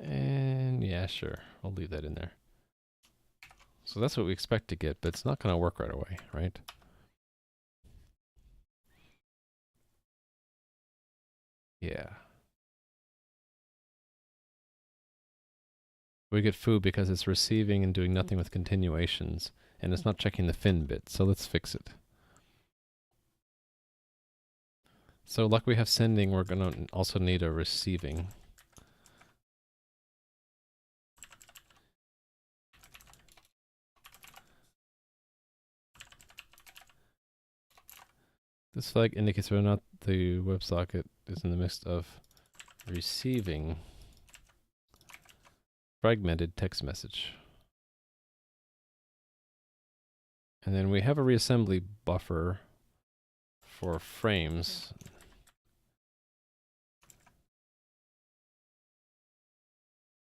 And yeah, sure, I'll leave that in there. So that's what we expect to get, but it's not going to work right away, right? Yeah. We get foo because it's receiving and doing nothing with continuations, and it's not checking the fin bit, so let's fix it. So like we have sending, we're going to also need a receiving. This flag indicates whether or not the WebSocket is in the midst of receiving fragmented text message. And then we have a reassembly buffer for frames.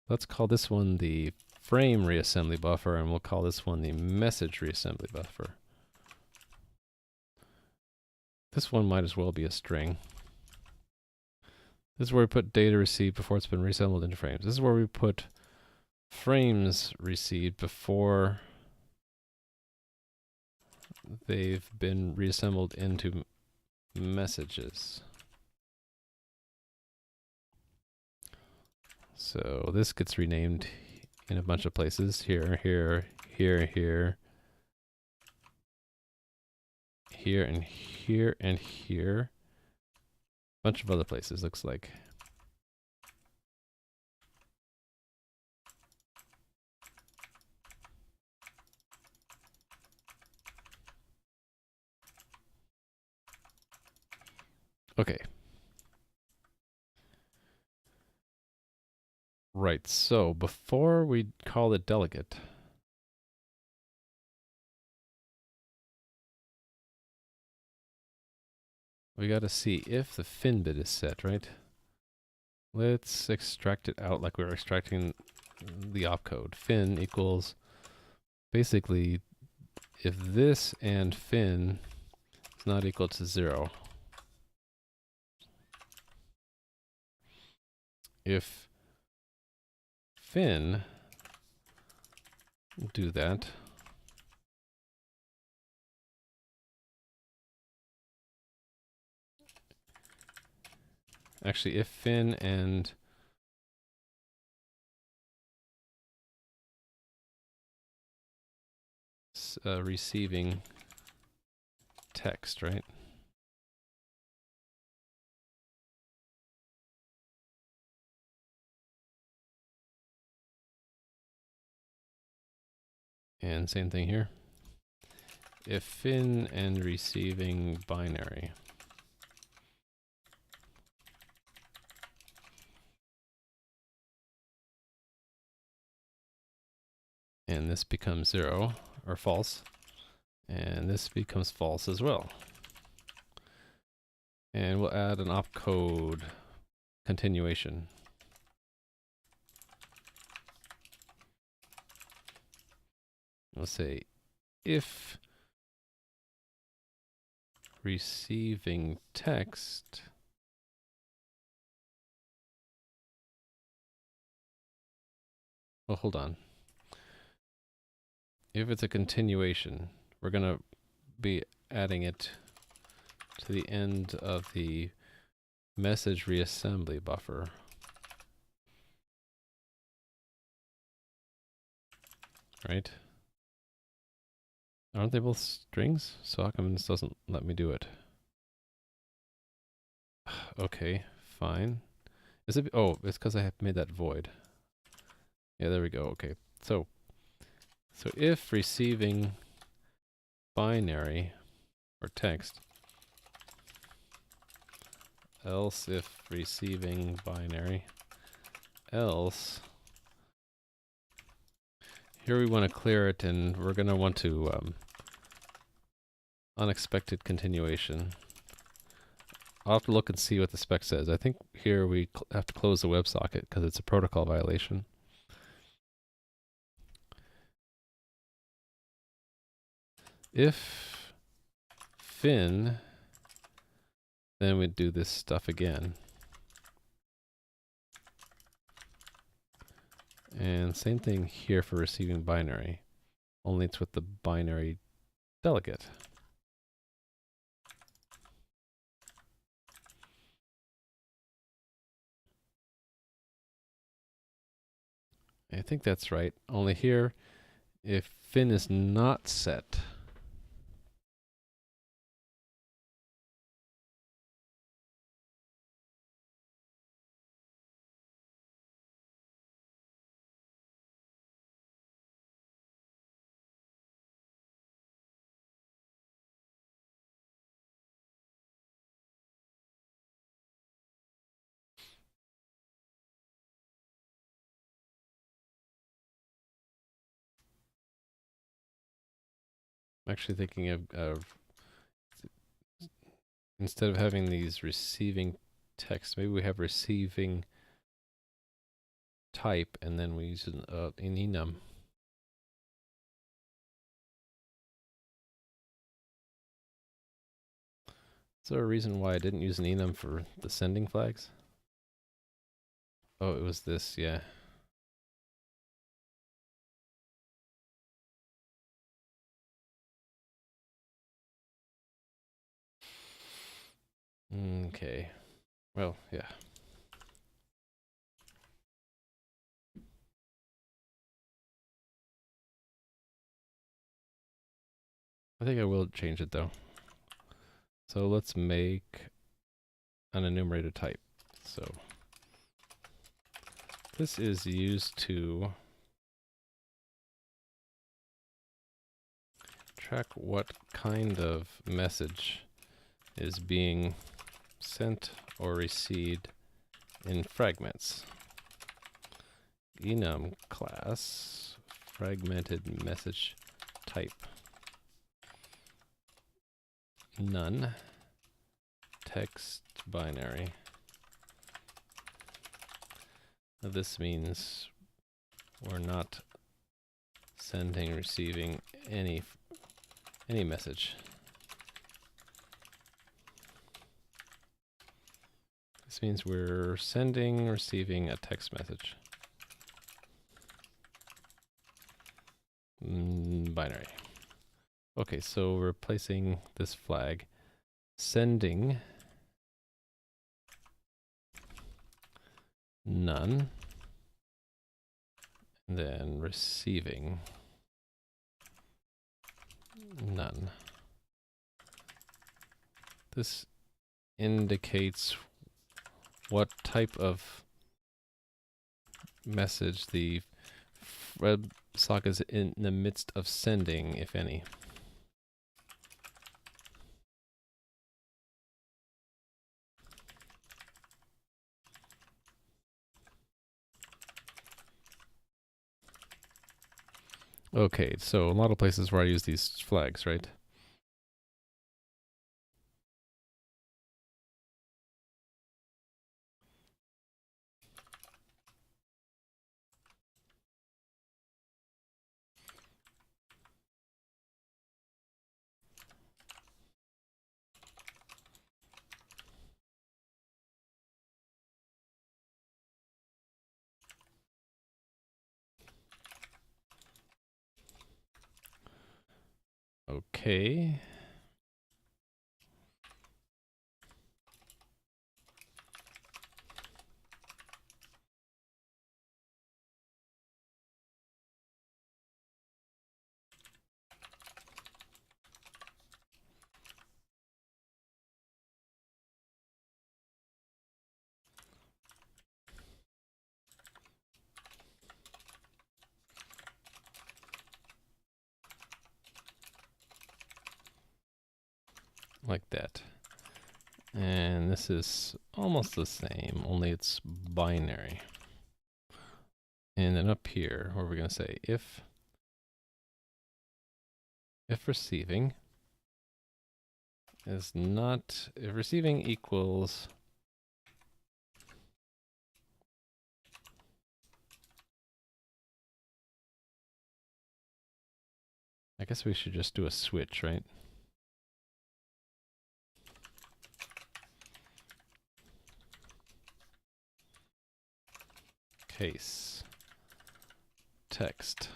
Let's call this one the frame reassembly buffer, and we'll call this one the message reassembly buffer. This one might as well be a string. This is where we put data received before it's been reassembled into frames. This is where we put frames received before they've been reassembled into messages. So this gets renamed in a bunch of places. Here, here, here, here. Here and here and here. Bunch of other places, looks like. Okay. Right, so before we call it delegate, we got to see if the fin bit is set, right? Let's extract it out like we were extracting the opcode. Fin equals, basically, if this and fin is not equal to 0, if fin do that, actually if fin and receiving text, right? And same thing here. If fin and receiving binary. And this becomes 0 or false. And this becomes false as well. And we'll add an opcode continuation. We'll say if receiving text well, hold on. If it's a continuation, we're going to be adding it to the end of the message reassembly buffer. Right? Aren't they both strings? So how come this doesn't let me do it? Okay, fine. Is it? Oh, it's because I have made that void. Yeah, there we go. Okay, so if receiving binary or text, else if receiving binary, else. Here we want to clear it, and we're going to want to unexpected continuation. I'll have to look and see what the spec says. I think here we have to close the WebSocket because it's a protocol violation. If fin, then we'd do this stuff again. And same thing here for receiving binary, only it's with the binary delegate. I think that's right. Only here, if fin is not set, I'm actually thinking of instead of having these receiving text, maybe we have receiving type and then we use an enum. Is there a reason why I didn't use an enum for the sending flags? Oh, it was this, yeah. Okay. Well, yeah. I think I will change it though. So let's make an enumerator type. So this is used to track what kind of message is being sent or received in fragments. Enum class fragmented message type none text binary. Now this means we're not sending, receiving any message. This means we're sending, receiving a text message. Binary. Okay, so we're replacing this flag. Sending none. And then receiving none. This indicates what type of message the WebSocket is in the midst of sending, if any. Okay, so a lot of places where I use these flags, right? Okay. like that. And this is almost the same, only it's binary. And then up here, what are we going to say? If receiving is not, if receiving equals I guess we should just do a switch, right? Case text.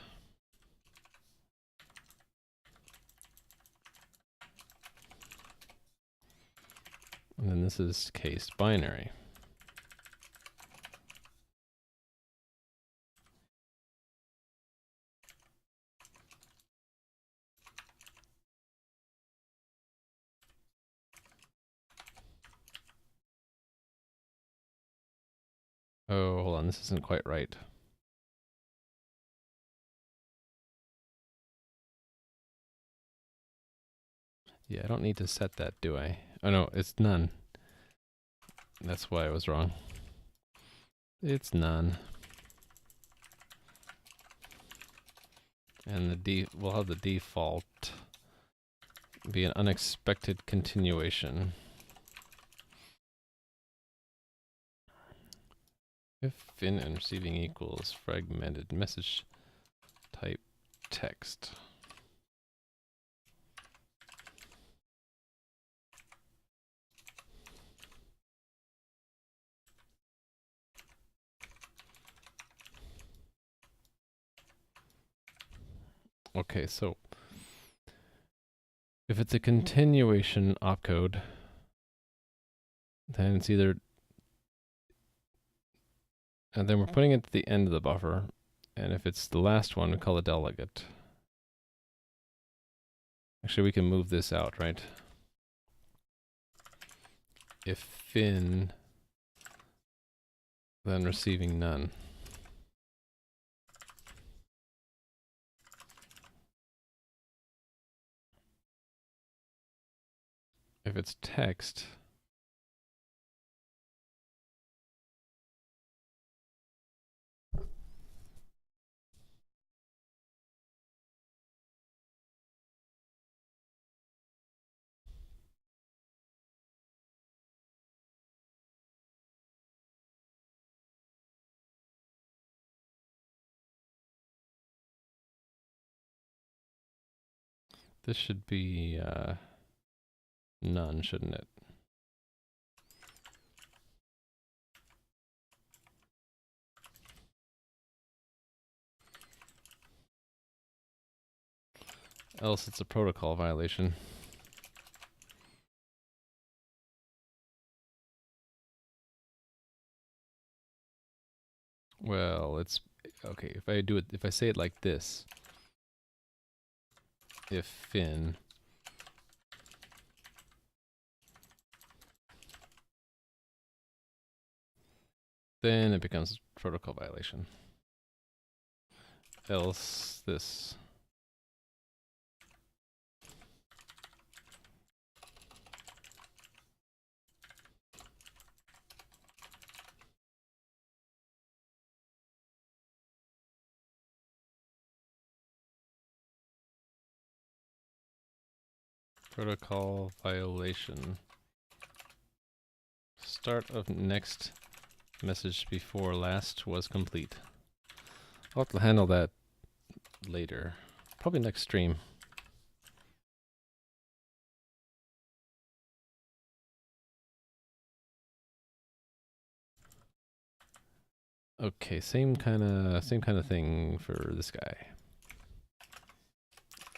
And then this is case binary. Oh, hold on, this isn't quite right. Yeah, I don't need to set that, do I? Oh no, it's none. That's why I was wrong. It's none. And we'll have the default be an unexpected continuation. If in and receiving equals fragmented message type text. Okay, so if it's a continuation opcode, then it's either, and then we're putting it at the end of the buffer, and if it's the last one, we call it delegate. Actually, we can move this out, right? If fin, then receiving none. If it's text, this should be none, shouldn't it? Else it's a protocol violation. Well, it's okay if I say it like this. If fin then it becomes a protocol violation. Else this. Protocol violation. Start of next message before last was complete. I'll have to handle that later. Probably next stream. Okay, same kind of thing for this guy.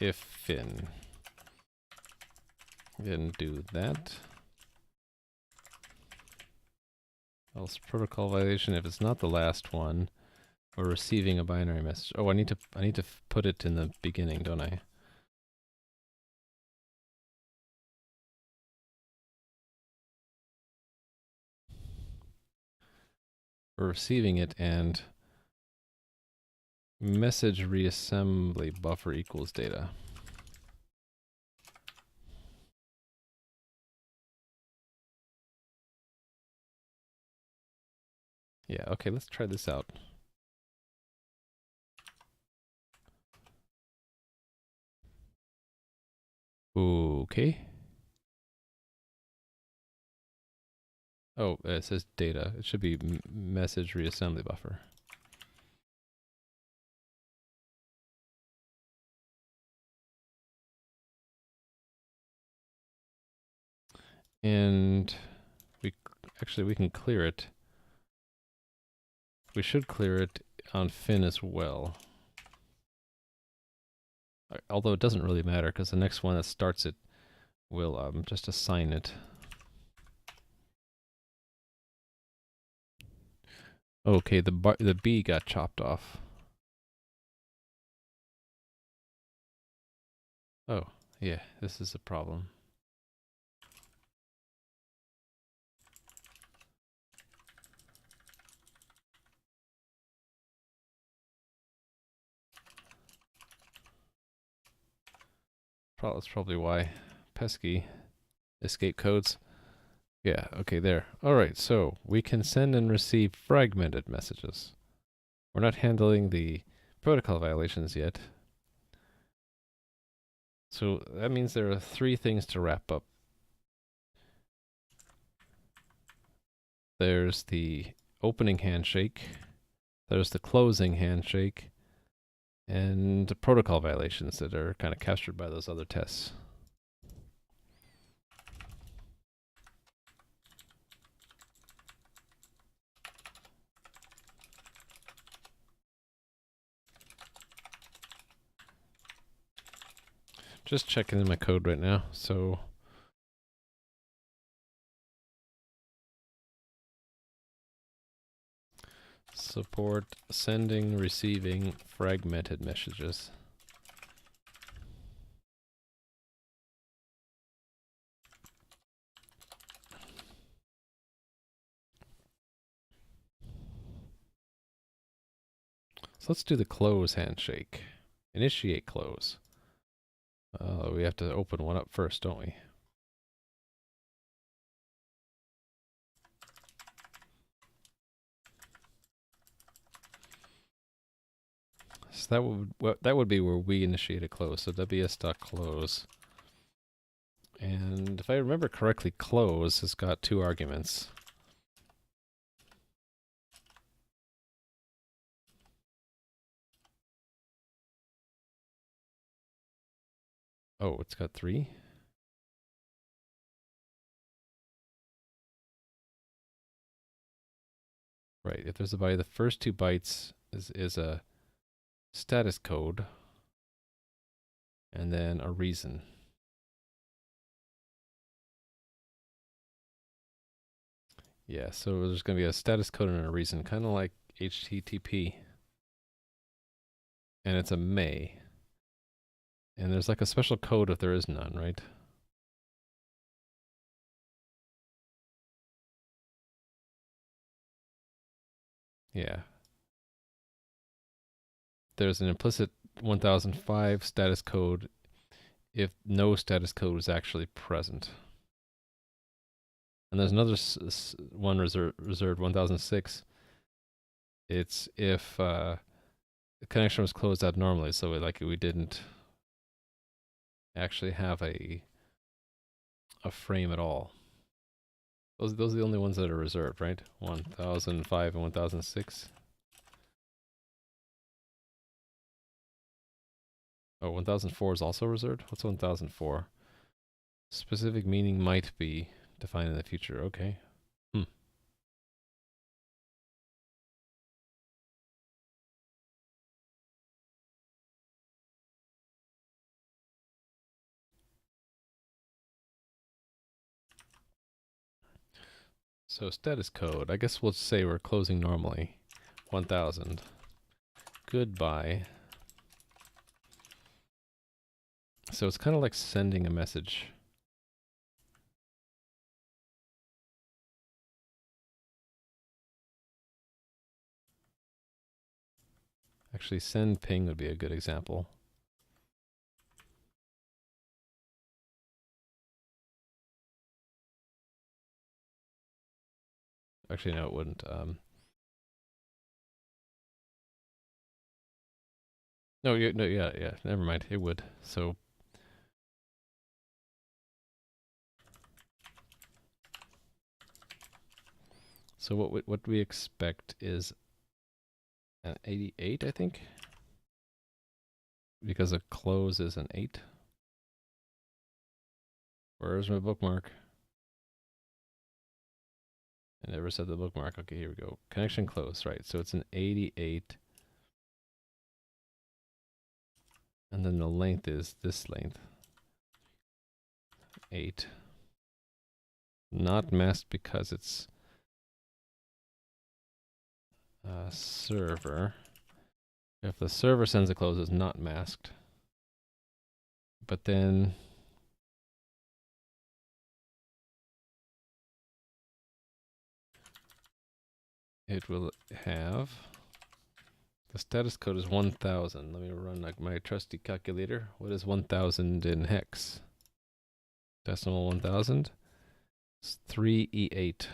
If fin. Then do that. Else protocol violation if it's not the last one, or receiving a binary message. Oh, I need to put it in the beginning, don't I? For receiving it and message reassembly buffer equals data. Yeah, okay, let's try this out. Okay. Oh, it says data. It should be message reassembly buffer. And we can clear it. We should clear it on fin as well. Although it doesn't really matter because the next one that starts it will just assign it. Okay, the B got chopped off. Oh, yeah, this is a problem. That's probably why. Pesky escape codes. Yeah, okay, there. Alright, so we can send and receive fragmented messages. We're not handling the protocol violations yet. So that means there are 3 things to wrap up. There's the opening handshake, there's the closing handshake, and the protocol violations that are kind of captured by those other tests. Just checking in my code right now. So support sending, receiving fragmented messages. So let's do the close handshake. Initiate close. We have to open one up first, don't we? So that would be where we initiate a close. So ws.close. And if I remember correctly, close has got 2 arguments. Oh, it's got 3? Right, if there's a byte, the first 2 bytes is a status code, and then a reason. Yeah, so there's going to be a status code and a reason, kind of like HTTP. And it's a may. And there's like a special code if there is none, right? Yeah. There's an implicit 1005 status code if no status code is actually present. And there's another one reserved 1006. It's if the connection was closed out normally, so we didn't actually have a frame at all. Those are the only ones that are reserved, right? 1005 and 1006. Oh, 1004 is also reserved? What's 1004? Specific meaning might be defined in the future. Okay. So status code. I guess we'll say we're closing normally. 1000. Goodbye. So it's kind of like sending a message. Actually, send ping would be a good example. Actually, no, it wouldn't. No, no, yeah. Never mind. It would. So what we expect is an 88, I think, because a close is an 8. Where's my bookmark? I never said the bookmark. Okay, here we go. Connection close, right? So it's an 88. And then the length is this length. 8. Not masked because it's a server. If the server sends a close, it's not masked. But then it will have, the status code is 1000. Let me run like my trusty calculator. What is 1000 in hex? Decimal 1000? It's 3E8.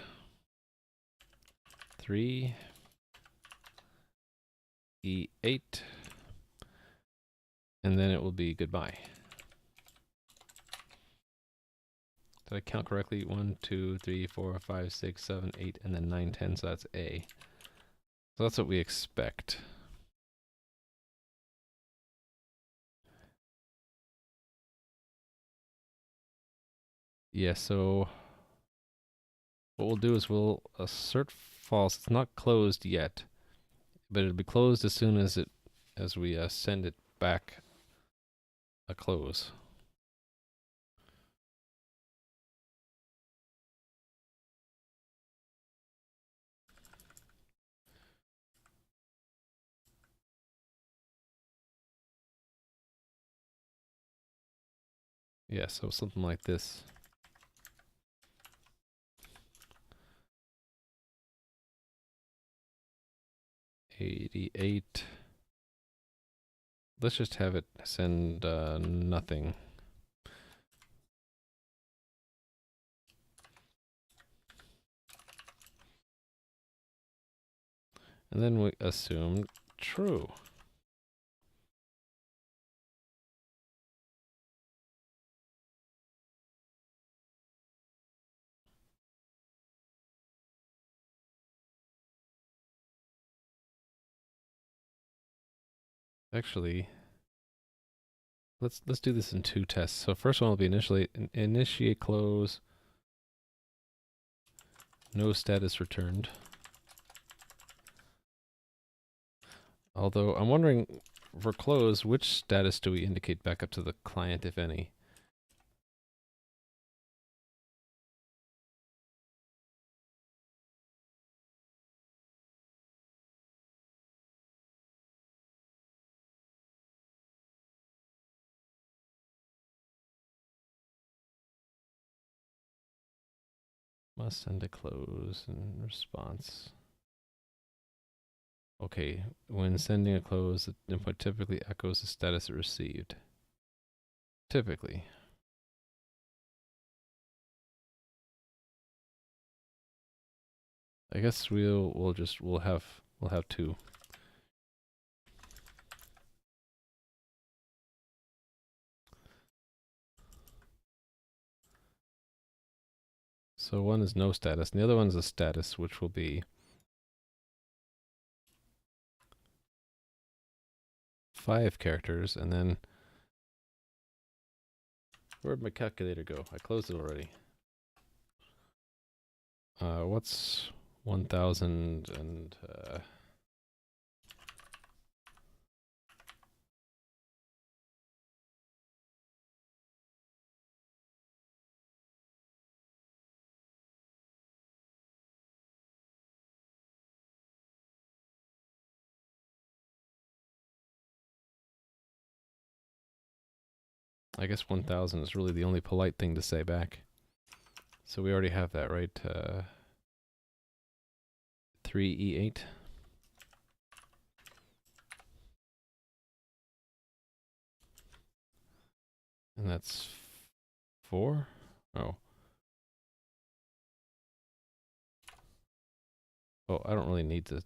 3E8. And then it will be goodbye. Did I count correctly? 1, 2, 3, 4, 5, 6, 7, 8, and then 9, 10. So that's A. So that's what we expect. Yeah, so what we'll do is we'll assert false. It's not closed yet, but it'll be closed as soon as we send it back a close. Yeah, so something like this. $88. Let's just have it send nothing. And then we assume true. Actually, let's do this in 2 tests. So first one will be initiate close, no status returned. Although I'm wondering, for close, which status do we indicate back up to the client, if any? Must send a close in response. Okay, when sending a close, the input typically echoes the status it received. Typically. I guess we'll have 2. So one is no status, and the other one is a status, which will be 5 characters, and then where'd my calculator go? I closed it already. What's 1000 and I guess 1000 is really the only polite thing to say back. So we already have that, right? 3E8. And that's 4? Oh. Oh, I don't really need to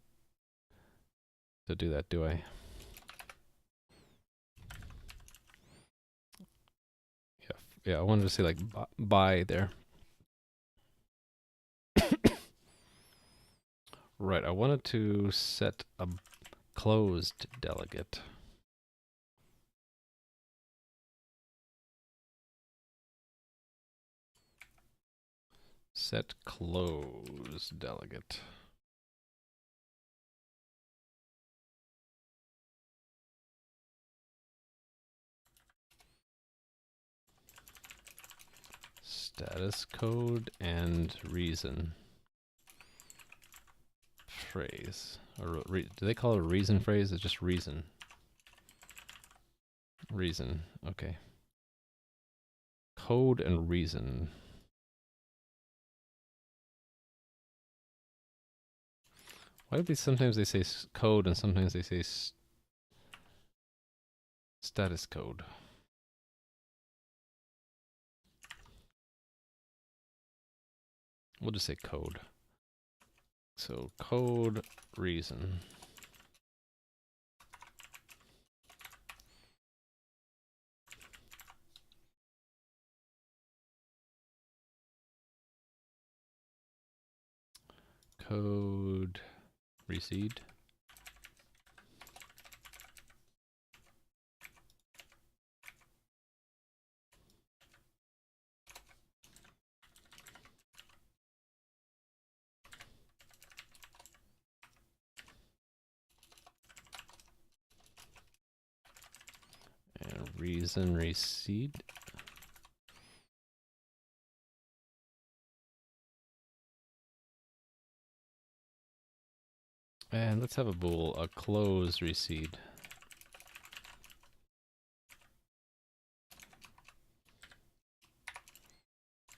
do that, do I? yeah, I wanted to say like by there. Right, I wanted to set a closed delegate. Set closed delegate. Status code and reason phrase. Or do they call it a reason phrase? It's just reason. Reason. Okay. Code and reason. Why do they sometimes they say code and sometimes they say status code? We'll just say code. So code reason. Code reseed. And reason reseed. And let's have a bool, a close reseed.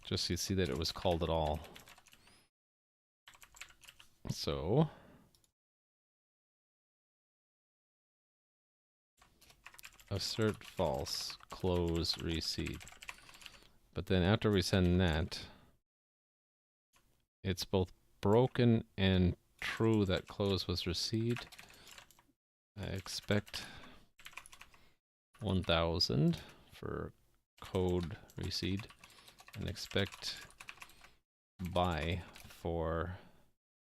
Just so you see that it was called at all. So assert false, close reseed. But then after we send that, it's both broken and true that close was received. I expect 1000 for code reseed and expect by for,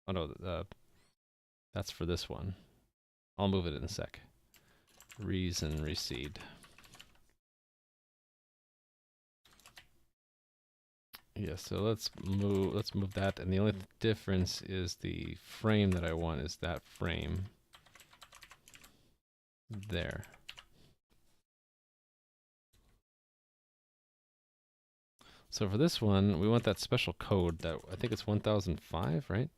oh no, that's for this one. I'll move it in a sec. Reason reseed. Yeah, so let's move that, and the only difference is the frame that I want is that frame there. So for this one, we want that special code that I think it's 1005, right?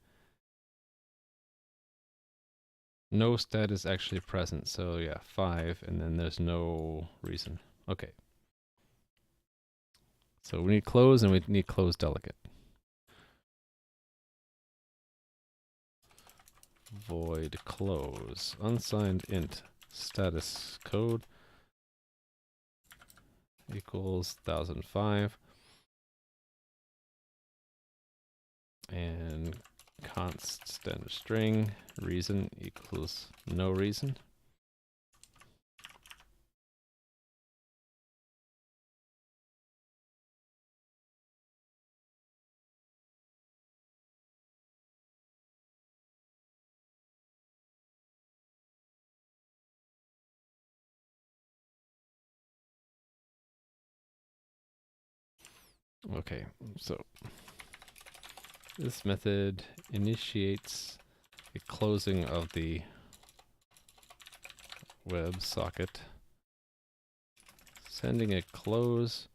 No status actually present, so yeah, 5, and then there's no reason. Okay. So we need close and we need close delegate. Void close unsigned int status code equals 1005 and const standard string reason equals no reason. Okay, so this method initiates a closing of the WebSocket, sending a close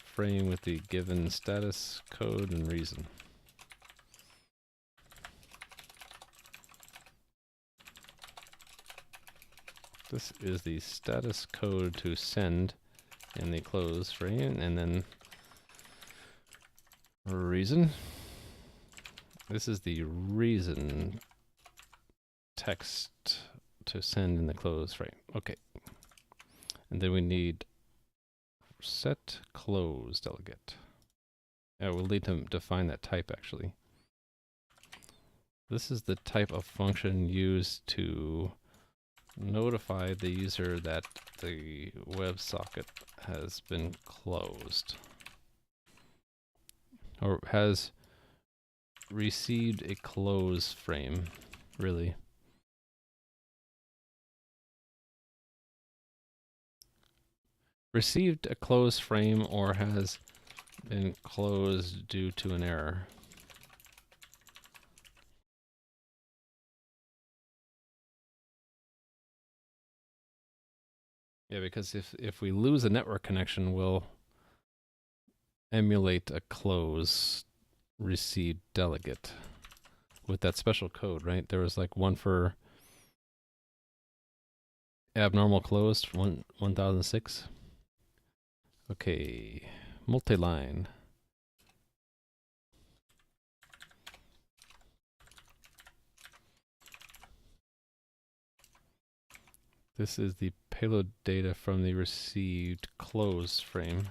frame with the given status code and reason. This is the status code to send in the close frame, and then reason. This is the reason text to send in the close frame. Okay. And then we need set close delegate. Yeah, we'll need to define that type actually. This is the type of function used to notify the user that the WebSocket has been closed or has received a close frame, really. Received a close frame or has been closed due to an error. Yeah, because if we lose a network connection, we'll emulate a close received delegate with that special code, right? There was like one for abnormal closed, 1006. Okay, multi-line. This is the payload data from the received closed frame.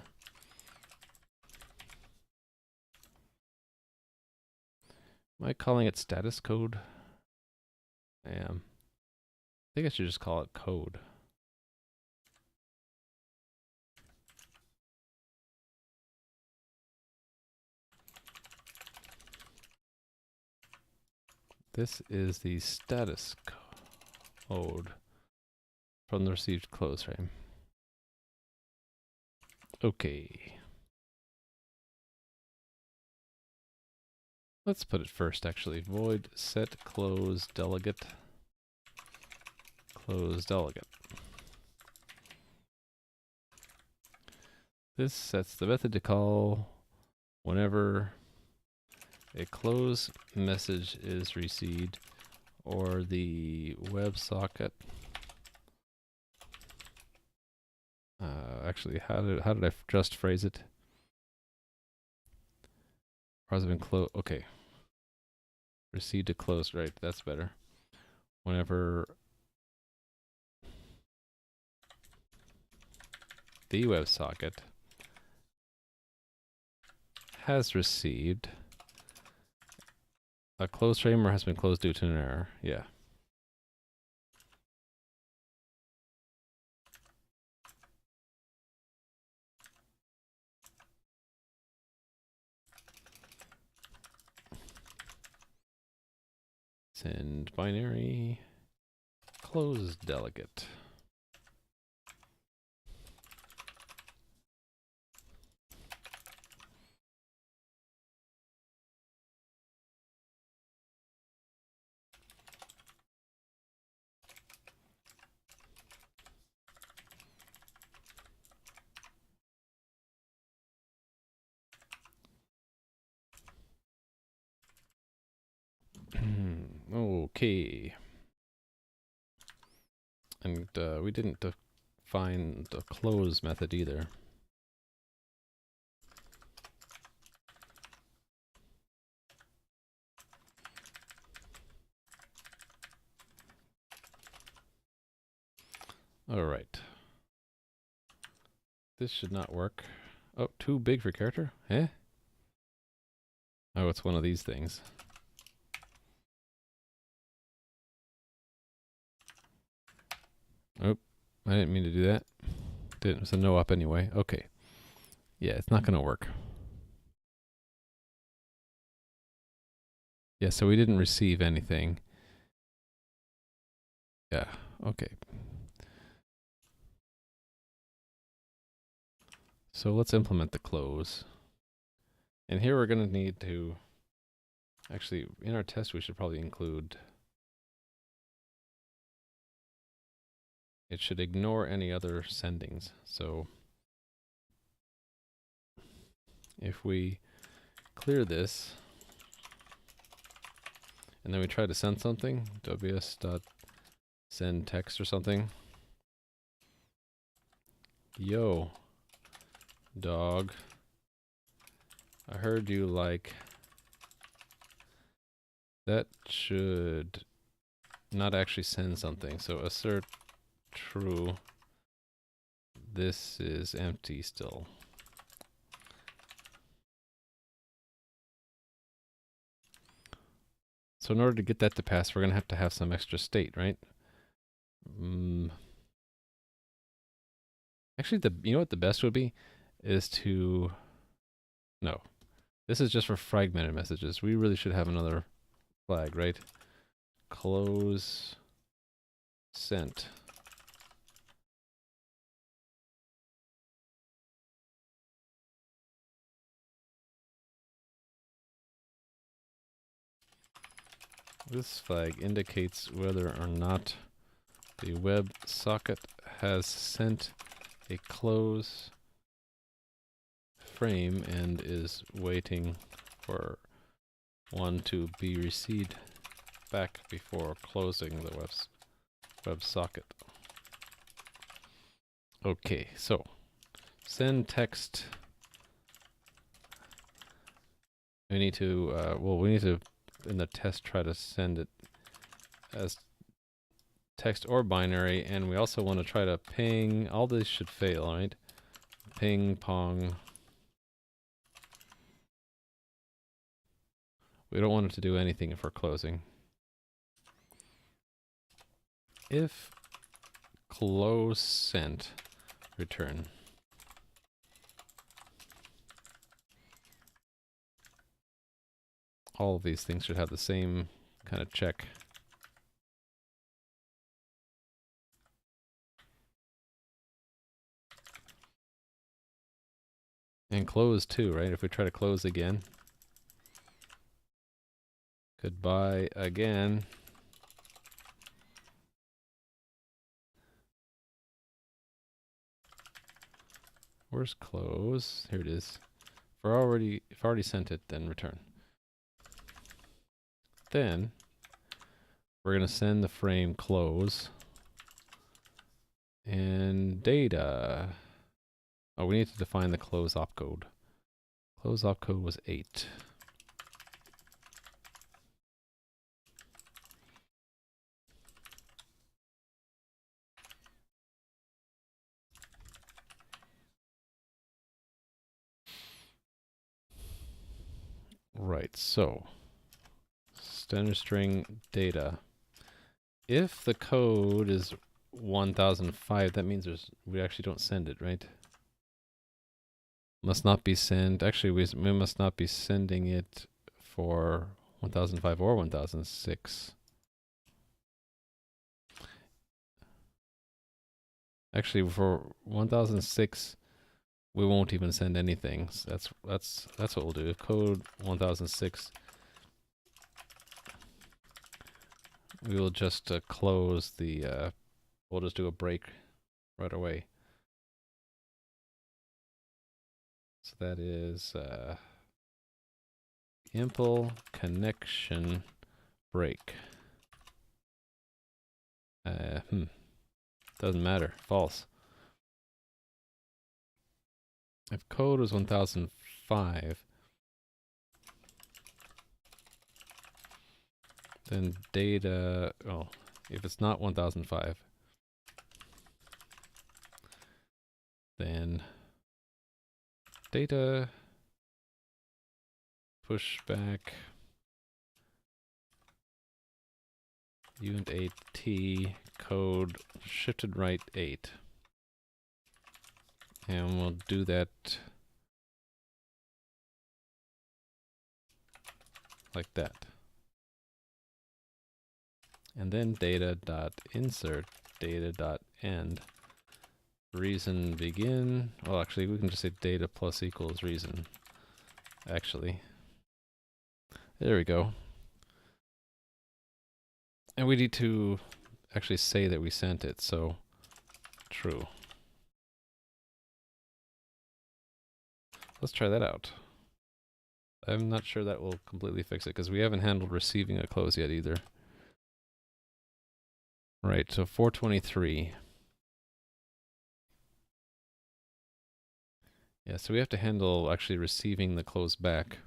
Am I calling it status code? I am. I think I should just call it code. This is the status code from the received close frame. Okay. Let's put it first, actually. Void set close delegate. Close delegate. This sets the method to call whenever a close message is received or the WebSocket. Actually, how did I just phrase it? Or has it been closed? Okay. Received to closed, right? That's better. Whenever the WebSocket has received a closed frame or has been closed due to an error. Yeah. Send binary close delegate. Okay. And we didn't define the close method either. All right. This should not work. Oh, too big for character? Eh? Oh, it's one of these things. Oh, I didn't mean to do that. Didn't. It's a no up anyway. Okay. Yeah, it's not going to work. Yeah, so we didn't receive anything. Yeah, okay. So let's implement the close. And here we're going to need to, actually, in our test we should probably include, it should ignore any other sendings. So if we clear this, and then we try to send something, ws.send text or something. Yo, dog, I heard you like, that should not actually send something. So assert true, this is empty still. So in order to get that to pass, we're going to have some extra state, right? Actually, you know what the best would be is to no. This is just for fragmented messages. We really should have another flag, right? Close sent. This flag indicates whether or not the WebSocket has sent a close frame and is waiting for one to be received back before closing the WebSocket. Okay, so send text. We need to, we need to, in the test, try to send it as text or binary, and we also want to try to ping. All these should fail, right? Ping, pong. We don't want it to do anything if we're closing. If close sent, return. All of these things should have the same kind of check. And close too, right? If we try to close again. Goodbye again. Where's close? Here it is. If I've already sent it, then return. Then we're gonna send the frame close and data. Oh, we need to define the close opcode. Close opcode was 8. Right, so standard string data. If the code is 1005, that means we actually don't send it, right? Must not be sent. Actually, we must not be sending it for 1005 or 1006. Actually, for 1006, we won't even send anything. So that's what we'll do. If code 1006, we will just close the. We'll just do a break right away. So that is impl connection break. Doesn't matter. False. If code was 1005, then data, oh, if it's not 1005, then data pushback uint 8t code shifted right 8. And we'll do that like that. And then data.insert data.end reason begin. Well, actually, we can just say data plus equals reason. Actually, there we go. And we need to actually say that we sent it, so true. Let's try that out. I'm not sure that will completely fix it because we haven't handled receiving a close yet either. Right, so 423. Yeah, so we have to handle actually receiving the close back.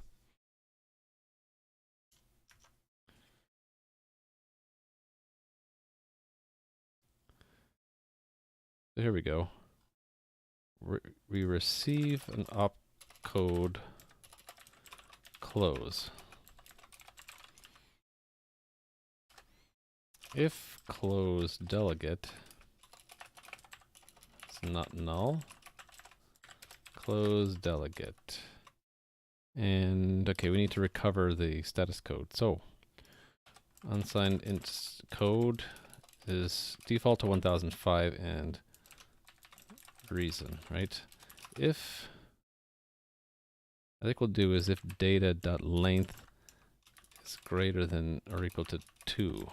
So here we go. We receive an opcode close. if close delegate is not null, close delegate. And okay, we need to recover the status code. So unsigned int code is default to 1005 and reason, right? If I think we'll do is if data.length is greater than or equal to 2,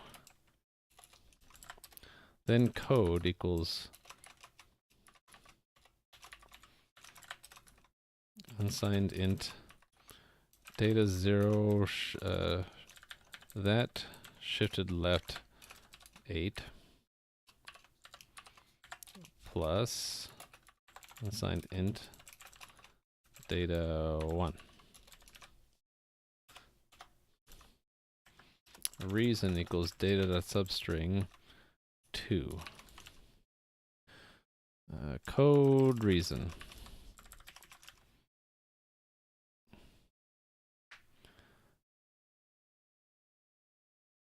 then code equals unsigned int data 0 that shifted left 8 plus unsigned int data 1. Reason equals data.substring 2. Code reason.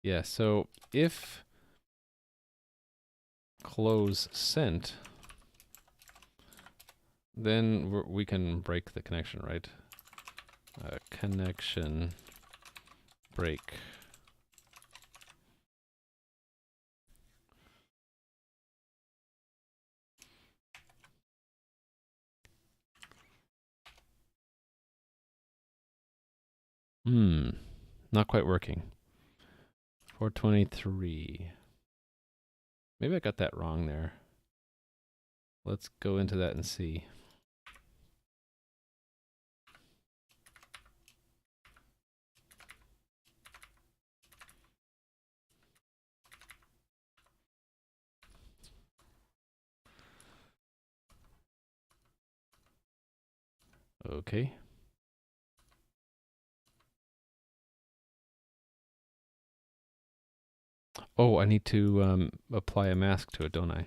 Yeah, so if close sent, then we can break the connection, right? Connection break. Not quite working. 423. Maybe I got that wrong there. Let's go into that and see. Okay. Oh, I need to apply a mask to it, don't I?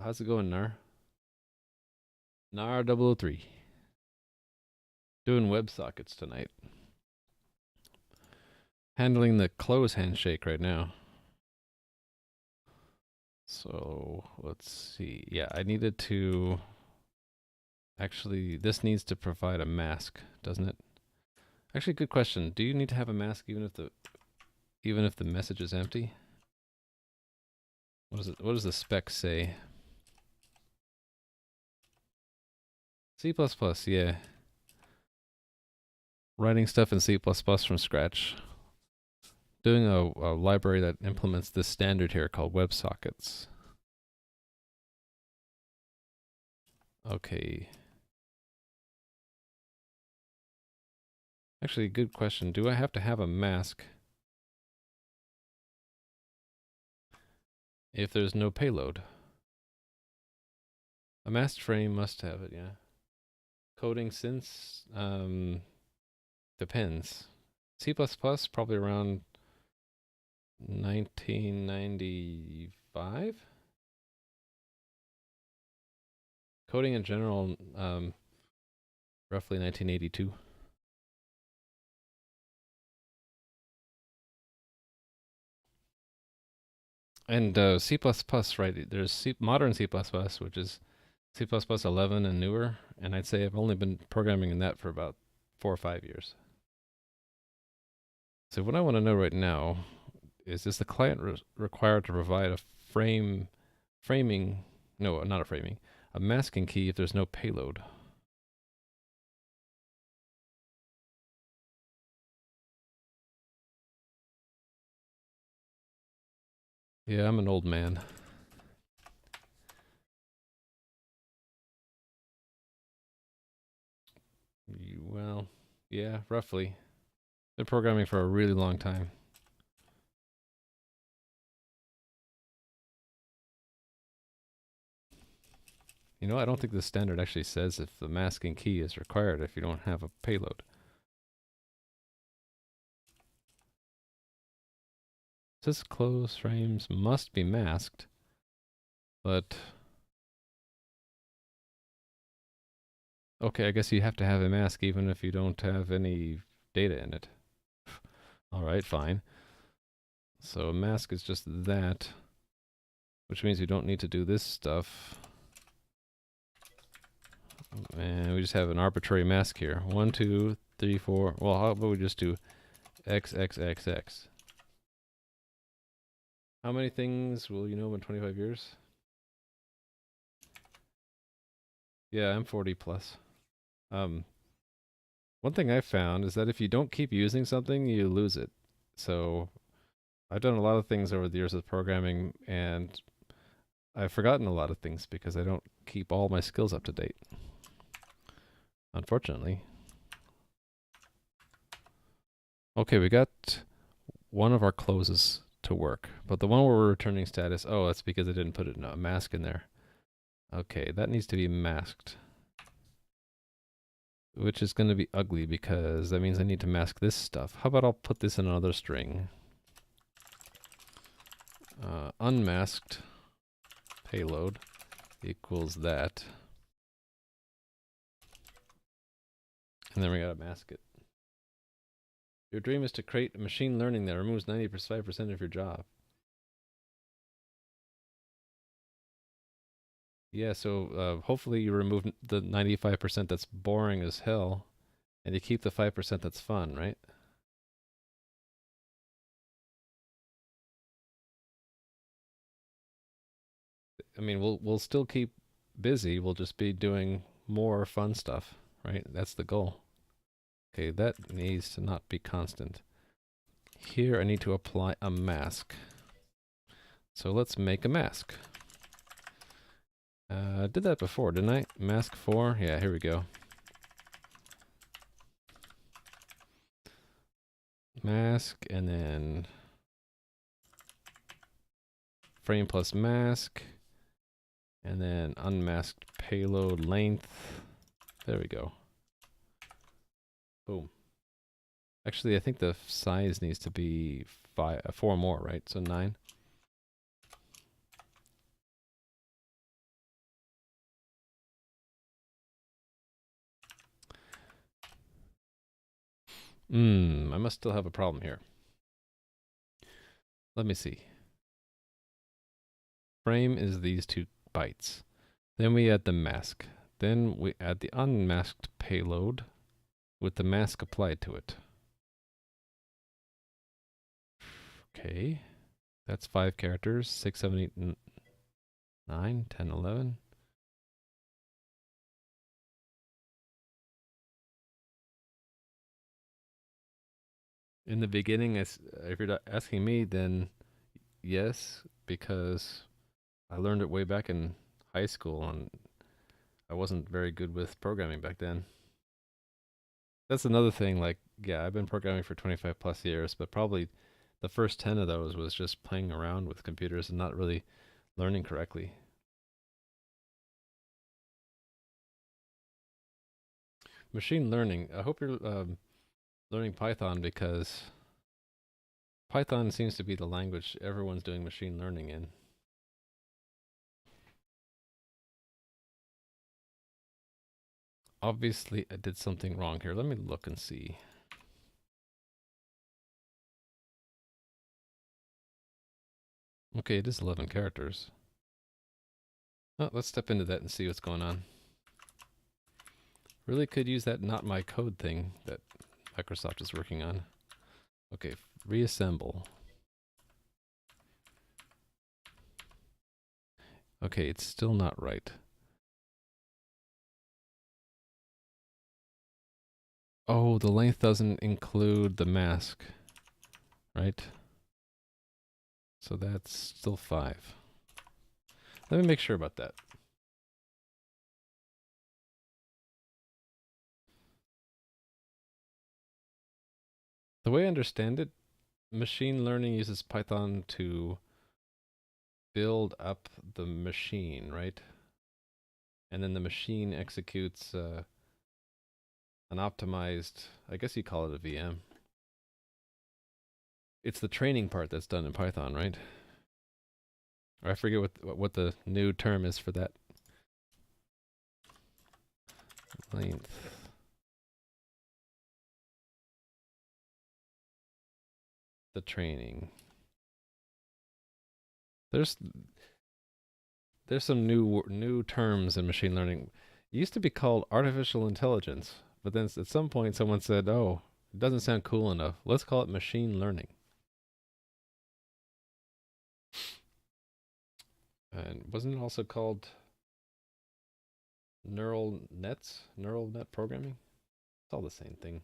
How's it going, Nar? Nar 003. Doing WebSockets tonight. Handling the close handshake right now. So let's see. Yeah, I needed to actually, this needs to provide a mask, doesn't it? Actually, good question. Do you need to have a mask even if the message is empty? What does the spec say? C++, yeah. Writing stuff in C++ from scratch. Doing a library that implements this standard here called WebSockets. Okay. Actually, good question. Do I have to have a mask if there's no payload? A masked frame must have it, yeah. Coding since depends. C++ probably around 1995. Coding in general, roughly 1982. And C++, right? There's modern C++, which is C++ 11 and newer, and I'd say I've only been programming in that for about 4 or 5 years. So what I want to know right now is the client required to provide a a masking key if there's no payload? Yeah, I'm an old man. Well, yeah, roughly. Been programming for a really long time. You know, I don't think the standard actually says if the masking key is required if you don't have a payload. It says close frames must be masked, but okay, I guess you have to have a mask even if you don't have any data in it. All right, fine. So a mask is just that, which means we don't need to do this stuff. And we just have an arbitrary mask here. 1, 2, 3, 4. Well, how about we just do X, X, X, X? How many things will you know in 25 years? Yeah, I'm 40 plus. One thing I found is that if you don't keep using something, you lose it. So I've done a lot of things over the years with programming, and I've forgotten a lot of things because I don't keep all my skills up to date. Unfortunately. Okay, we got one of our closes to work, but the one where we're returning status, oh, that's because I didn't put a mask in there. Okay, that needs to be masked. Which is going to be ugly because that means I need to mask this stuff. How about I'll put this in another string. Unmasked payload equals that. And then we gotta mask it. Your dream is to create machine learning that removes 95% of your job. Yeah, so hopefully you remove the 95% that's boring as hell, and you keep the 5% that's fun, right? I mean, we'll still keep busy. We'll just be doing more fun stuff, right? That's the goal. Okay, that needs to not be constant. Here I need to apply a mask. So let's make a mask. I did that before, didn't I? Mask 4? Yeah, here we go. Mask, and then frame plus mask, and then unmasked payload length. There we go. Boom. Actually, I think the size needs to be 4 more, right? So 9. I must still have a problem here. Let me see. Frame is these 2 bytes. Then we add the mask. Then we add the unmasked payload with the mask applied to it. Okay. That's 5 characters. 6, 7, 8, 9, 10, 11. In the beginning, if you're asking me, then yes, because I learned it way back in high school, and I wasn't very good with programming back then. That's another thing, like, yeah, I've been programming for 25 plus years, but probably the first 10 of those was just playing around with computers and not really learning correctly. Machine learning, I hope you're learning Python because Python seems to be the language everyone's doing machine learning in. Obviously, I did something wrong here. Let me look and see. Okay, it is 11 characters. Oh, let's step into that and see what's going on. Really could use that not my code thing that Microsoft is working on. Okay, reassemble. Okay, it's still not right. Oh, the length doesn't include the mask, right? So that's still 5. Let me make sure about that. The way I understand it, machine learning uses Python to build up the machine, right? And then the machine executes an optimized, I guess you call it a VM. It's the training part that's done in Python, right? Or I forget what the new term is for that. Length. The training. There's some new terms in machine learning. It used to be called artificial intelligence, but then at some point someone said, "Oh, it doesn't sound cool enough. Let's call it machine learning." And wasn't it also called neural net programming? It's all the same thing.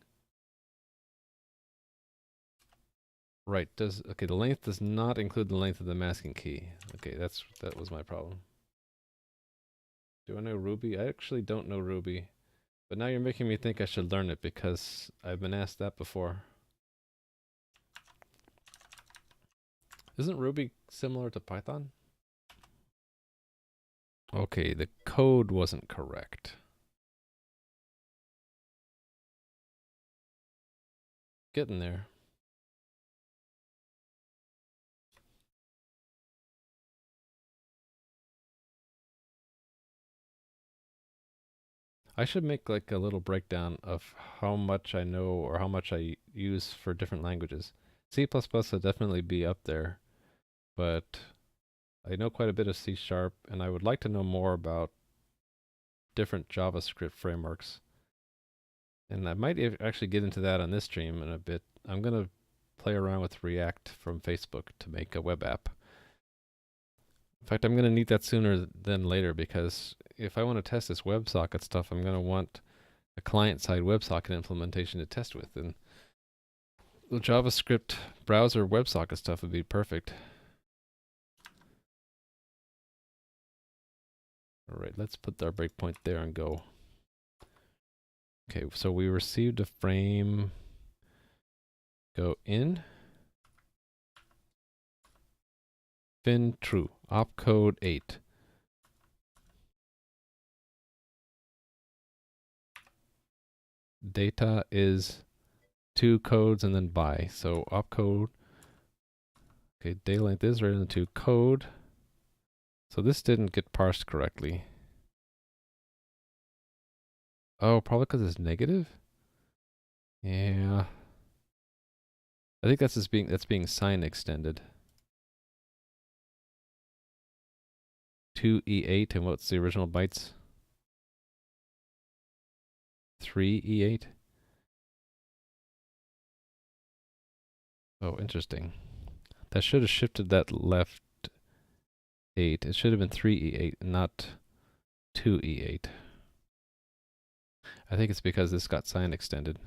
Right, okay, the length does not include the length of the masking key. Okay, that was my problem. Do I know Ruby? I actually don't know Ruby. But now you're making me think I should learn it because I've been asked that before. Isn't Ruby similar to Python? Okay, the code wasn't correct. Getting there. I should make like a little breakdown of how much I know or how much I use for different languages. C++ will definitely be up there, but I know quite a bit of C Sharp, and I would like to know more about different JavaScript frameworks. And I might actually get into that on this stream in a bit. I'm going to play around with React from Facebook to make a web app. In fact, I'm going to need that sooner than later because if I want to test this WebSocket stuff, I'm going to want a client-side WebSocket implementation to test with. And the JavaScript browser WebSocket stuff would be perfect. All right, let's put our breakpoint there and go. Okay, so we received a frame. Go in. Fin true. Opcode 8. Data is 2 codes and then by. So opcode. Okay, data length is right into code. So this didn't get parsed correctly. Oh, probably because it's negative? Yeah. I think that's being sign extended. 2E8, and what's the original bytes? 3E8? Oh, interesting. That should have shifted that left 8. It should have been 3E8, not 2E8. I think it's because this got sign extended.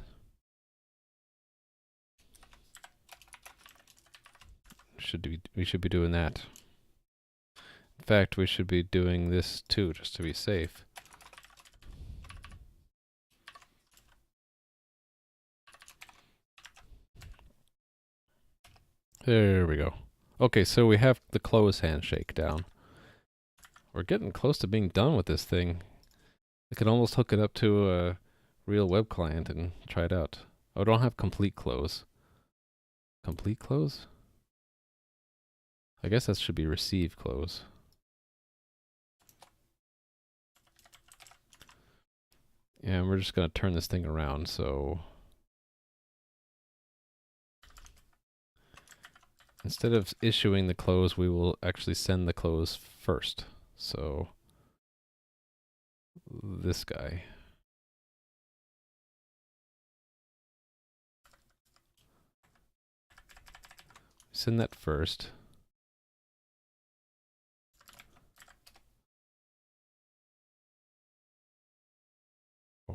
We should be doing that. In fact, we should be doing this too, just to be safe. There we go. Okay, so we have the close handshake down. We're getting close to being done with this thing. I could almost hook it up to a real web client and try it out. Oh, I don't have complete close. Complete close? I guess that should be receive close. Yeah, and we're just going to turn this thing around, so instead of issuing the close, we will actually send the close first. So this guy. Send that first.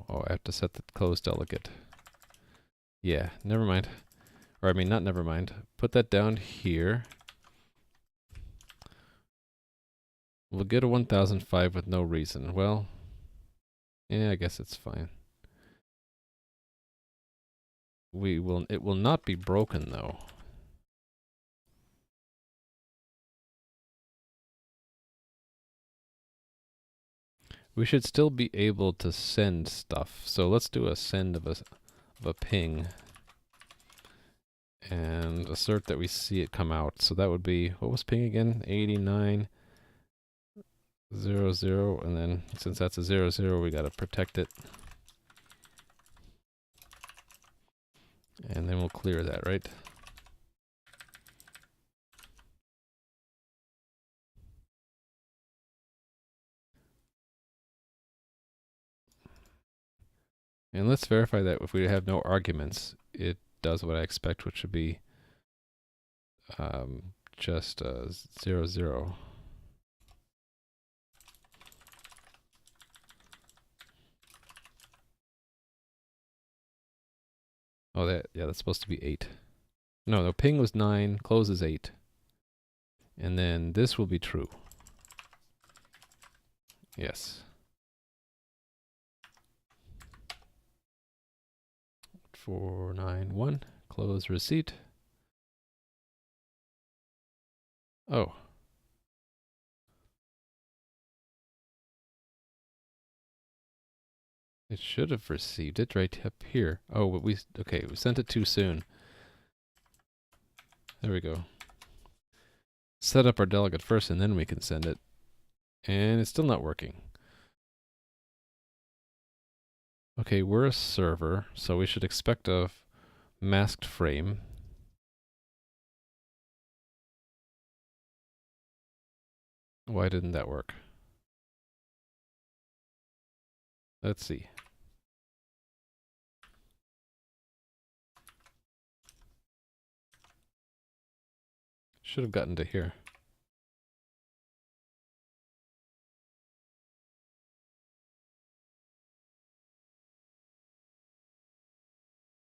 Oh, I have to set the close delegate. Yeah, never mind. Or I mean, not never mind. Put that down here. We'll get a 1005 with no reason. Well, yeah, I guess it's fine. It will not be broken though. We should still be able to send stuff. So let's do a send of a ping and assert that we see it come out. So that would be, what was ping again? 8900, and then since that's a 00, we gotta protect it. And then we'll clear that, right? And let's verify that if we have no arguments, it does what I expect, which would be just 0, 0. Oh, that's supposed to be 8. No, ping was 9, close is 8. And then this will be true. Yes. 491, close receipt. Oh. It should have received it right up here. Oh, but we sent it too soon. There we go. Set up our delegate first and then we can send it. And it's still not working. Okay, we're a server, so we should expect a masked frame. Why didn't that work? Let's see. Should have gotten to here.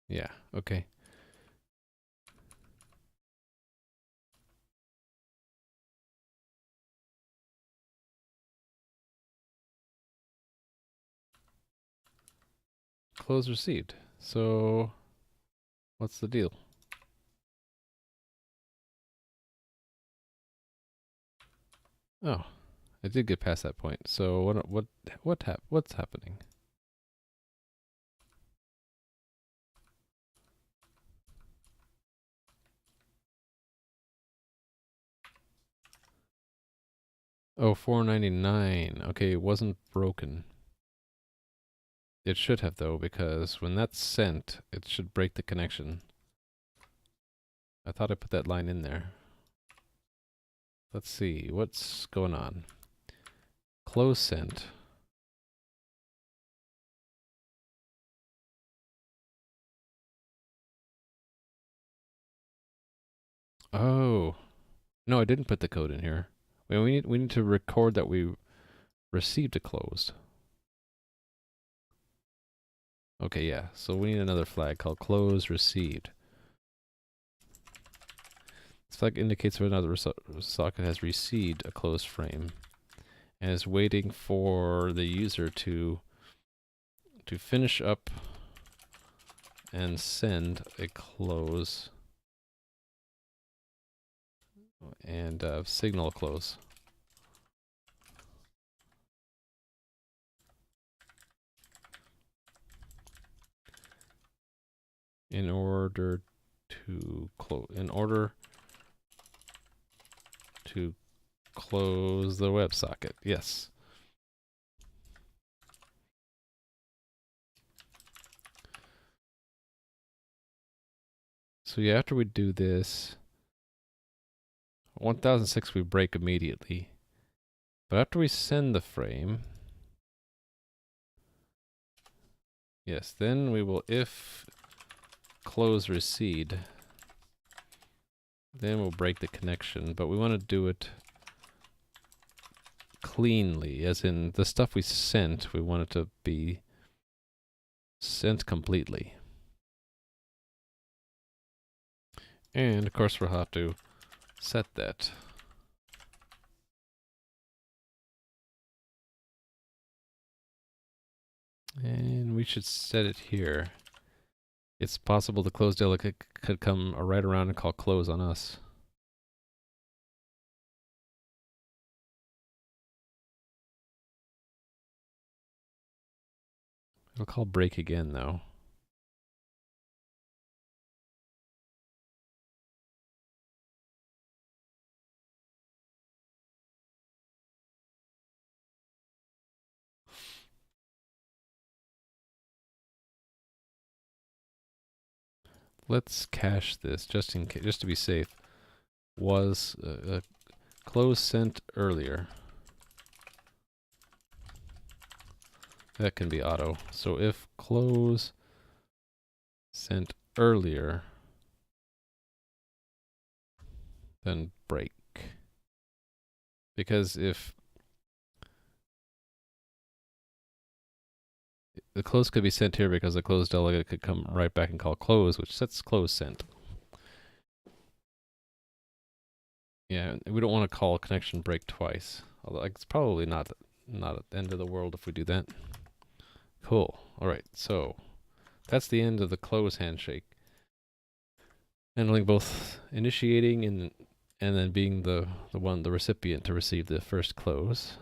Yeah, okay. Close received. So, what's the deal? Oh, I did get past that point. So what's happening? Oh, 499. Okay, it wasn't broken. It should have though, because when that's sent, it should break the connection. I thought I put that line in there. Let's see, what's going on? Close sent. Oh, no, I didn't put the code in here. We need to record that we received a closed. Okay, yeah. So we need another flag called close received. This flag indicates whether another socket has received a closed frame and is waiting for the user to finish up and send a close and signal a close. In order to close the WebSocket. Yes. So yeah, after we do this, 1006 we break immediately. But after we send the frame, yes, then we will if close recede, then we'll break the connection, but we want to do it cleanly, as in the stuff we sent, we want it to be sent completely. And of course we'll have to set that. And we should set it here. It's possible the close delegate could come right around and call close on us. It'll call break again though. Let's cache this just in case, just to be safe. Was close sent earlier. That can be auto. So if close sent earlier than break. Because if the close could be sent here because the close delegate could come right back and call close, which sets close sent. Yeah, we don't want to call connection break twice. Although it's probably not at the end of the world if we do that. Cool. All right, so that's the end of the close handshake. Handling both initiating and then being the recipient to receive the first close.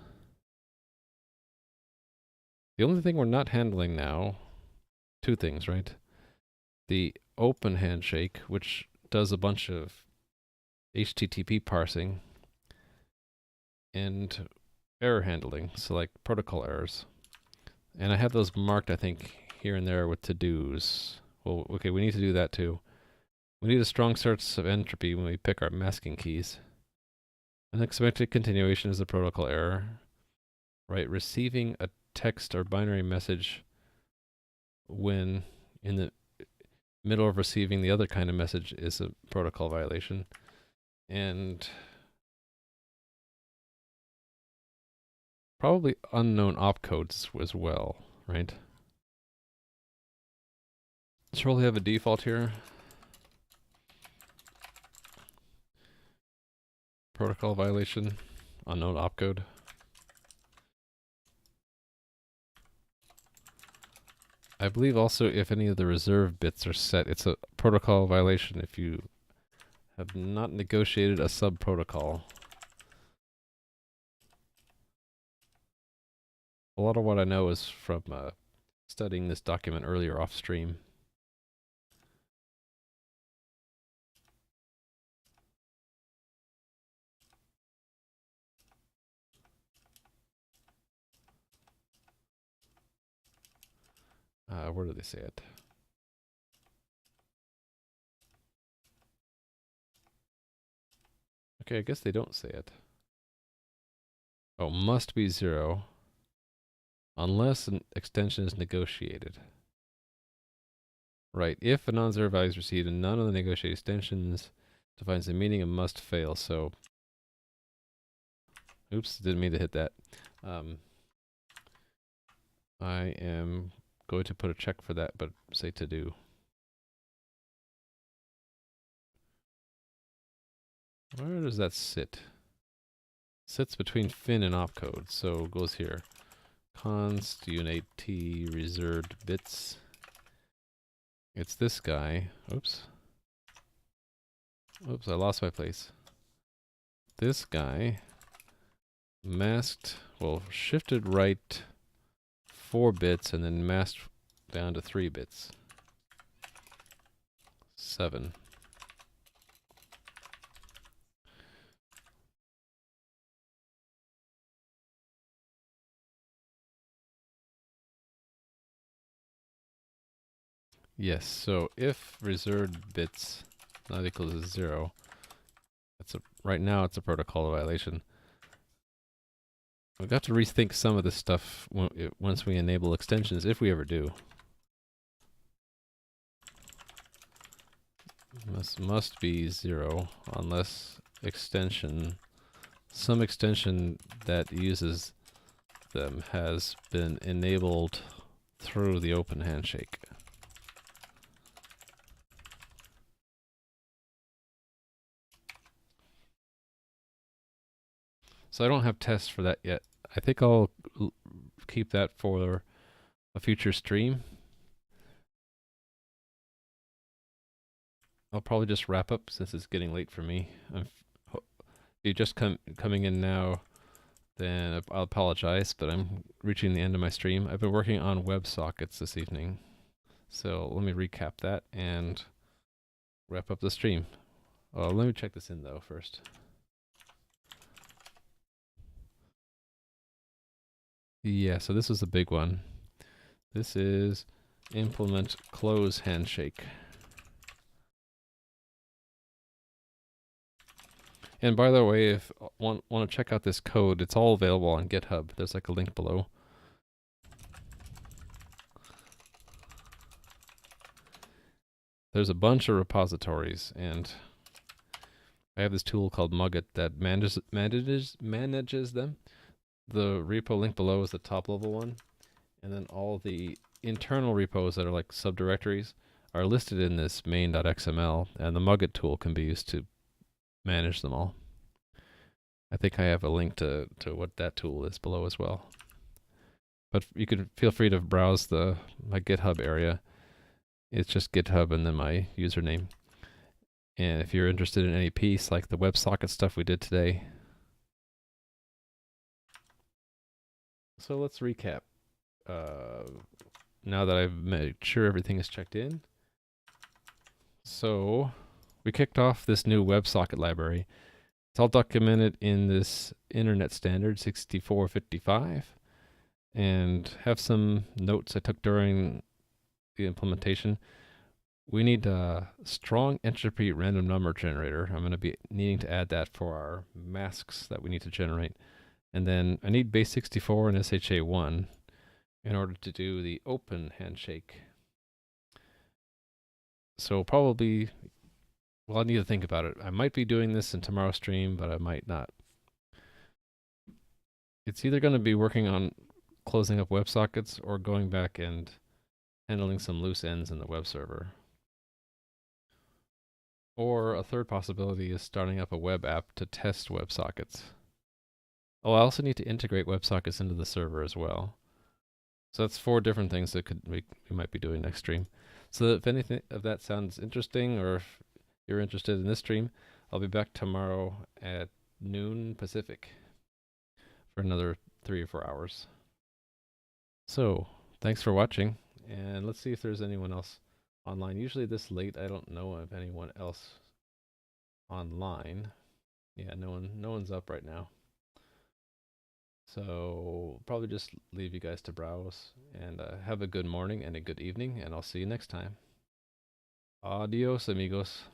The only thing we're not handling now, two things, right? The open handshake, which does a bunch of HTTP parsing and error handling, so like protocol errors. And I have those marked, I think, here and there with to-dos. Well, okay, we need to do that too. We need a strong source of entropy when we pick our masking keys. Unexpected continuation is a protocol error. Right, receiving a text or binary message when in the middle of receiving the other kind of message is a protocol violation. And probably unknown opcodes as well, right? Should probably have a default here. Protocol violation, unknown opcode. I believe also if any of the reserve bits are set, it's a protocol violation if you have not negotiated a sub-protocol. A lot of what I know is from studying this document earlier off stream. Where do they say it? Okay, I guess they don't say it. Oh, must be 0 unless an extension is negotiated. Right, if a non-zero value is received and none of the negotiated extensions defines the meaning of must fail, so oops, didn't mean to hit that. I am going to put a check for that, but say to do. Where does that sit? Sits between fin and opcode, so it goes here. Const unate t reserved bits. It's this guy. Oops. Oops, I lost my place. This guy masked, well, shifted right 4 bits and then masked down to 3 bits. 7. Yes, so if reserved bits not equals to 0, right now it's a protocol violation. We've got to rethink some of this stuff once we enable extensions, if we ever do. Must be 0 unless some extension that uses them has been enabled through the open handshake. So I don't have tests for that yet. I think I'll keep that for a future stream. I'll probably just wrap up since it's getting late for me. If you're just coming in now, then I'll apologize, but I'm reaching the end of my stream. I've been working on WebSockets this evening. So let me recap that and wrap up the stream. Let me check this in though first. Yeah, so this is a big one. This is implement close handshake. And by the way, if want to check out this code, it's all available on GitHub. There's like a link below. there's a bunch of repositories, and I have this tool called Mugget that manages them. The repo link below is the top level one, and then all the internal repos that are like subdirectories are listed in this main.xml, and the Mugget tool can be used to manage them all. I think I have a link to what that tool is below as well. But you can feel free to browse my GitHub area. It's just GitHub and then my username. And if you're interested in any piece like the WebSocket stuff we did today. So let's recap. Now that I've made sure everything is checked in. So we kicked off this new WebSocket library. It's all documented in this Internet Standard 6455, and have some notes I took during the implementation. We need a strong entropy random number generator. I'm going to be needing to add that for our masks that we need to generate. And then I need base 64 and SHA-1 in order to do the open handshake. So probably, well, I need to think about it. I might be doing this in tomorrow's stream, but I might not. It's either going to be working on closing up WebSockets or going back and handling some loose ends in the web server. Or a third possibility is starting up a web app to test WebSockets. Oh, I also need to integrate WebSockets into the server as well. So that's 4 different things that we might be doing next stream. So if anything of that sounds interesting, or if you're interested in this stream, I'll be back tomorrow at noon Pacific for another 3 or 4 hours. So thanks for watching, and let's see if there's anyone else online. Usually this late, I don't know of anyone else online. Yeah, no one's up right now. So probably just leave you guys to browse, and have a good morning and a good evening, and I'll see you next time. Adios, amigos.